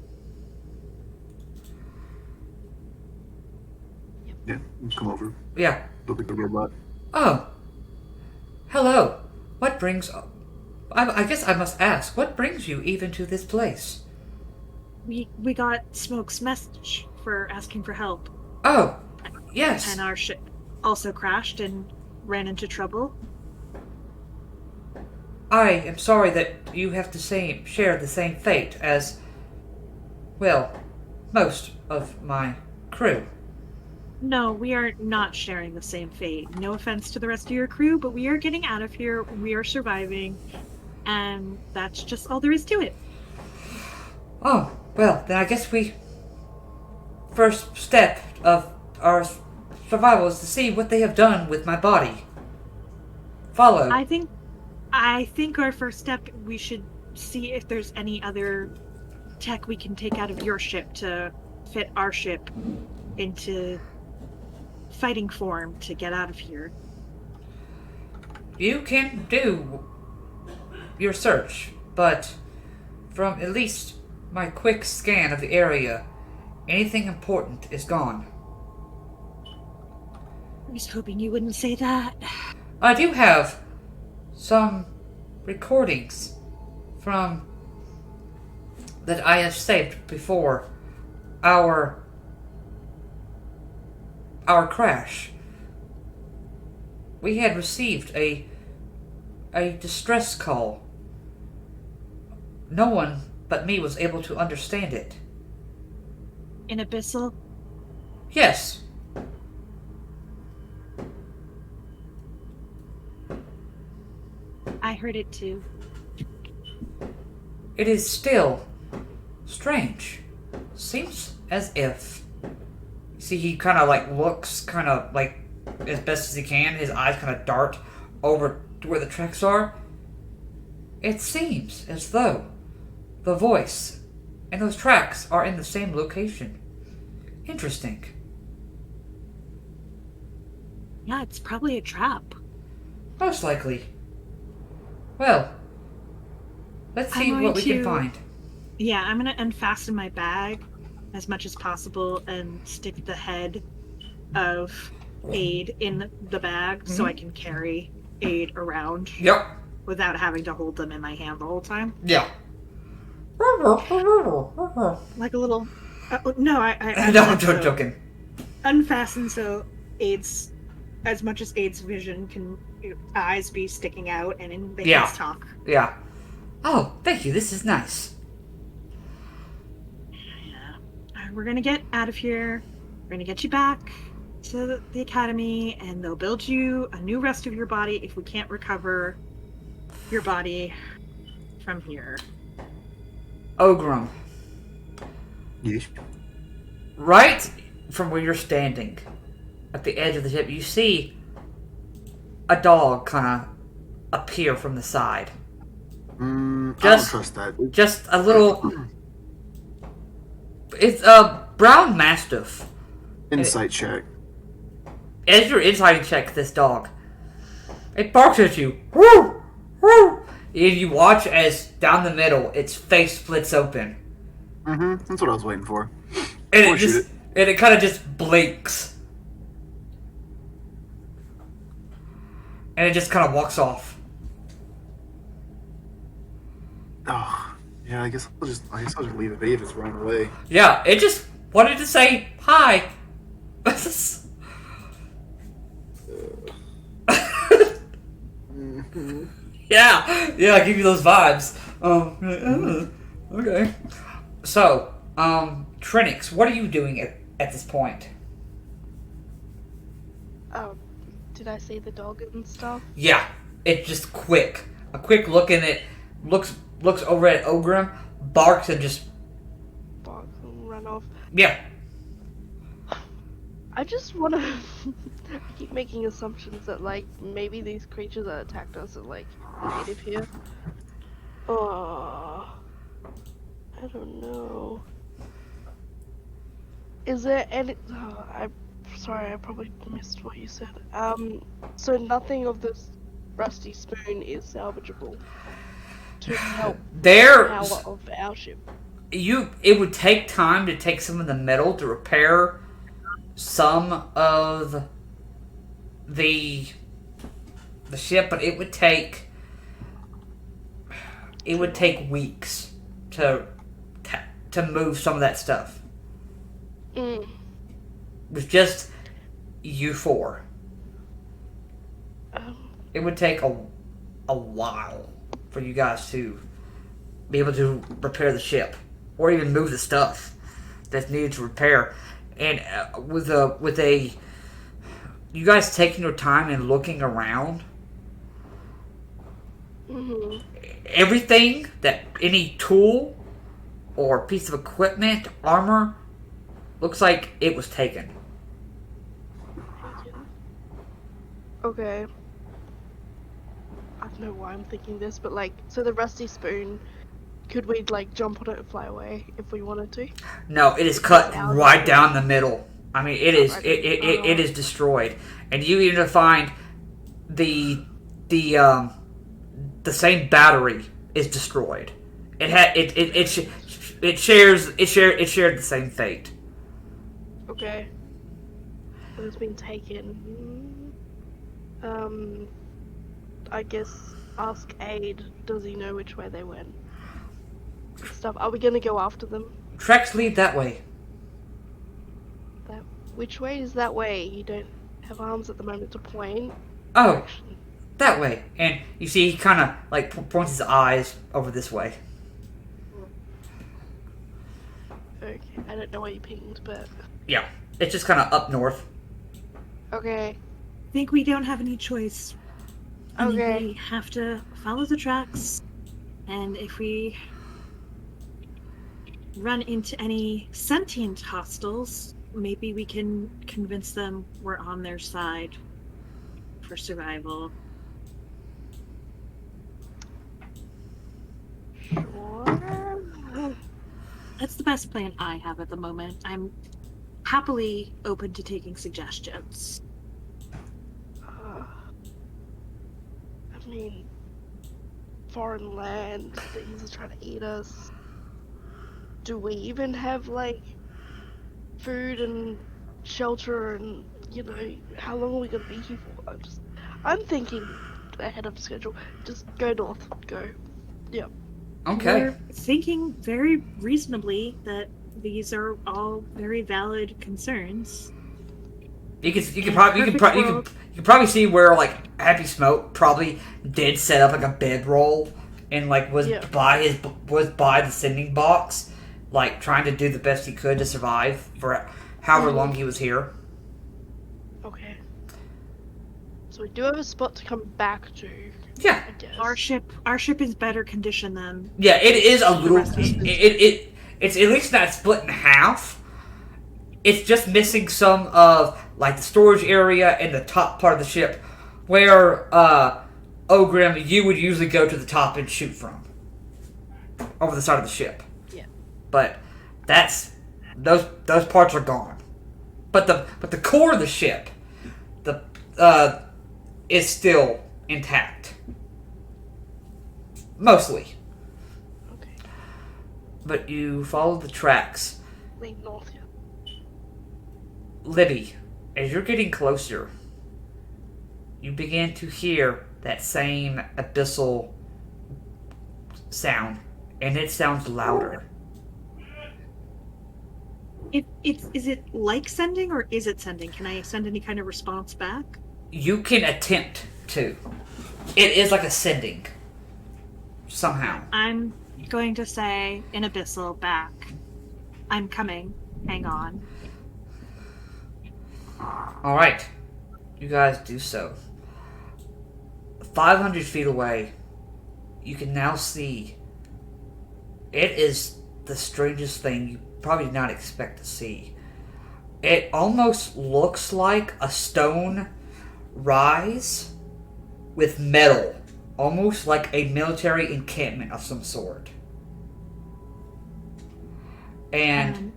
Yeah, come over. Yeah. Look at the robot. Oh. Hello. What brings... I guess I must ask, what brings you even to this place? We got Smoke's message for asking for help, Oh, yes. and our ship also crashed and ran into trouble. I am sorry that you have to share the same fate as, well, most of my crew. No, we are not sharing the same fate. No offense to the rest of your crew, but we are getting out of here. We are surviving. And that's just all there is to it. Oh, well, then I guess first step of our survival is to see what they have done with my body. Follow. I think our first step, we should see if there's any other tech we can take out of your ship to fit our ship into fighting form to get out of here. You can do your search, but from at least my quick scan of the area, anything important is gone. I was hoping you wouldn't say that. I do have some recordings from that I have saved before our crash. We had received a distress call. No one but me was able to understand it. In Abyssal? Yes. I heard it too. It is still strange. Seems as if... See, he kind of looks kind of as best as he can. His eyes kind of dart over to where the tracks are. It seems as though the voice and those tracks are in the same location. Interesting. Yeah, it's probably a trap. Most likely. Well, let's see what we can find. Yeah, I'm gonna unfasten my bag as much as possible and stick the head of Aid in the bag so I can carry Aid around. Yep. Without having to hold them in my hand the whole time. Yeah. Like a little... no, I No, I'm joking. Unfasten so Aid's... As much as Aid's vision can... eyes be sticking out and they can talk. Yeah. Oh, thank you. This is nice. Yeah. We're gonna get out of here. We're gonna get you back to the academy and they'll build you a new rest of your body if we can't recover your body from here. Ogrum. Yes. Right from where you're standing, at the edge of the ship, you see a dog kind of appear from the side. I don't trust that. Just a little... It's a brown mastiff. Insight check. As you're insight check this dog, it barks at you. Woo! Woo! And you watch as down the middle, its face splits open. That's what I was waiting for. And it kind of just blinks. And it just kind of walks off. Oh, Yeah, I guess I'll just leave it be if it's running away. Yeah, it just wanted to say hi. Yeah, give you those vibes. Okay. So, Trinix, what are you doing at this point? Did I see the dog and stuff? Yeah, it's just quick. A quick look in it, looks over at Ogrim, barks and just Bark and run off. yeah. I just want to keep making assumptions that, like, maybe these creatures that attacked us are, like, native here. Oh, I don't know. Is there any... I'm sorry, I probably missed what you said. So nothing of this rusty spoon is salvageable to help the power of our ship. It would take time to take some of the metal to repair some of the ship, but it would take weeks to move some of that stuff. With just you four, it would take a while for you guys to be able to repair the ship or even move the stuff that's needed to repair. And with you guys taking your time and looking around, everything that any tool or piece of equipment, armor, looks like it was taken. Okay. I don't know why I'm thinking this, but like, so the rusty spoon, could we like jump on it and fly away if we wanted to? No, it is cut right down the middle. I mean, it is destroyed, and you even find the same battery is destroyed. It shared the same fate. Okay. But it's been taken. I guess ask Aid. Does he know which way they went? Stuff. Are we gonna go after them? Tracks lead that way. Which way is that way? You don't have arms at the moment to point. Oh, that way. And you see, he kind of like points his eyes over this way. Okay, I don't know where you pinged, but yeah, it's just kind of up north. Okay. I think we don't have any choice. Okay. We have to follow the tracks, and if we run into any sentient hostiles, maybe we can convince them we're on their side for survival. Sure. That's the best plan I have at the moment. I'm happily open to taking suggestions. I mean, foreign land, things are trying to eat us. Do we even have, like, food and shelter and, you know, how long are we gonna be here for? I'm thinking ahead of schedule. Just go north. Go. Yep. Okay. We're thinking very reasonably that these are all very valid concerns. You can probably see where like Happy Smoke probably did set up like a bedroll and like was by the sending box, like trying to do the best he could to survive for however long he was here. Okay. So we do have a spot to come back to. Yeah. I guess. Our ship is better conditioned than. Yeah, it is a little. It's at least not split in half. It's just missing some of like the storage area and the top part of the ship, where Ogrim, you would usually go to the top and shoot from over the side of the ship. Yeah. But those parts are gone. But the core of the ship, is still intact. Mostly. Okay. But you follow the tracks. Lean north here. Libby, as you're getting closer, you begin to hear that same abyssal sound and it sounds louder. Is it like sending or is it sending? Can I send any kind of response back? You can attempt to. It is like ascending. Somehow. I'm going to say in Abyssal back. I'm coming. Hang on. Alright. You guys do so. 500 feet away, you can now see. It is the strangest thing you probably did not expect to see. It almost looks like a stone rise with metal. Almost like a military encampment of some sort. And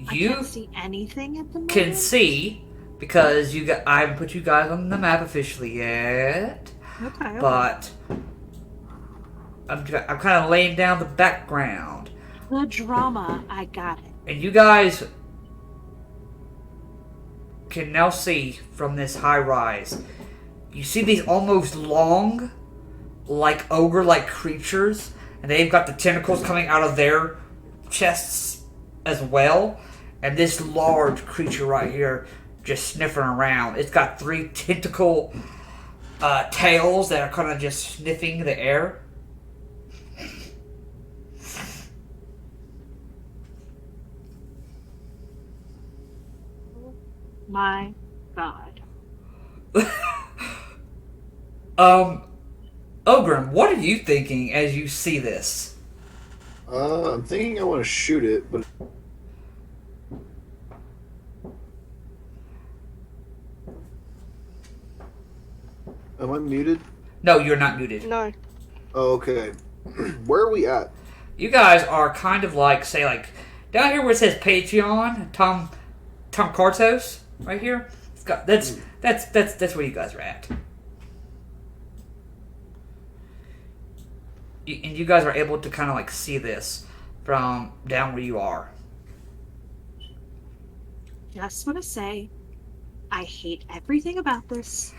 I you can't see anything at the moment. can see, because I haven't put you guys on the map officially yet. Okay. But I'm kind of laying down the background. The drama, I got it. And you guys can now see from this high rise. You see these almost long, like ogre-like creatures, and they've got the tentacles coming out of their chests as well. And this large creature right here just sniffing around. It's got 3 tentacle tails that are kind of just sniffing the air. My God. Ogren, what are you thinking as you see this? I'm thinking I want to shoot it, but am I muted? No, you're not muted. No. Oh, okay. Where are we at? You guys are kind of like, say, like down here where it says Patreon, Tom Cartos, right here. It's got that's where you guys are at. And you guys are able to kind of like see this from down where you are. Just want to say, I hate everything about this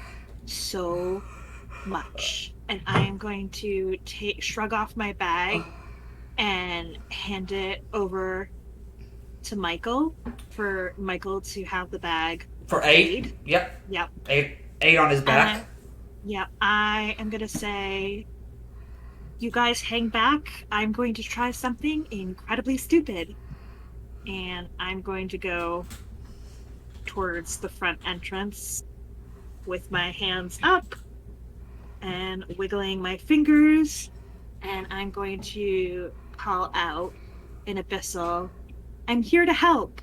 so much. And I am going to shrug off my bag and hand it over to Michael for Michael to have the bag. For 8? Yep. Yep. 8 on his back. Yeah, I am going to say, you guys hang back. I'm going to try something incredibly stupid. And I'm going to go towards the front entrance with my hands up and wiggling my fingers. And I'm going to call out in Abyssal, I'm here to help.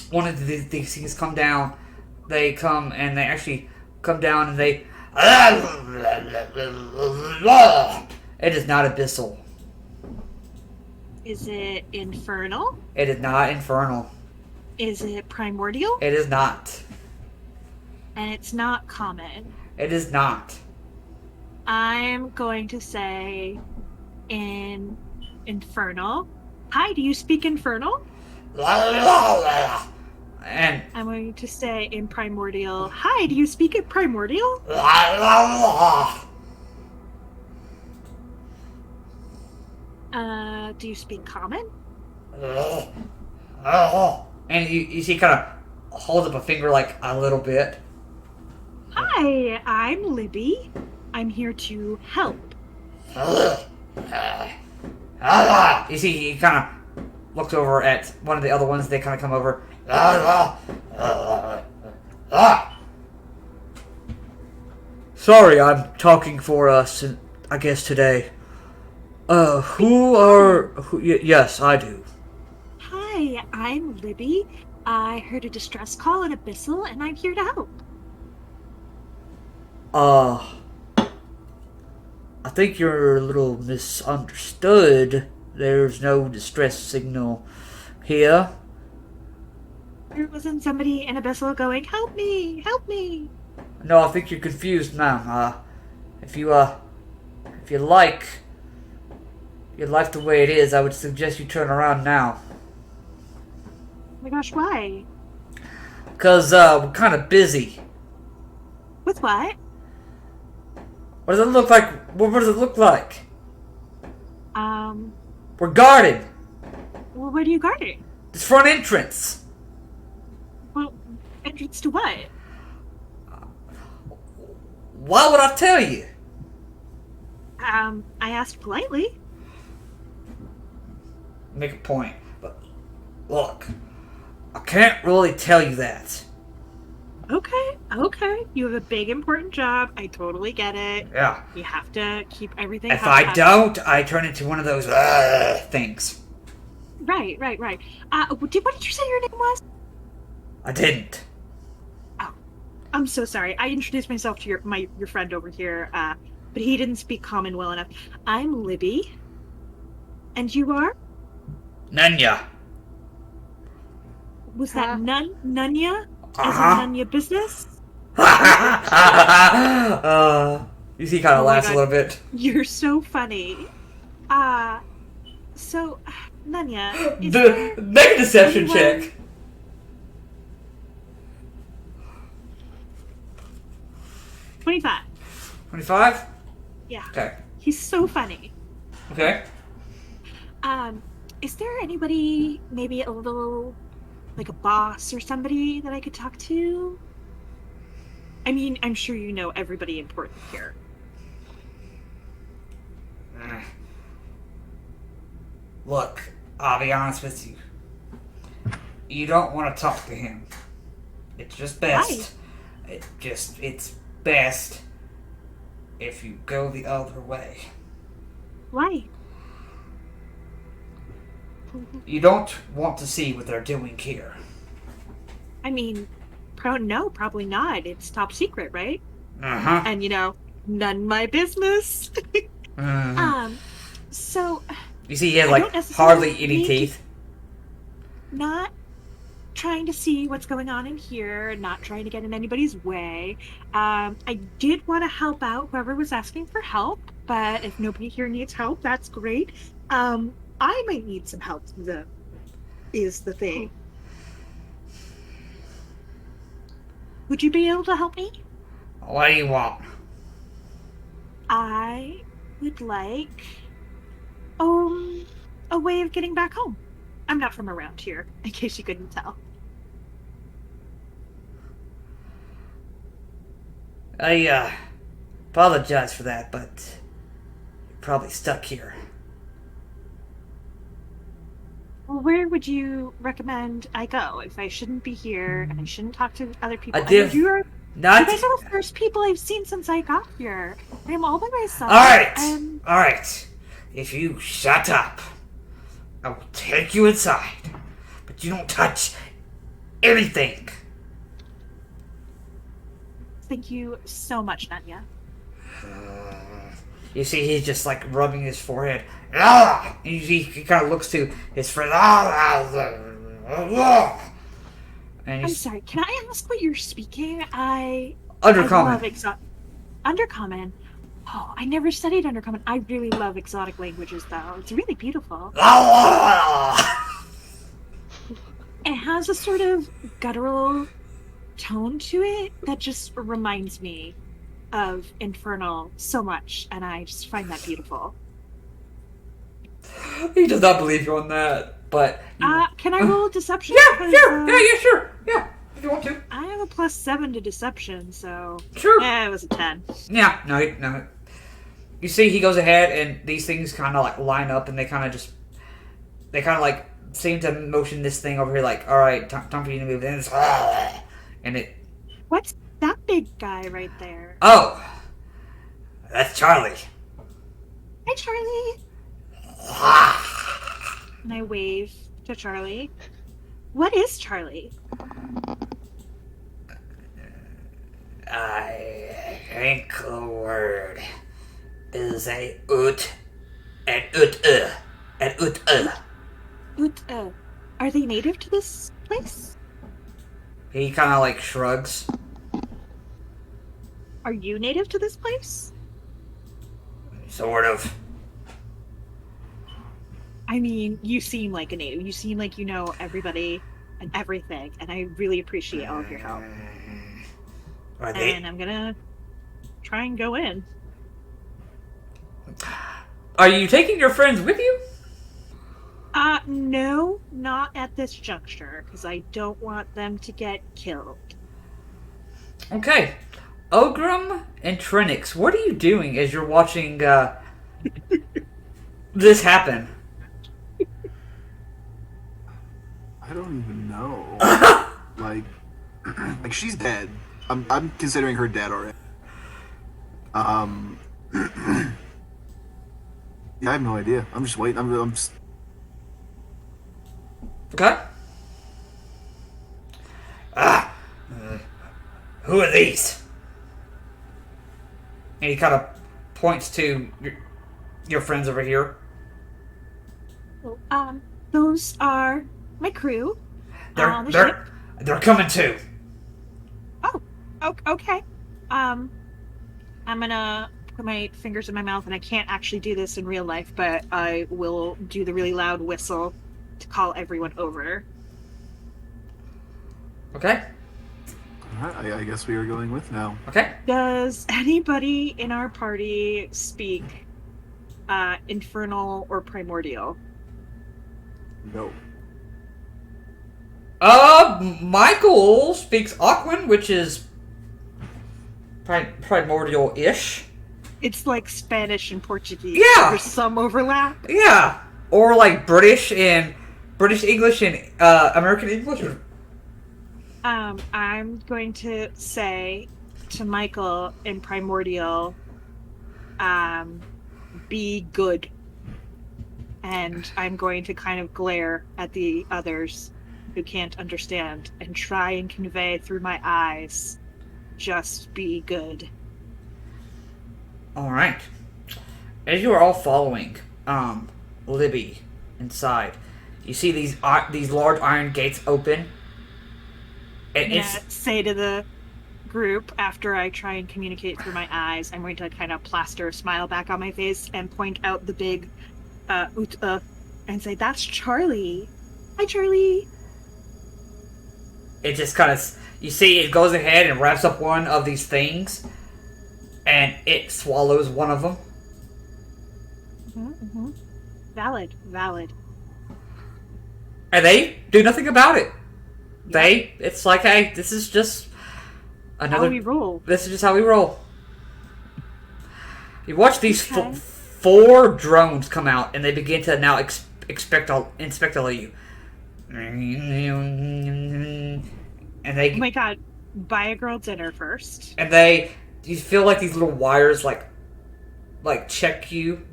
One of these things come down. They come and they actually come down and they. It is not abyssal. Is it infernal? It is not infernal. Is it primordial? It is not. And it's not common. It is not. I'm going to say in infernal. Hi, do you speak infernal? And I'm going to say in primordial. Hi, do you speak it primordial? Do you speak common? and you see, kind of holds up a finger like a little bit. Hi, I'm Libby. I'm here to help. You see, he kind of looks over at one of the other ones. They kind of come over. Sorry, I'm talking for us, I guess, today. Yes, I do. Hi, I'm Libby. I heard a distress call at Abyssal, and I'm here to help. I think you're a little misunderstood. There's no distress signal here. There wasn't somebody in Abyssal going, help me, help me. No, I think you're confused, ma'am. If you like your life the way it is, I would suggest you turn around now. Oh my gosh, why? Because, we're kind of busy. With what? What does it look like? What does it look like? Well, We're guarded. where do you guard it? This front entrance. Well, entrance to what? Why would I tell you? I asked politely. Make a point. But look, I can't really tell you that. Okay. You have a big, important job. I totally get it. Yeah. You have to keep everything If hush I hush. don't, I turn into one of those things. Right. What did you say your name was? I didn't. Oh, I'm so sorry. I introduced myself to your friend over here, but he didn't speak common well enough. I'm Libby. And you are? Nanya. Was that Nunya? As Uh-huh. in Nunya business? You see, he kind of Oh my laughs a God. little bit. You're so funny. So, Nunya, is Make a deception anyone- check. $25. 25? Yeah. Okay. He's so funny. Okay. Is there anybody, maybe a little, like a boss or somebody that I could talk to? I mean, I'm sure you know everybody important here. Look, I'll be honest with you. You don't want to talk to him. It's just best. It's best if you go the other way. Why? You don't want to see what they're doing here. I mean, no, probably not. It's top secret, right? Uh-huh. And, none my business. So, You see, he has, I like, don't necessarily hardly any need to- teeth. not trying to see what's going on in here, not trying to get in anybody's way. I did want to help out whoever was asking for help, but if nobody here needs help, that's great. I might need some help, is the thing. Would you be able to help me? What do you want? I would like a way of getting back home. I'm not from around here, in case you couldn't tell. I apologize for that, but you're probably stuck here. Well, where would you recommend I go if I shouldn't be here and I shouldn't talk to other people? I did You not. guys are the first people I've seen since I got here. I'm all by myself. All right. If you shut up, I will take you inside, but you don't touch anything. Thank you so much, Nanya. You see, he's just like rubbing his forehead. And you see, he kind of looks to his friend. And I'm he's sorry, can I ask what you're speaking? I undercommon. love Undercommon. Oh, I never studied Undercommon. I really love exotic languages, though. It's really beautiful. It has a sort of guttural tone to it that just reminds me of Infernal so much, and I just find that beautiful. He does not believe you on that, but Can I roll deception? yeah, 'Cause, sure, yeah, if you want to. I have a +7 to deception, so Sure. it was a 10. Yeah, no. You see, he goes ahead, and these things kind of like line up, and they kind of like seem to motion this thing over here, like, all right, time for you to move. And it. What's that big guy right there? Oh, that's Charlie. Hi, Charlie. And I wave to Charlie. What is Charlie? I think the word is a ut and ut and ut. Are they native to this place? He kind of like shrugs. Are you native to this place? Sort of. I mean, you seem like a native. You seem like you know everybody and everything, and I really appreciate all of your help. Are they? And I'm gonna try and go in. Are you taking your friends with you? No, not at this juncture, because I don't want them to get killed. Okay. Ogrim and Trinix, what are you doing as you're watching this happen? I don't even know. like, like she's dead. I'm considering her dead already. Yeah, I have no idea. I'm just waiting. I'm just. Okay. Who are these? And he kind of points to your friends over here. Well, those are my crew. They're coming too. Oh, okay. I'm gonna put my fingers in my mouth, and I can't actually do this in real life, but I will do the really loud whistle to call everyone over. Okay. Alright, I guess we are going with now. Okay. Does anybody in our party speak infernal or primordial? No. Michael speaks Aquan, which is primordial-ish. It's like Spanish and Portuguese. Yeah. There's some overlap. Yeah. Or like British English and American English. I'm going to say to Michael in primordial, be good. And I'm going to kind of glare at the others who can't understand and try and convey through my eyes, just be good. All right. As you are all following, Libby inside, you see these large iron gates open. And say to the group, after I try and communicate through my eyes, I'm going to kind of plaster a smile back on my face and point out the big and say, "That's Charlie. Hi, Charlie." It just kind of, you see, it goes ahead and wraps up one of these things, and it swallows one of them. Mm-hmm. Valid. And they do nothing about it. It's like, hey, this is just another. How we roll. This is just how we roll. You watch these four drones come out, and they begin to now inspect all of you. And they. Oh my god! Buy a girl dinner first. And you feel like these little wires like check you.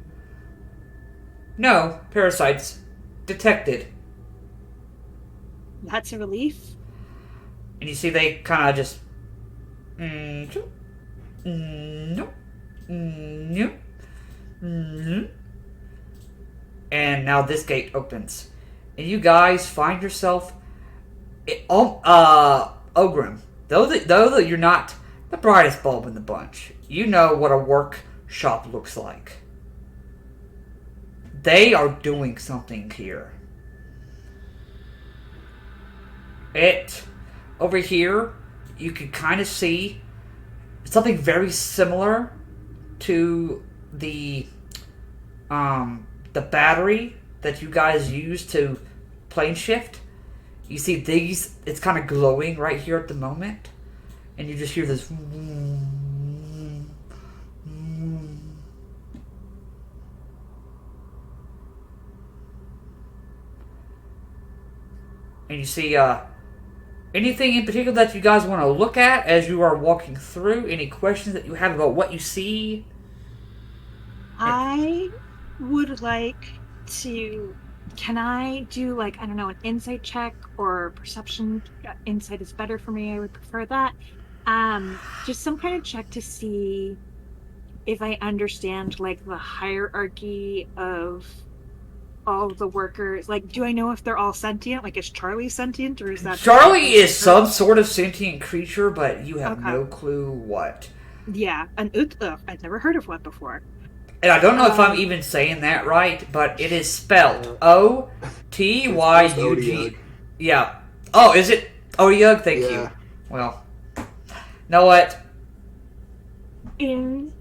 No, parasites detected. That's a relief. And you see they kind of just and now this gate opens, and you guys find yourself, Ogrim. Though that you're not the brightest bulb in the bunch, you know what a workshop looks like. They are doing something here. Over here, you can kind of see something very similar to the battery that you guys use to plane shift. You see these, it's kind of glowing right here at the moment, and you just hear this. And you see, anything in particular that you guys want to look at as you are walking through? Any questions that you have about what you see? I would like to... Can I do, like, I don't know, an insight check or perception? Insight is better for me. I would prefer that. Just some kind of check to see if I understand, like, the hierarchy of all the workers. Like, do I know if they're all sentient? Like, is Charlie sentient, or is that... Charlie is some sort of sentient creature, but you have no clue what. Yeah, an I've never heard of one before. And I don't know if I'm even saying that right, but it is spelled Otyug. Yeah. Oh, is it Otyug? Thank you. Well, know what? In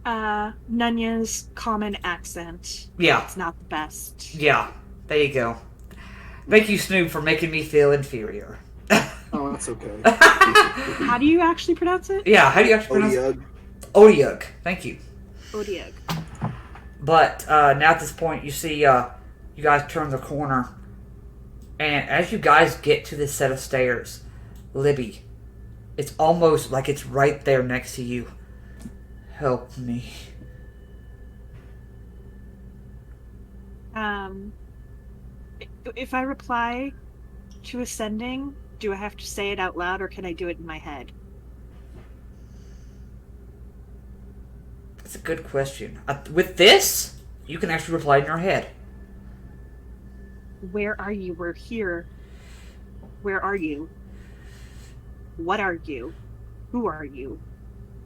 Nunya's common accent. Yeah. It's not the best. Yeah. There you go. Thank you, Snoop, for making me feel inferior. Oh, that's okay. How do you actually pronounce it? Yeah, how do you actually pronounce it? Odiug. Odiug. Thank you. Odiug. But now at this point, you see you guys turn the corner. And as you guys get to this set of stairs, Libby, it's almost like it's right there next to you. Help me. If I reply to ascending, do I have to say it out loud or can I do it in my head? That's a good question. With this, you can actually reply in your head. Where are you? We're here. Where are you? What are you? Who are you?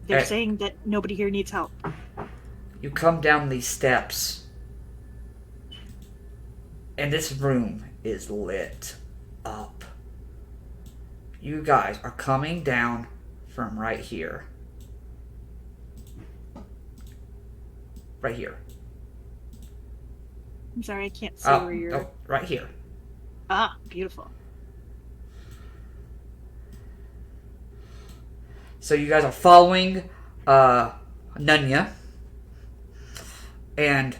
They're saying that nobody here needs help. You come down these steps, and this room is lit up. You guys are coming down from right here. Right here. I'm sorry, I can't see where you're... Oh, right here. Ah, beautiful. So you guys are following Nunya. And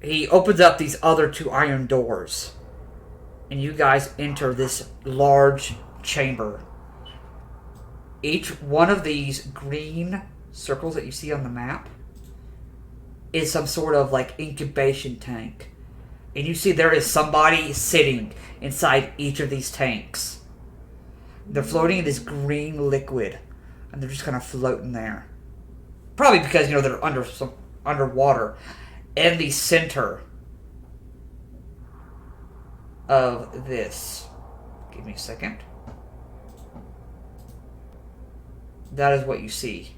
he opens up these other two iron doors. And you guys enter this large chamber. Each one of these green circles that you see on the map is some sort of like incubation tank. And you see there is somebody sitting inside each of these tanks. They're floating in this green liquid. And they're just kind of floating there. Probably because, you know, they're underwater. In the center of this. Give me a second. That is what you see.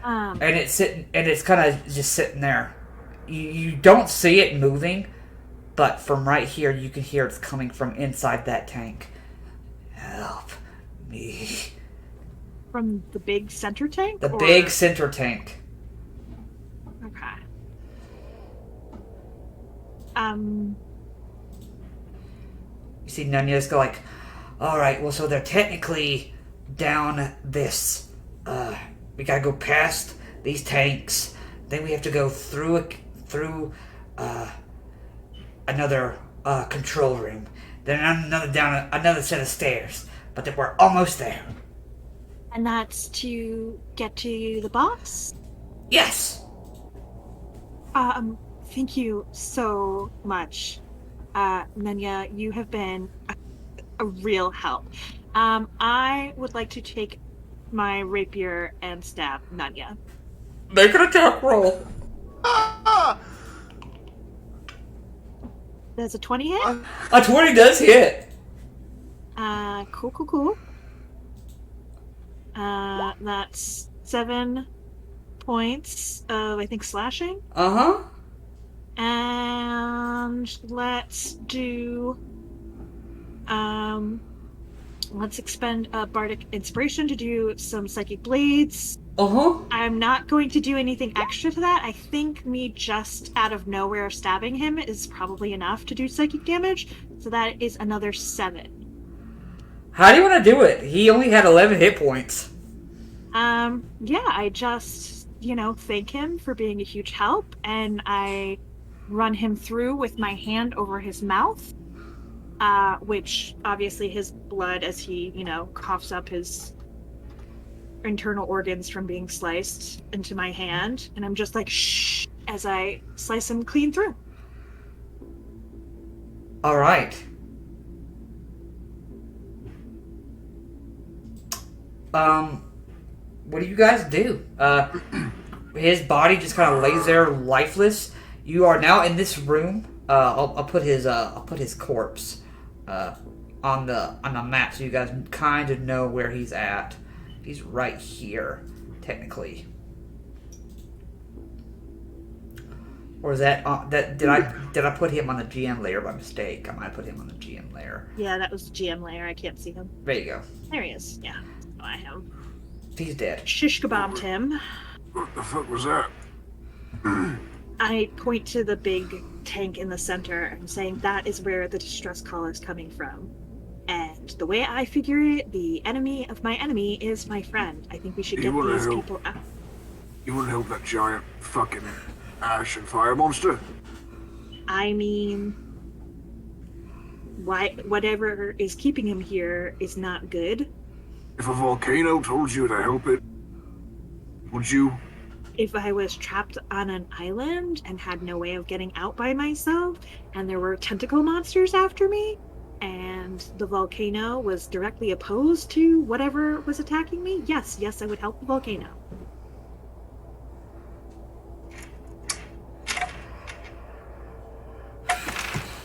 And it's sitting, and it's kind of just sitting there. You don't see it moving, but from right here you can hear it's coming from inside that tank. Help me. From the big center tank? The big center tank. Okay. You see Nunya's go like, alright, well, so they're technically down this. We gotta go past these tanks. Then we have to go through another control room. Then down another set of stairs. But then we're almost there. And that's to get to the boss? Yes! Thank you so much. Nunya, you have been a real help. I would like to take my rapier and stab Nunya. Make an attack roll. Does a 20 hit? A 20 does hit. Cool. That's 7 points of, I think, slashing. Uh-huh. And let's do... let's expend a bardic inspiration to do some psychic blades. Uh-huh. I'm not going to do anything extra to that. I think me just out of nowhere stabbing him is probably enough to do psychic damage. So that is another 7. How do you want to do it? He only had 11 hit points. Yeah, I just, thank him for being a huge help, and I run him through with my hand over his mouth, which obviously his blood, as he, coughs up his internal organs from being sliced into my hand, and I'm just like, shh, as I slice him clean through. All right. What do you guys do? His body just kind of lays there lifeless. You are now in this room. I'll put his corpse on the map so you guys kind of know where he's at. He's right here, technically. Or is that did I put him on the GM layer by mistake? I might put him on the GM layer. Yeah, that was the GM layer. I can't see him. There you go. There he is. Yeah. Oh, I have He's dead. shish kebabbed him. What the fuck was that? I point to the big tank in the center and saying that is where the distress call is coming from. And the way I figure it, the enemy of my enemy is my friend. I think we should get these people out. You want to help that giant fucking ash and fire monster? I mean, whatever is keeping him here is not good. If a volcano told you to help it, would you? If I was trapped on an island and had no way of getting out by myself, and there were tentacle monsters after me, and the volcano was directly opposed to whatever was attacking me, yes, I would help the volcano.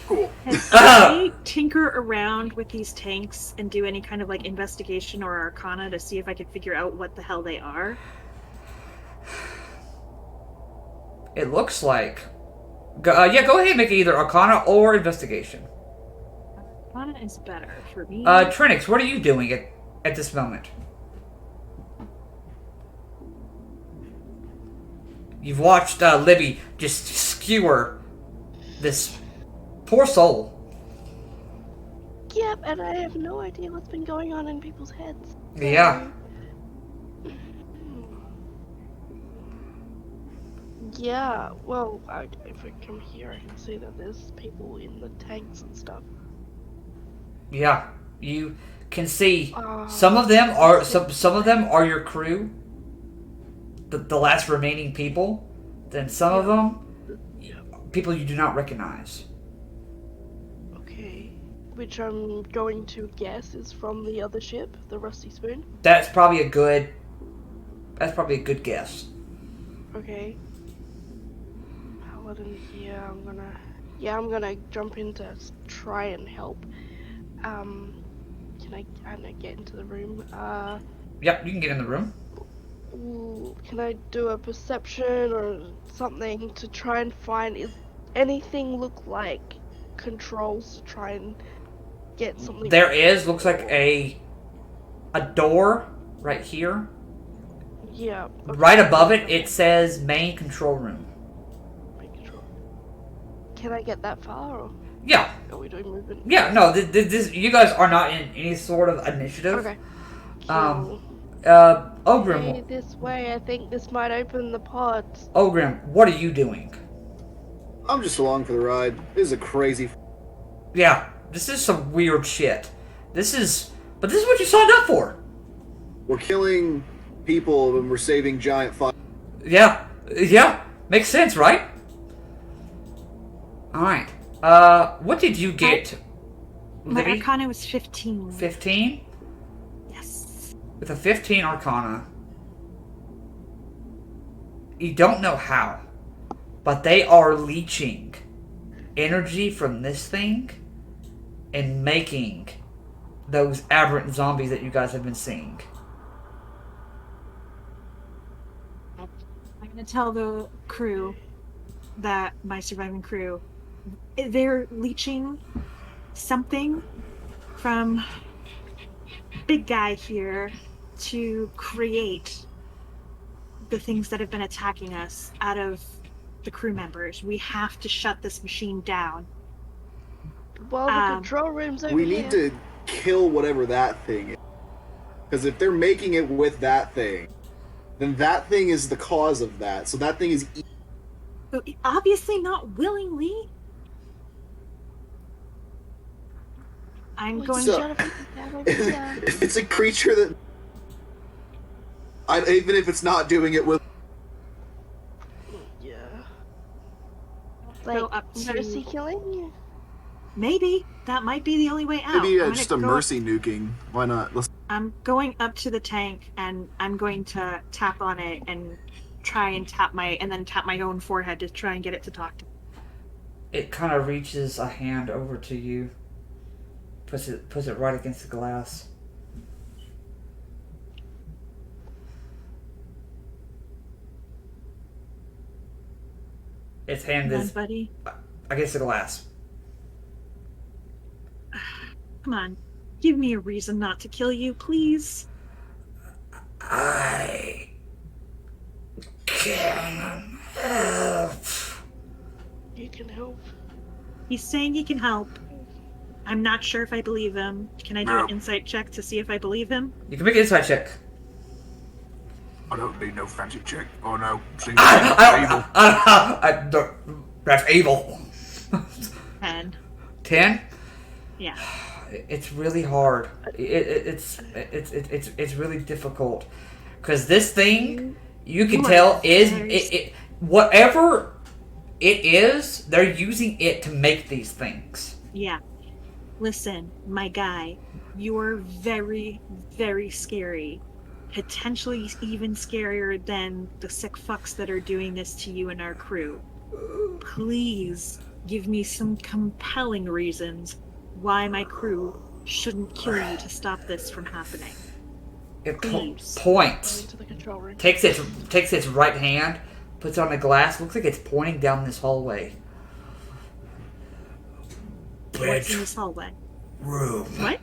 Cool. Can I tinker around with these tanks and do any kind of like investigation or arcana to see if I can figure out what the hell they are? It looks like. Yeah, go ahead and make it either Arcana or Investigation. Arcana is better for me. Trinix, what are you doing at this moment? You've watched Libby just skewer this poor soul. Yep, and I have no idea what's been going on in people's heads. Yeah. Yeah, well, if I come here, I can see that there's people in the tanks and stuff. Yeah, you can see Oh, some of them are your crew, the last remaining people. Then some of them, people you do not recognize. okay. Which I'm going to guess is from the other ship, the Rusty Spoon. That's probably a good guess. Okay. Paladin here, I'm gonna jump in to try and help. Can I get into the room? Yep, you can get in the room. Can I do a perception or something to try and find, is anything look like controls to try and get something? There looks like a door right here. Yeah. Okay. Right above it, it says main control room. Main control. Can I get that far, or Yeah. are we doing movement? Yeah, no, this you guys are not in any sort of initiative. Okay. Um, Okay, Ogrim, this way, I think this might open the pods. Ogrim, what are you doing? I'm just along for the ride. This is a crazy. Yeah, this is some weird shit. But this is what you signed up for. We're killing people and we're saving giant fire. Yeah, makes sense, right? All right. What did you get, My Libby? Arcana was 15. 15. Yes. With a 15 Arcana, you don't know how, but they are leeching energy from this thing and making those aberrant zombies that you guys have been seeing. I'm gonna tell the crew that my surviving crew, they're leeching something from big guy here to create the things that have been attacking us out of the crew members. We have to shut this machine down. Well, the control room's over We here. need to kill whatever that thing is. Because if they're making it with that thing, then that thing is the cause of that. So that thing is. So obviously not willingly. I'm going So- Shut up, that over here. If it's a creature that. Even if it's not doing it with. Yeah. go Like, up to mercy killing? maybe that might be the only way out. Maybe I'm just gonna a go up- mercy nuking. Why not? I'm going up to the tank and I'm going to tap on it and try and tap my own forehead to try and get it to talk to me. It kind of reaches a hand over to you, puts it right against the glass. Its hand Come on, is buddy. against the glass. Come on. Give me a reason not to kill you, please. I can help. You can help. He's saying he can help. I'm not sure if I believe him. Can I do No. an insight check to see if I believe him? You can make an insight check. I don't need no fancy check. Oh no, seems I evil. don't. That's evil. 10. 10. Yeah. It's really hard. It's really difficult because this thing you can tell is it whatever it is. They're using it to make these things. Yeah. Listen, my guy, you are very, very scary. Potentially even scarier than the sick fucks that are doing this to you and our crew. Please give me some compelling reasons why my crew shouldn't kill you to stop this from happening. It Please. points. Into the control room. Takes its right hand, puts it on the glass. Looks like it's pointing down this hallway. What's in this hallway? Room. What?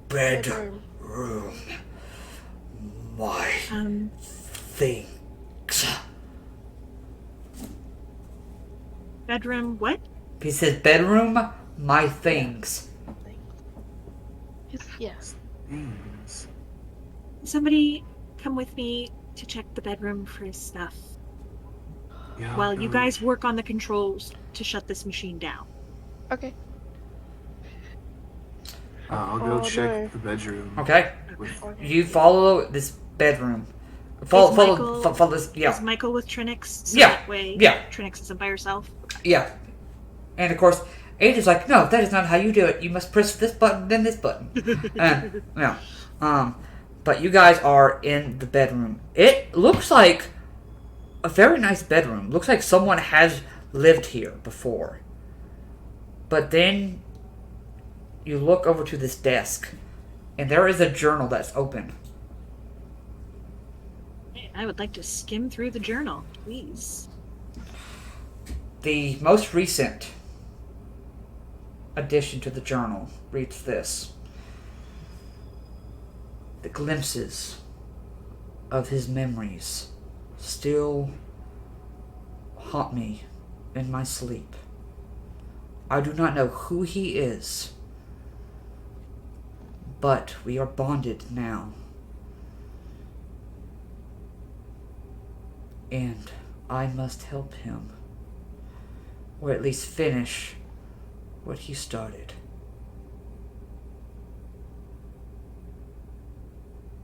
Bedroom. Room. My things. Bedroom, what? He says bedroom. My things. Yes. Things. Somebody come with me to check the bedroom for his stuff. Yeah, While you guys work on the controls to shut this machine down. Okay. I'll go Oh, check no. the bedroom. Okay. With, You follow this bedroom. Follow this. Is Yeah. Michael with Trinix? So Yeah, That way yeah. Trinix isn't by herself? Okay. Yeah. And of course, Ada's like, no, that is not how you do it. You must press this button, then this button. Yeah. But you guys are in the bedroom. It looks like a very nice bedroom. Looks like someone has lived here before. But then you look over to this desk, and there is a journal that's open. I would like to skim through the journal, please. The most recent addition to the journal reads this: the glimpses of his memories still haunt me in my sleep. I do not know who he is, but we are bonded now. And I must help him, or at least finish what he started.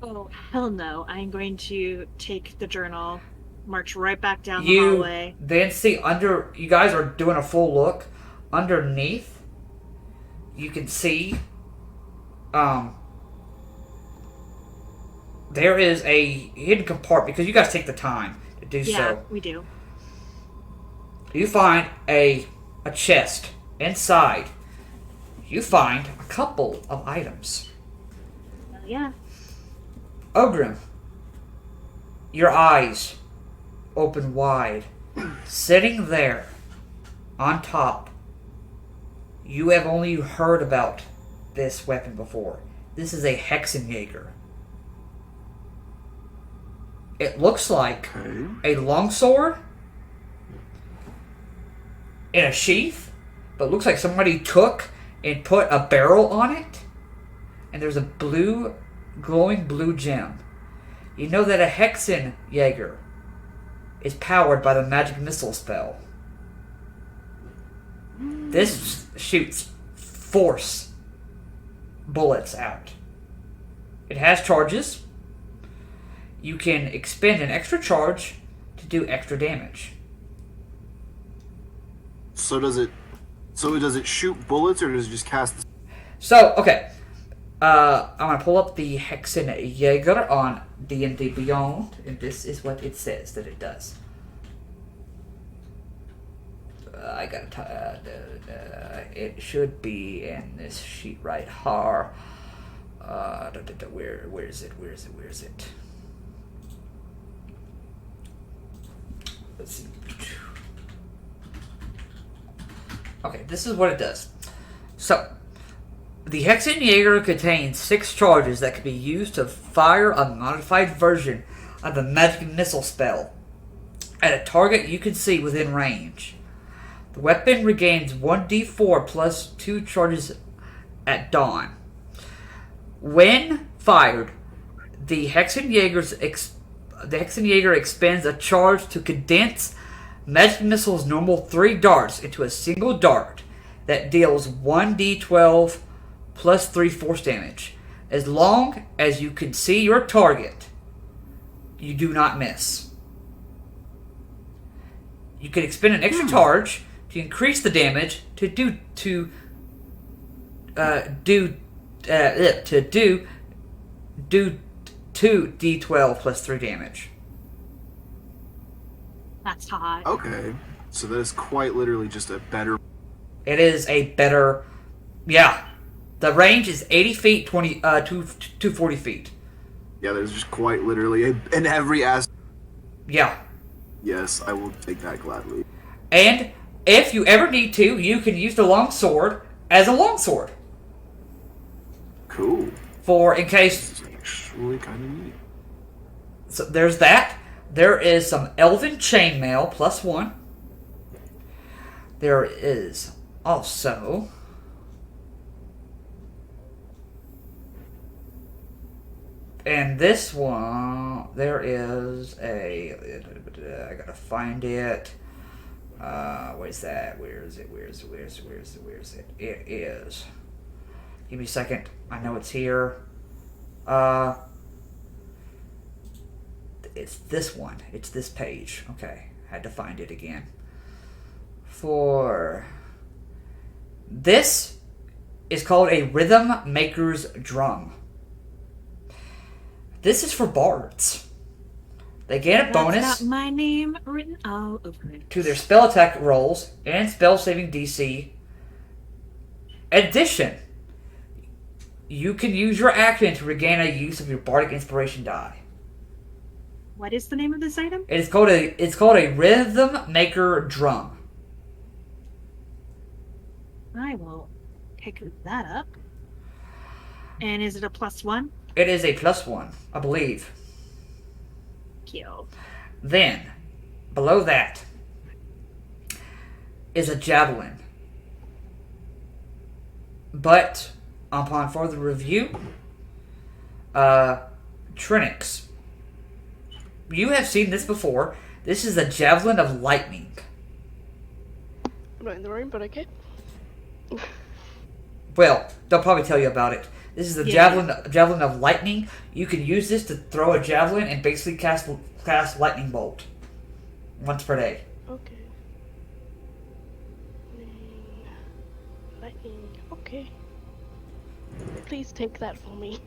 Oh, hell no. I'm going to take the journal, march right back down the hallway. You then see under, you guys are doing a full look. Underneath, you can see, there is a hidden compartment, because you guys take the time to do Yeah, so. we do. You find a chest. Inside, you find a couple of items. Hell yeah. Ogrim, your eyes open wide. Sitting there, on top, you have only heard about this weapon before. This is a Hexenjäger. It looks like a longsword in a sheath, but looks like somebody took and put a barrel on it, and there's a glowing blue gem. You know that a Hexenjäger is powered by the magic missile spell. This shoots force bullets out. It has charges. You can expend an extra charge to do extra damage. So does it shoot bullets, or does it just cast? So, okay. I'm going to pull up the Hexenjäger on D&D Beyond, and this is what it says that it does. I got it should be in this sheet right here. Where is it? Let's see. Okay, this is what it does. So, the Hexenjäger contains 6 charges that can be used to fire a modified version of the magic missile spell at a target you can see within range. The weapon regains 1d4 plus 2 charges at dawn. When fired, the Hexenjäger expends a charge to condense Magic Missile's normal 3 darts into a single dart that deals 1d12 plus 3 force damage. As long as you can see your target, you do not miss. You can expend an extra charge to increase the damage to do 2d12 plus 3 damage. That's hot. Okay, so that is quite literally just a better. It is a better, yeah. The range is 80 feet, 240 feet. Yeah, there's just quite literally in every aspect. Yeah. Yes, I will take that gladly. And if you ever need to, you can use the long sword as a long sword. Cool. For in case. This is actually kind of neat. So there's that. There is some Elven Chainmail plus 1. There is also. And this one, there is a. I gotta find it. Where's that? Where is it? It is. Give me a second. I know it's here. It's this one. It's this page. Okay. Had to find it again. For. This is called a Rhythm Maker's Drum. This is for bards. They get a bonus. That's got my name written all over it. To their spell attack rolls and spell saving DC. In addition, you can use your action to regain a use of your bardic inspiration die. What is the name of this item? It's called a Rhythm Maker Drum. I will pick that up. And is it a +1? It is a +1, I believe. Cute. Then, below that, is a javelin. But, upon further review, Trinix. You have seen this before. This is a javelin of lightning. I'm not in the room, but okay. Well, they'll probably tell you about it. This is a javelin of lightning. You can use this to throw a javelin and basically cast lightning bolt once per day. Okay. Lightning. Okay. Please take that for me.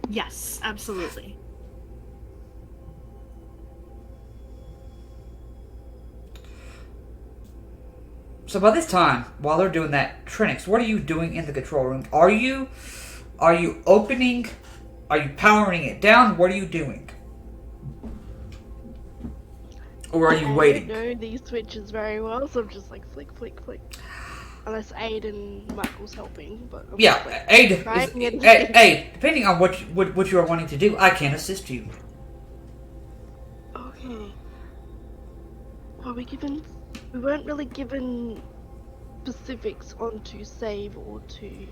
Yes, absolutely. So by this time, while they're doing that, Trinix, what are you doing in the control room? Are you opening? Are you powering it down? What are you doing? Or are you waiting? I don't know these switches very well, so I'm just like flick, flick, flick. Unless Aid and Michael's helping, but I'm Yeah, just, like, Aid. trying it. Aid. Depending on what you are wanting to do, I can assist you. Okay. We weren't really given specifics on to save or to.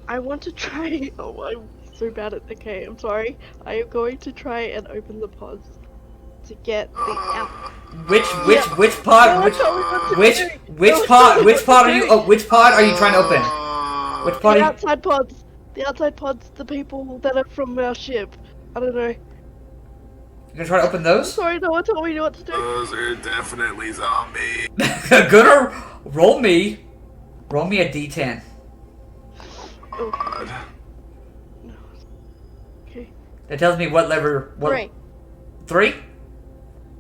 I want to try. Oh, I'm so bad at. Okay, I'm sorry. I am going to try and open the pods to get the out. Which pod? Which pod are you? Oh, which pod are you trying to open? Which pod? The outside pods. The outside pods. The people that are from our ship. I don't know. You gonna try to open those? Sorry, no one told me what to do. Those are definitely zombies. Gonna roll me a d10. Oh. God. No. Okay. That tells me what lever. What? 3?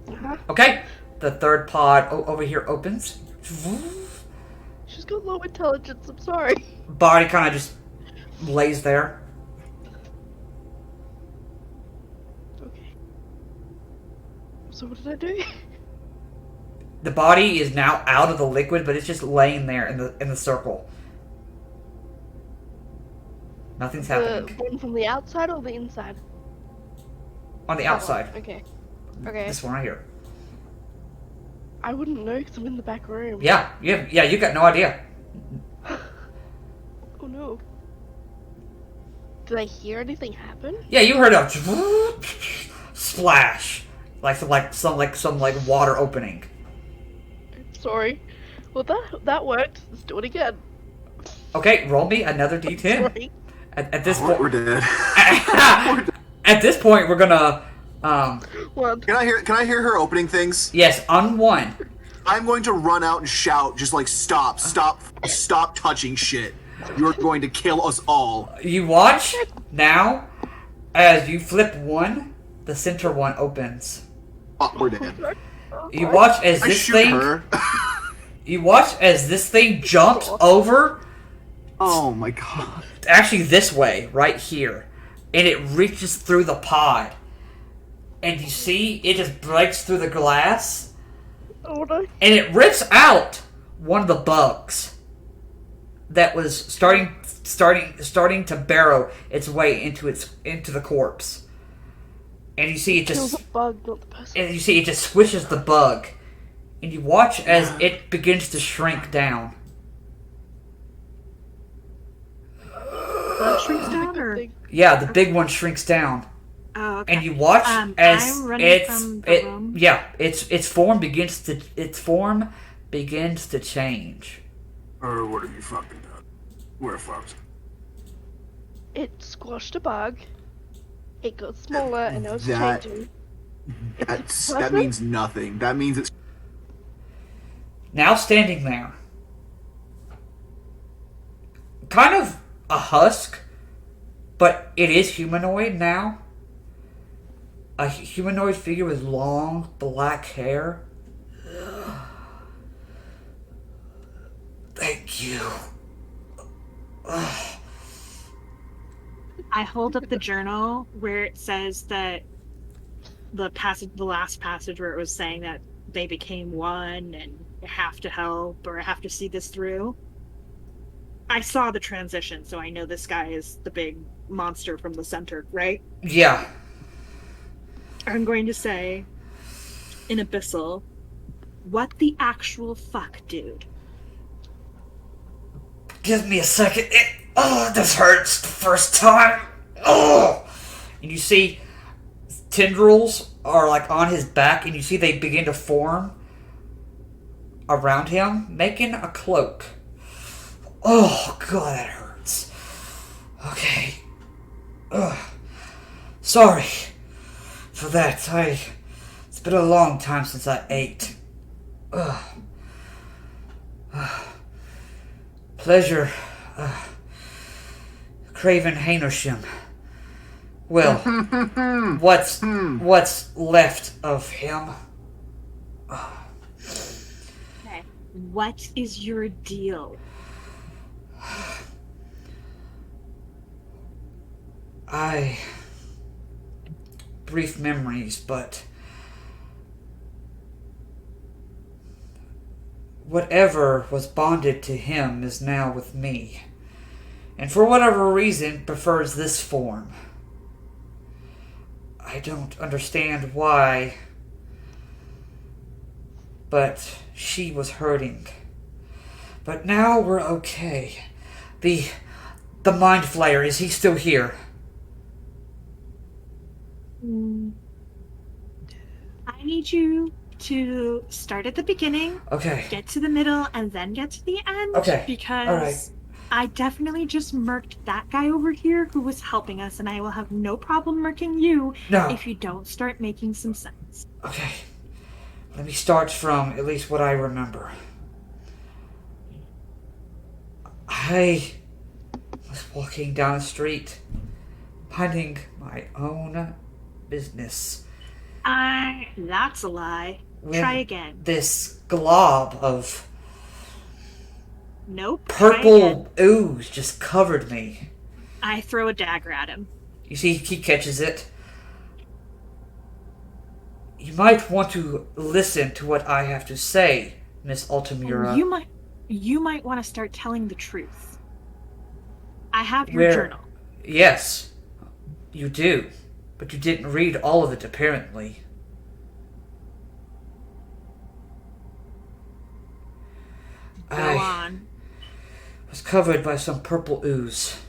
Uh-huh. Okay. The third pod over here opens. She's got low intelligence. I'm sorry. Body kind of just lays there. Okay. So what did I do? The body is now out of the liquid, but it's just laying there in the circle. Nothing's The happening. one from the outside or the inside? On the That one, outside. Okay. Okay. This one right here. I wouldn't know because I'm in the back room. Yeah, you got no idea. Oh no. Did I hear anything happen? Yeah, you heard a splash, like some water opening. Sorry. Well, that worked. Let's do it again. Okay, roll me another d10. Sorry. At this Oh, point, we're dead. at this point, we're gonna One. Can I hear her opening things? yes, on one. I'm going to run out and shout, just like, stop touching shit. You're going to kill us all. You watch now as you flip one, the center one opens. Oh, we're dead. You watch as I this shoot thing. her. You watch as this thing jumps over, Oh my god. actually this way, right here, and it reaches through the pod. And you see, it just breaks through the glass, Oh no. and it rips out one of the bugs that was starting to burrow its way into the corpse. And you see it Kills just a bug, not the person. and you see it just squishes the bug, and you watch as it begins to shrink down. That shrinks down, or Yeah, the big one shrinks down, oh, okay. and you watch as I'm running from the room. its form begins to change. Or what have you fucking done? Where fucked? It squashed a bug. It got smaller and now it's That- changing. That means nothing. That means it's Now standing there, kind of a husk, but it is humanoid now. A humanoid figure with long black hair. Thank you. I hold up the journal where it says that the last passage where it was saying that they became one and I have to help or I have to see this through. I saw the transition, so I know this guy is the big monster from the center, right? Yeah. I'm going to say, in Abyssal, what the actual fuck, dude? Give me a second. This hurts the first time. Oh! And you see tendrils are like on his back, and you see they begin to form around him, making a cloak. Oh, God, that hurts. Okay. Sorry for that. It's been a long time since I ate. Pleasure, Craven Hainoshim. Well, what's left of him? Okay. What is your deal? Brief memories, but whatever was bonded to him is now with me, and for whatever reason prefers this form. I don't understand why, but she was hurting. But now we're okay. The Mind Flayer, is he still here? I need you to start at the beginning, Okay. get to the middle, and then get to the end. Okay. Because All right. I definitely just murked that guy over here who was helping us, and I will have no problem murking you No. if you don't start making some sense. Okay. Let me start from at least what I remember. I was walking down the street, minding my own business. That's a lie. When Try again. This glob of Nope. Try again. purple ooze just covered me. I throw a dagger at him. You see, he catches it. You might want to listen to what I have to say, Miss Altamira. And you might want to start telling the truth. I have your Where, journal. yes, you do, but you didn't read all of it apparently. Go I on. was covered by some purple ooze.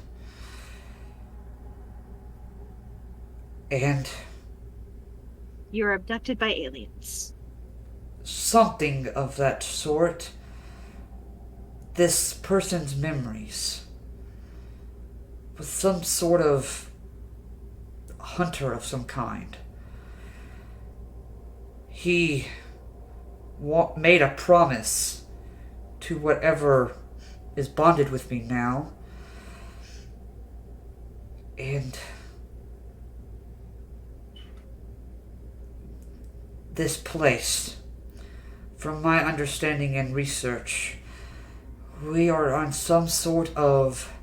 And You're abducted by aliens. something of that sort. This person's memories. With some sort of hunter of some kind. He made a promise to whatever is bonded with me now. And this place, from my understanding and research, we are on some sort of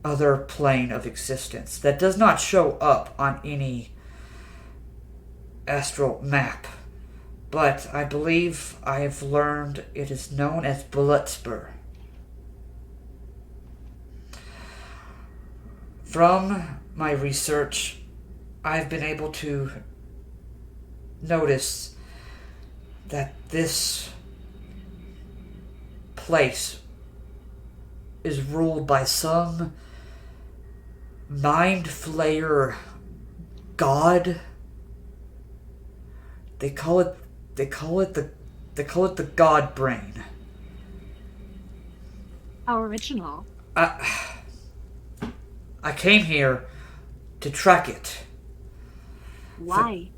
other plane of existence that does not show up on any astral map. But I believe I have learned it is known as Bloodspur. From my research, I've been able to notice that this place is ruled by some mind flayer god. They call it the god brain. How original. I came here to track it. Why?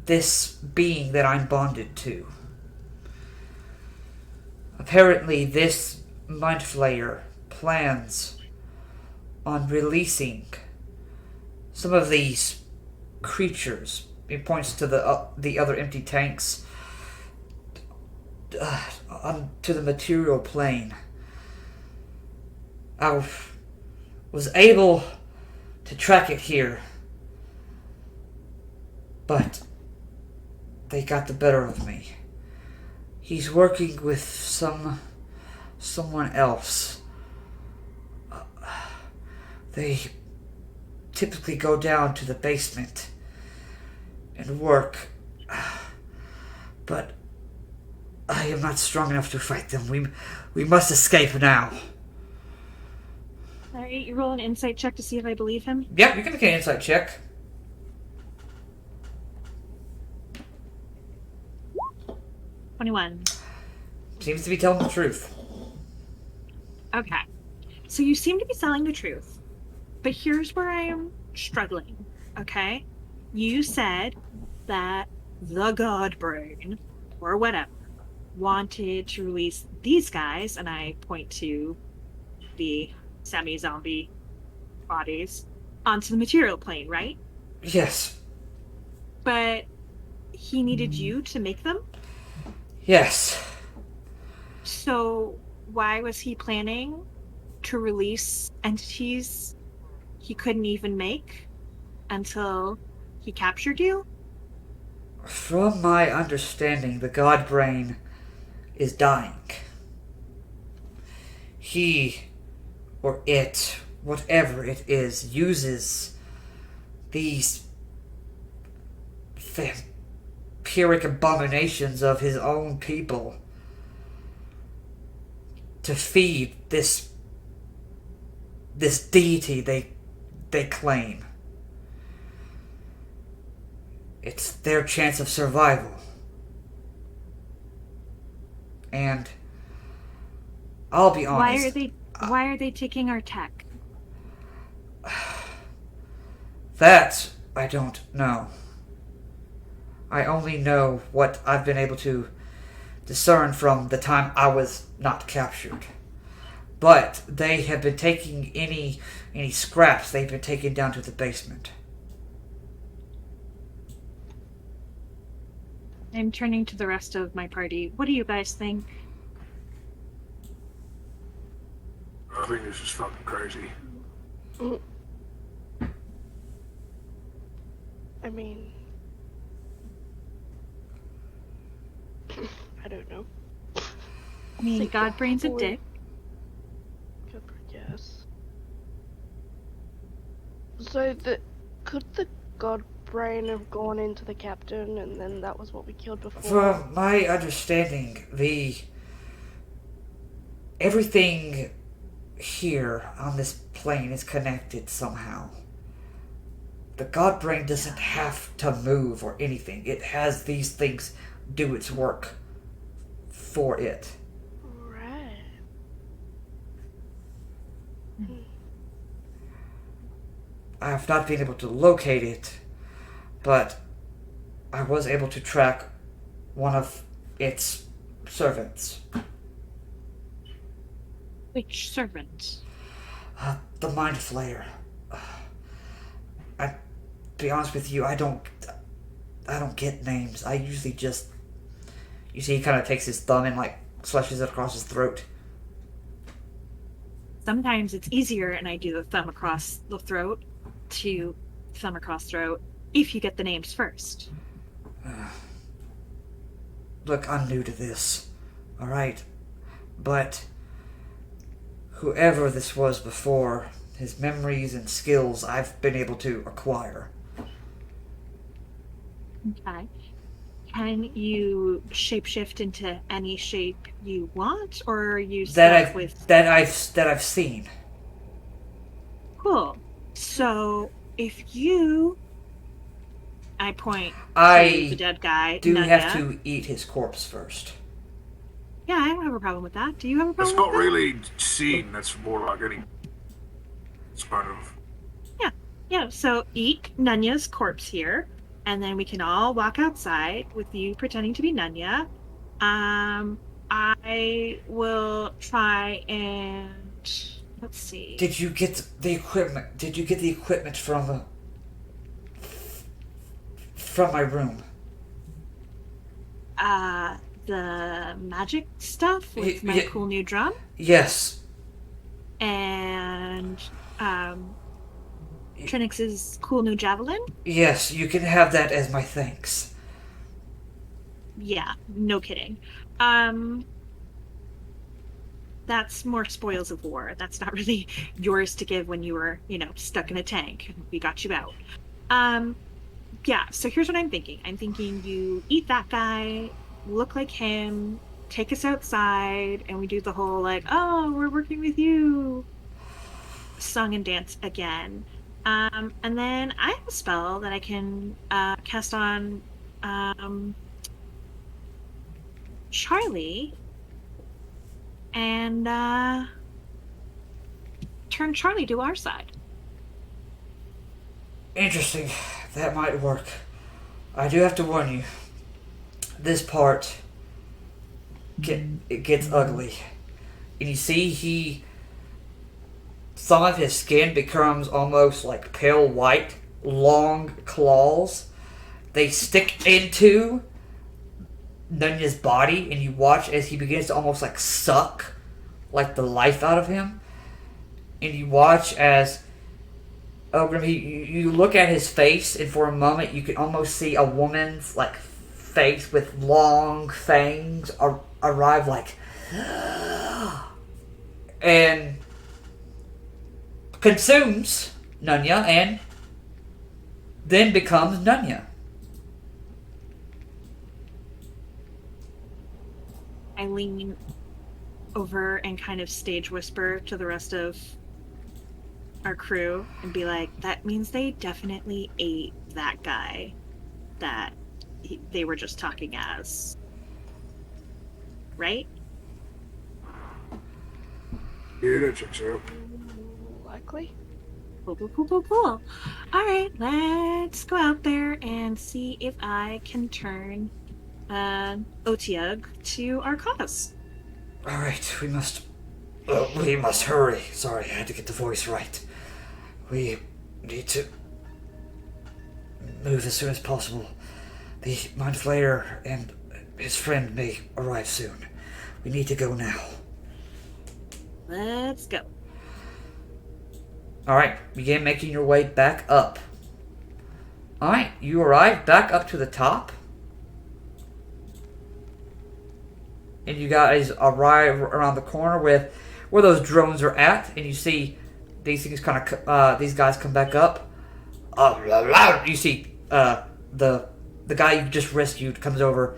This being that I'm bonded to. Apparently, this mind flayer plans on releasing some of these creatures. He points to the other empty tanks onto the material plane. I was able to track it here, but they got the better of me. He's working with someone else. They typically go down to the basement and work, but I am not strong enough to fight them. We must escape now. Alright, you roll an insight check to see if I believe him. Yep, you can make an insight check. 21. Seems to be telling the truth. Okay. So you seem to be telling the truth. But here's where I am struggling, okay? You said that the God Brain, or whatever, wanted to release these guys, and I point to the semi-zombie bodies, onto the material plane, right? Yes. But he needed you to make them? Yes. So why was he planning to release entities he couldn't even make until he captured you? From my understanding, the God Brain is dying. He, or it, whatever it is, uses these vampiric abominations of his own people to feed this deity they claim. It's their chance of survival. And I'll be honest. Why are they taking our tech? That I don't know. I only know what I've been able to discern from the time I was not captured. But they have been taking any scraps they've been taking down to the basement. I'm turning to the rest of my party. What do you guys think? I think this is fucking crazy. I mean, I don't know. I mean, Think the Godbrain's a people dick. Yes. So could the god brain have gone into the captain, and then that was what we killed before? From my understanding, everything here on this plane is connected somehow. The god brain doesn't have to move or anything. It has these things do its work for it. Right. I have not been able to locate it, but I was able to track one of its servants. Which servant? The Mind Flayer. I, to be honest with you, I don't get names. I usually just... You see, he kind of takes his thumb and, like, slashes it across his throat. Sometimes it's easier, and I do the thumb across the throat to thumb across throat if you get the names first. Look, I'm new to this, alright? But whoever this was before, his memories and skills I've been able to acquire. Okay. Can you shapeshift into any shape you want, or are you stuck with... That I've seen. Cool. So, if you... I point to the dead guy. Do Nanya. have to eat his corpse first. Yeah, I don't have a problem with that. Do you have a That's problem not with that? really seen. That's more like any. It's kind of. Yeah, so eat Nanya's corpse here, and then we can all walk outside with you pretending to be Nanya. I will try and... Let's see. Did you get the equipment? Did you get the equipment from my room? The magic stuff with my cool new drum? Yes. And, Trinix's cool new javelin? Yes, you can have that as my thanks. Yeah, no kidding. That's more spoils of war. That's not really yours to give when you were, stuck in a tank. We got you out. Yeah, so here's what I'm thinking. I'm thinking you eat that guy, look like him, take us outside, and we do the whole, oh, we're working with you song and dance again. And then I have a spell that I can cast on Charlie and turn Charlie to our side. Interesting. That might work. I do have to warn you. This part it gets ugly. And you see some of his skin becomes almost like pale white, long claws. They stick into Nunya's body, and you watch as he begins to almost like suck like the life out of him. And you watch as you look at his face, and for a moment you can almost see a woman's like face with long fangs arrive and consumes Nunya and then becomes Nunya. I lean over and kind of stage whisper to the rest of our crew and be like, that means they definitely ate that guy that they were just talking as. Right? Yeah, that checks out. Likely. Cool. Alright, let's go out there and see if I can turn Otiug to our cause. Alright, we must hurry. Sorry, I had to get the voice right. We need to move as soon as possible. The Mind Flayer and his friend may arrive soon. We need to go now. Let's go. Alright, begin making your way back up Alright, you arrive back up to the top. And you guys arrive around the corner with where those drones are at, and you see these things these guys come back up. You see the guy you just rescued comes over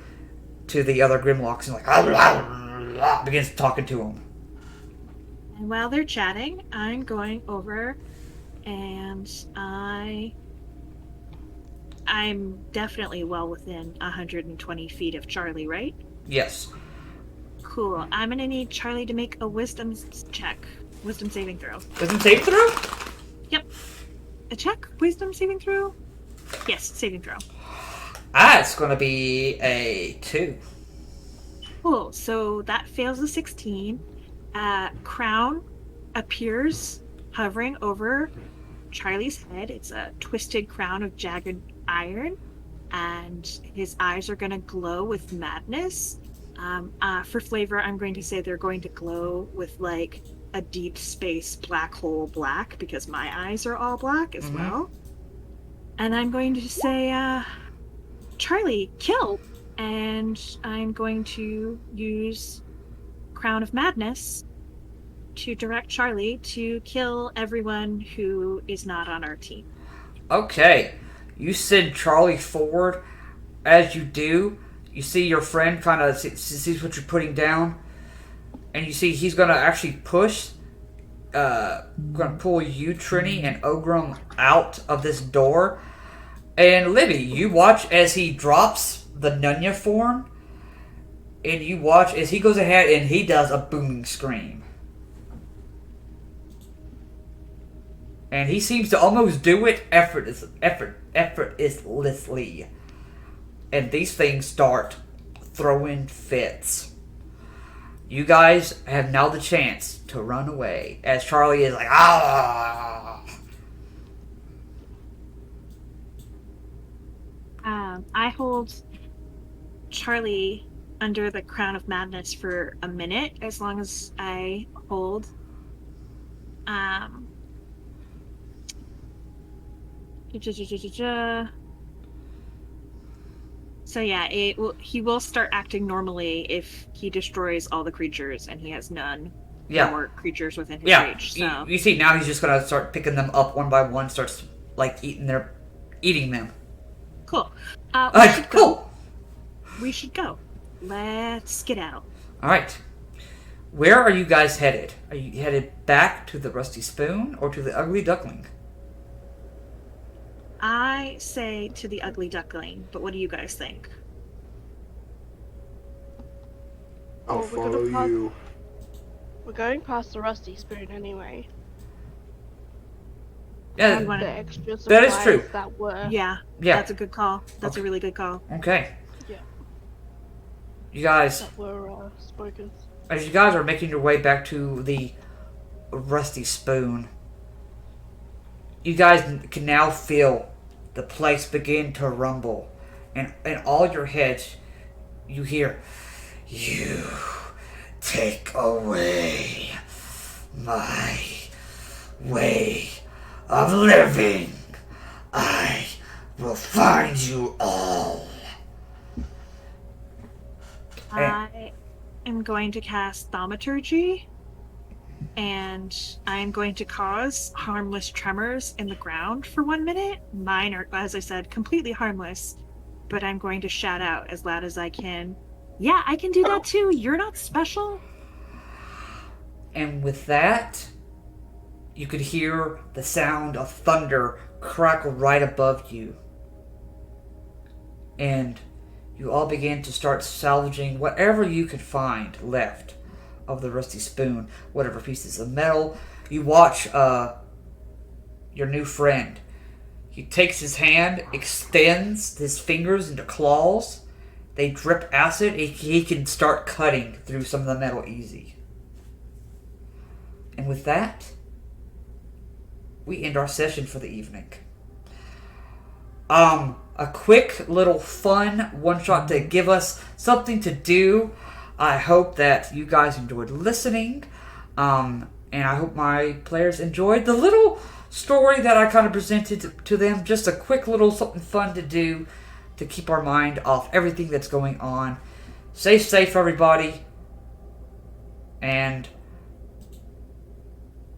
to the other Grimlocks and begins talking to him. And while they're chatting, I'm going over and I'm definitely well within 120 feet of Charlie, right? Yes. Cool. I'm gonna need Charlie to make a wisdom check. Wisdom saving throw. Wisdom saving throw? Yep. A check? Wisdom saving throw? Yes, saving throw. It's gonna be a 2. Cool. So that fails a 16. Crown appears hovering over Charlie's head. It's a twisted crown of jagged iron, and his eyes are going to glow with madness. For flavor, I'm going to say they're going to glow with like a deep space black hole black, because my eyes are all black as well. And I'm going to say, Charlie, kill! And I'm going to use Crown of Madness to direct Charlie to kill everyone who is not on our team. Okay. You send Charlie forward. As you do, you see your friend kind of sees what you're putting down, and you see he's going to actually going to pull you, Trini, and Ogrum out of this door. And Libby, you watch as he drops the Nunya form, and you watch as he goes ahead and he does a booming scream. And he seems to almost do it effortlessly. And these things start throwing fits. You guys have now the chance to run away, as Charlie is like, ah! I hold Charlie under the Crown of Madness for a minute, as long as I hold. So yeah, he will start acting normally if he destroys all the creatures, and he has none more creatures within his reach. So you see now he's just gonna start picking them up one by one, starts like eating them. Cool. We should go. Let's get out. All right. Where are you guys headed? Are you headed back to the Rusty Spoon or to the Ugly Duckling? I say to the Ugly Duckling, but what do you guys think? I'll follow you. We're going past the Rusty Spoon anyway. Yeah, The extra that is true. That were... Yeah, that's a good call. That's a really good call. Okay. Yeah. You guys, That were spoken. as you guys are making your way back to the Rusty Spoon, you guys can now feel the place begin to rumble. And in all your heads, you hear, "You take away my way of living. I will find you all." I am going to cast Thaumaturgy, and I am going to cause harmless tremors in the ground for 1 minute. Mine are, as I said, completely harmless, but I'm going to shout out as loud as I can, "Yeah, I can do that too. You're not special." And with that, you could hear the sound of thunder crackle right above you. And you all begin to start salvaging whatever you could find left of the Rusty Spoon, whatever pieces of metal. You watch your new friend. He takes his hand, extends his fingers into claws. They drip acid. He can start cutting through some of the metal easy. And with that, we end our session for the evening. A quick little fun one-shot to give us something to do. I hope that you guys enjoyed listening. And I hope my players enjoyed the little story that I kind of presented to them. Just a quick little something fun to do to keep our mind off everything that's going on. Stay safe, everybody. And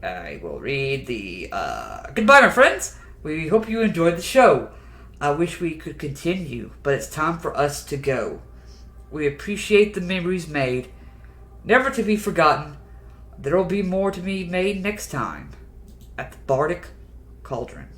I will read the goodbye, my friends. We hope you enjoyed the show. I wish we could continue, but it's time for us to go. We appreciate the memories made, never to be forgotten. There will be more to be made next time at the Bardic Cauldron.